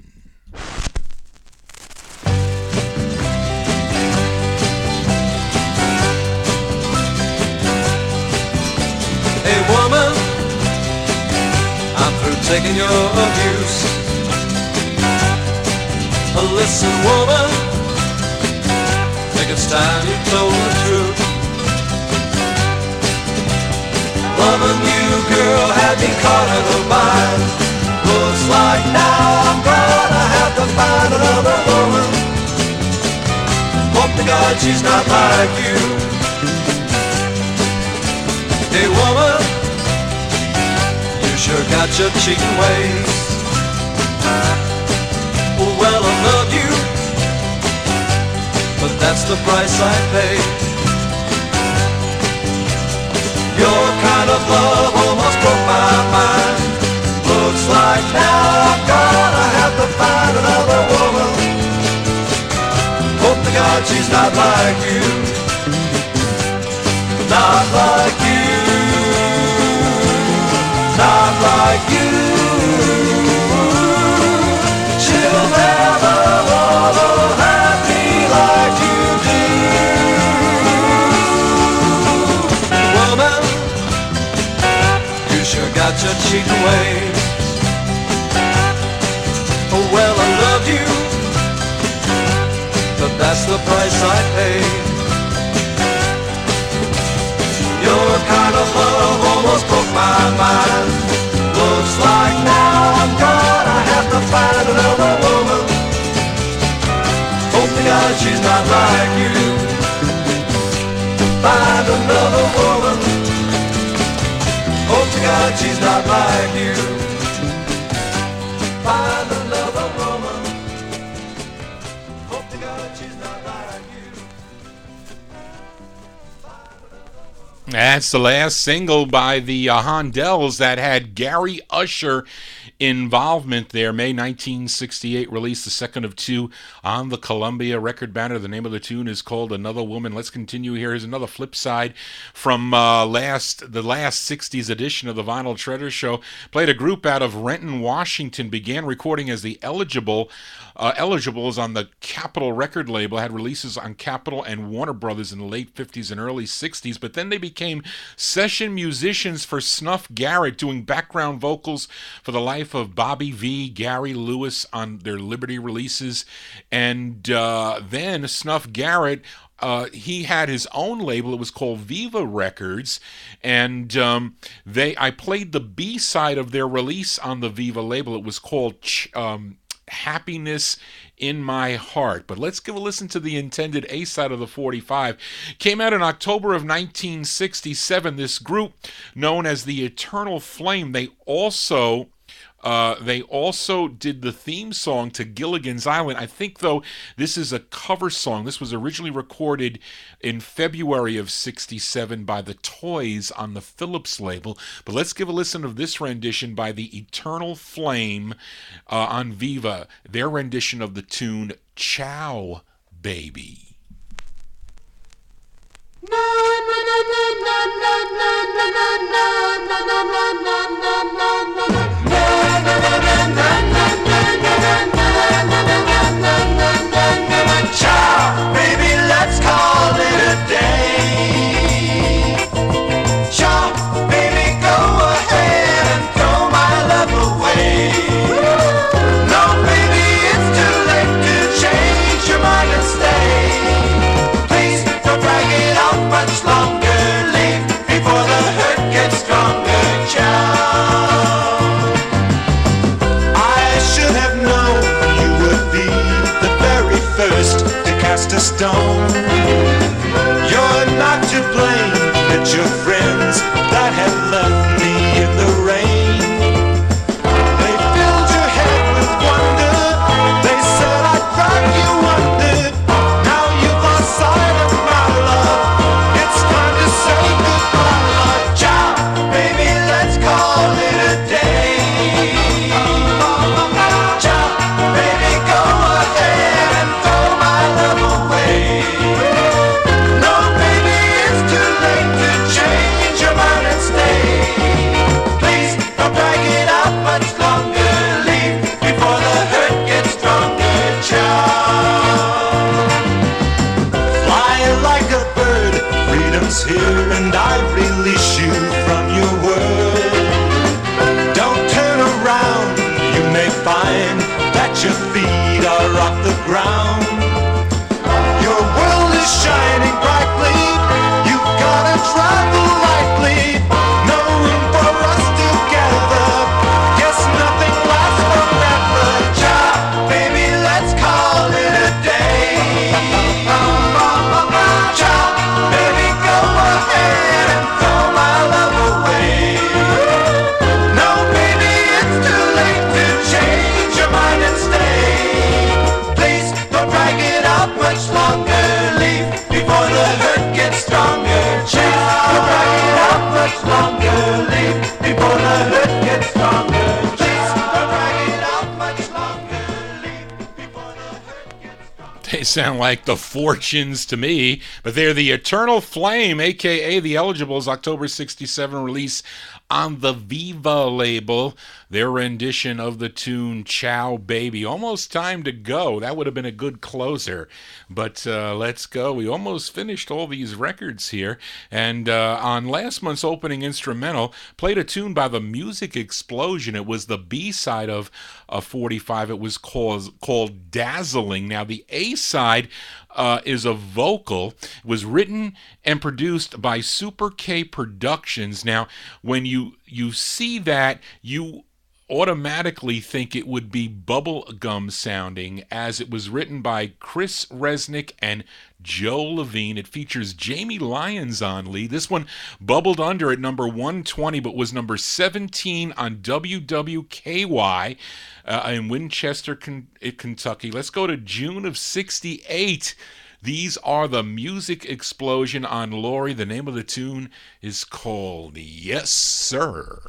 Hey woman, I'm through taking your abuse. Listen woman, think it's time you told the truth. Loving you girl had me caught in a bind. Looks like now I'm gonna have to find another woman. Hope to God she's not like you. Hey woman, you sure got your cheating ways. Well, I love you, but that's the price I pay. Your kind of love almost broke my mind. Looks like now I'm gonna have to find another woman. Hope to God she's not like you. Not like you. Not like you. She'll never love happy like you do. Woman, you sure got your cheating ways. Oh well, I love you, but that's the price I pay. Your kind of love almost broke my mind. Looks like now I'm gonna have to find another woman. Hope to God she's not like you. Find another woman. Hope to God she's not like you. Find another woman. Hope to God she's not like you. That's the last single by the Hondells that had Gary Usher involvement there. May 1968 released, the second of two on the Columbia record banner. The name of the tune is called Another Woman. Let's continue here. Here's another flip side from the last 60s edition of the Vinyl Treasure Show. Played a group out of Renton, Washington. Began recording as the Eligibles on the Capitol record label. Had releases on Capitol and Warner Brothers in the late 50s and early 60s. But then they became session musicians for Snuff Garrett, doing background vocals for the life of Bobby V, Gary Lewis on their Liberty releases. And then Snuff Garrett, he had his own label. It was called Viva Records, and I played the B-side of their release on the Viva label. It was called Happiness in My Heart. But let's give a listen to the intended A-side of the 45. Came out in October of 1967. This group, known as the Eternal Flame, they also did the theme song to Gilligan's Island. I think, though, this is a cover song. This was originally recorded in February of 67 by the Toys on the Phillips label. But let's give a listen of this rendition by the Eternal Flame on Viva, their rendition of the tune Ciao, Baby. Ciao, baby, let's call it a day. Ciao, baby, go ahead and throw my love away. No, baby, it's too late to change your mind and stay. Please don't drag it out much longer. Leave before the hurt gets stronger. Ciao. First to cast a stone. You're not to blame, it's your friends that have left me in the rain. They filled your head with wonder, they said I'd drive you under. Now you've lost sight of my love, it's time to say goodbye, love. your feet are off the ground. Your world is shining brightly. You've gotta travel lightly. No room for us together. Guess nothing lasts forever. Child, baby, let's call it a day. Child, baby, go ahead and throw my love away. No, baby, it's too late to change your mind and stay. Please don't drag it out much longer. Leave before the hurt gets stronger. Please don't drag it out much longer. Leave before the hurt gets stronger. Please don't drag it out much longer. Leave before the hurt gets stronger. They sound like the Fortunes to me, but they're the Eternal Flame, a.k.a. the Eligibles, October 67 release on the Viva label. Their rendition of the tune Ciao Baby. Almost time to go. That would have been a good closer. But let's go. We almost finished all these records here. And on last month's opening instrumental, played a tune by the Music Explosion. It was the B-side of 45. It was called Dazzling. Now, the A-side is a vocal. It was written and produced by Super K Productions. Now, when you see that, you automatically think it would be bubblegum sounding, as it was written by Chris Resnick and Joe Levine. It features Jamie Lyons on lead. This one bubbled under at number 120, but was number 17 on WWKY in Winchester, Kentucky. Let's go to June of 68. These are the Music Explosion on Lori. The name of the tune is called Yes, Sir.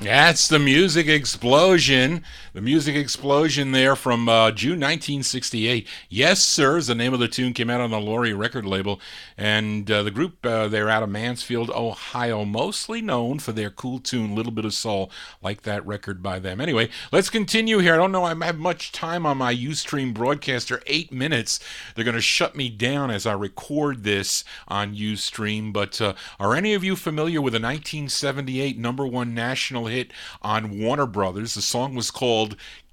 That's the Music Explosion. The Music Explosion there from June 1968. Yes, Sir is the name of the tune. Came out on the Laurie record label. And the group, they're out of Mansfield, Ohio. Mostly known for their cool tune, Little Bit of Soul. Like that record by them. Anyway, let's continue here. I don't know I have much time on my Ustream broadcaster. 8 minutes. They're going to shut me down as I record this on Ustream. But are any of you familiar with a 1978 #1 national hit on Warner Brothers? The song was called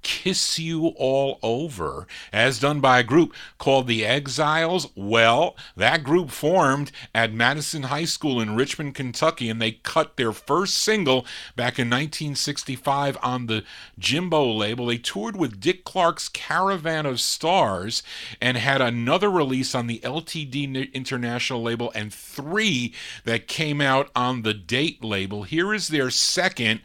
Kiss You All Over, as done by a group called the Exiles. Well, that group formed at Madison High School in Richmond, Kentucky, and they cut their first single back in 1965 on the Jimbo label. They toured with Dick Clark's Caravan of Stars and had another release on the LTD International label and 3 that came out on the Date label. Here is their second,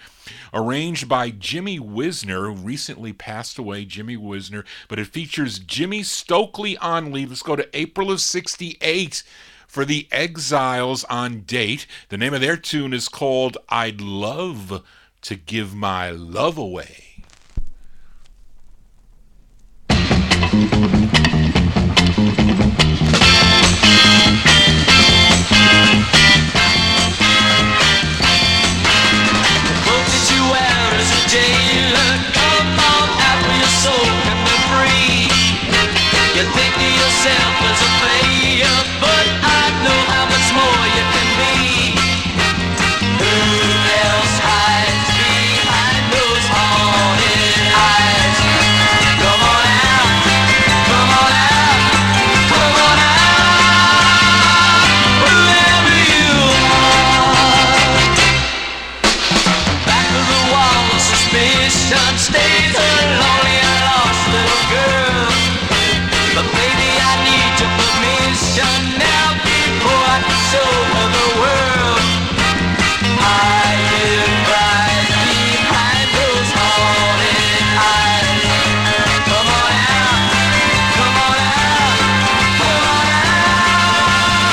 arranged by Jimmy Wisner, who recently passed away, Jimmy Wisner, but it features Jimmy Stokely on lead. Let's go to April of 68 for the Exiles on Date. The name of their tune is called I'd Love to Give My Love Away. You think to yourself as a failure, but I know how much more you can be. Who else hides behind those haunted eyes? Come on out, come on out, come on out, whoever you are. Back of the wall of suspicion stays a lonely and lost little girl. But baby, I need your permission now before I can show her the world. I live right behind those haunted eyes. Come on out, come on out, come on out,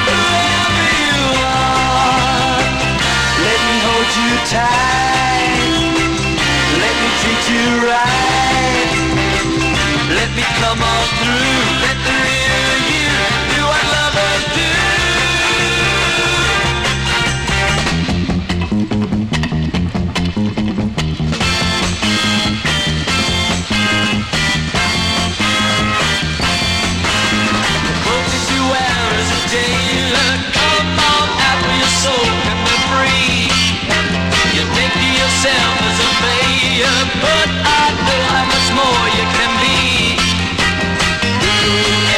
whoever you are. Let me hold you tight, let me treat you right. Let me come on through, let the real you do what lovers do. The clothes that you wear as a jailer, come on after your soul can be free. You think to yourself as a failure, but I know how much more you can be. Who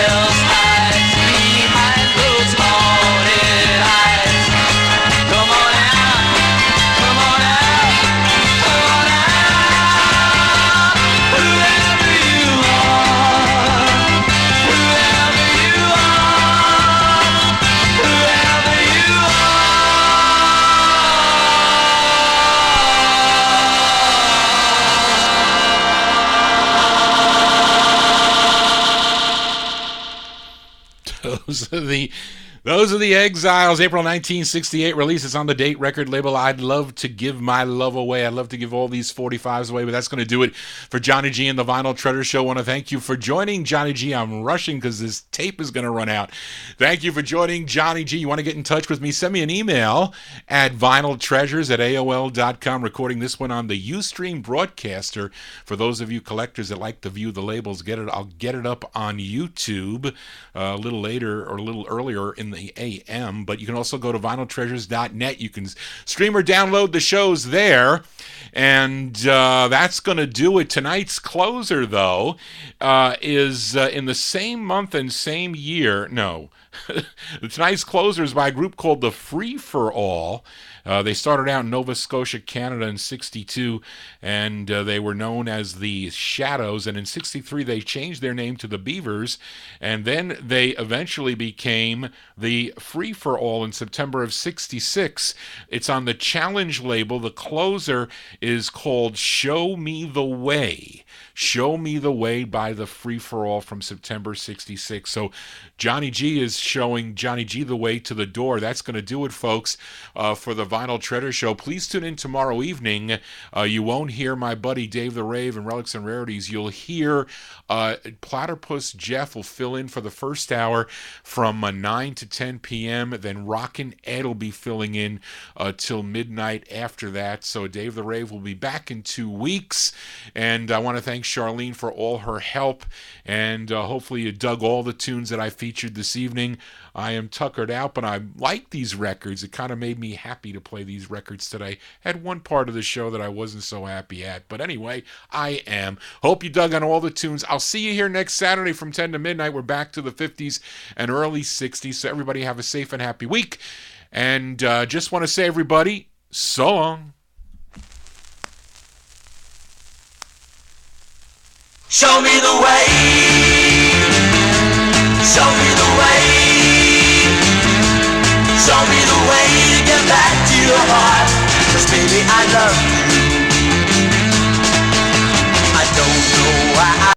else hides behind those haunted eyes? Come on out, come on out, come on out, whoever you are, whoever you are, whoever you Those are the Exiles, April 1968 releases on the Date record label. I'd love to give my love away. I'd love to give all these 45s away, but that's going to do it for Johnny G and the Vinyl Treasure Show. I want to thank you for joining Johnny G. I'm rushing because this tape is going to run out. Thank you for joining Johnny G. You want to get in touch with me? Send me an email at vinyltreasures@aol.com. Recording this one on the Ustream broadcaster. For those of you collectors that like to view the labels, I'll get it up on YouTube a little later or a little earlier in the AM, but you can also go to vinyltreasures.net. You can stream or download the shows there, and that's going to do it. Tonight's closer, though, is in the same month and same year. No, tonight's closer is by a group called the Free for All. They started out in Nova Scotia, Canada in 62, and they were known as the Shadows, and in 63 they changed their name to the Beavers, and then they eventually became the Free for All in September of 66. It's on the Challenge label. The closer is called Show Me the Way. Show Me the Way by the Free for All from September 66. So Johnny G is showing Johnny G the way to the door. That's going to do it, folks, for the Vinyl Treasure Show. Please tune in tomorrow evening. You won't hear my buddy Dave the Rave and Relics and Rarities. You'll hear Platypus Jeff will fill in for the first hour from 9 to 10 p.m. Then Rockin' Ed will be filling in till midnight after that. So Dave the Rave will be back in 2 weeks. And I want to thank Charlene for all her help. And hopefully you dug all the tunes that I featured this evening. I am tuckered out, but I like these records. It kind of made me happy to play these records today. Had one part of the show that I wasn't so happy at. But anyway, I am. Hope you dug on all the tunes. I'll see you here next Saturday from 10 to midnight. We're back to the 50s and early 60s. So everybody have a safe and happy week. And just want to say, everybody, so long. Show me the way. Show me the way. Show me the way to get back to your heart. 'Cause baby, I love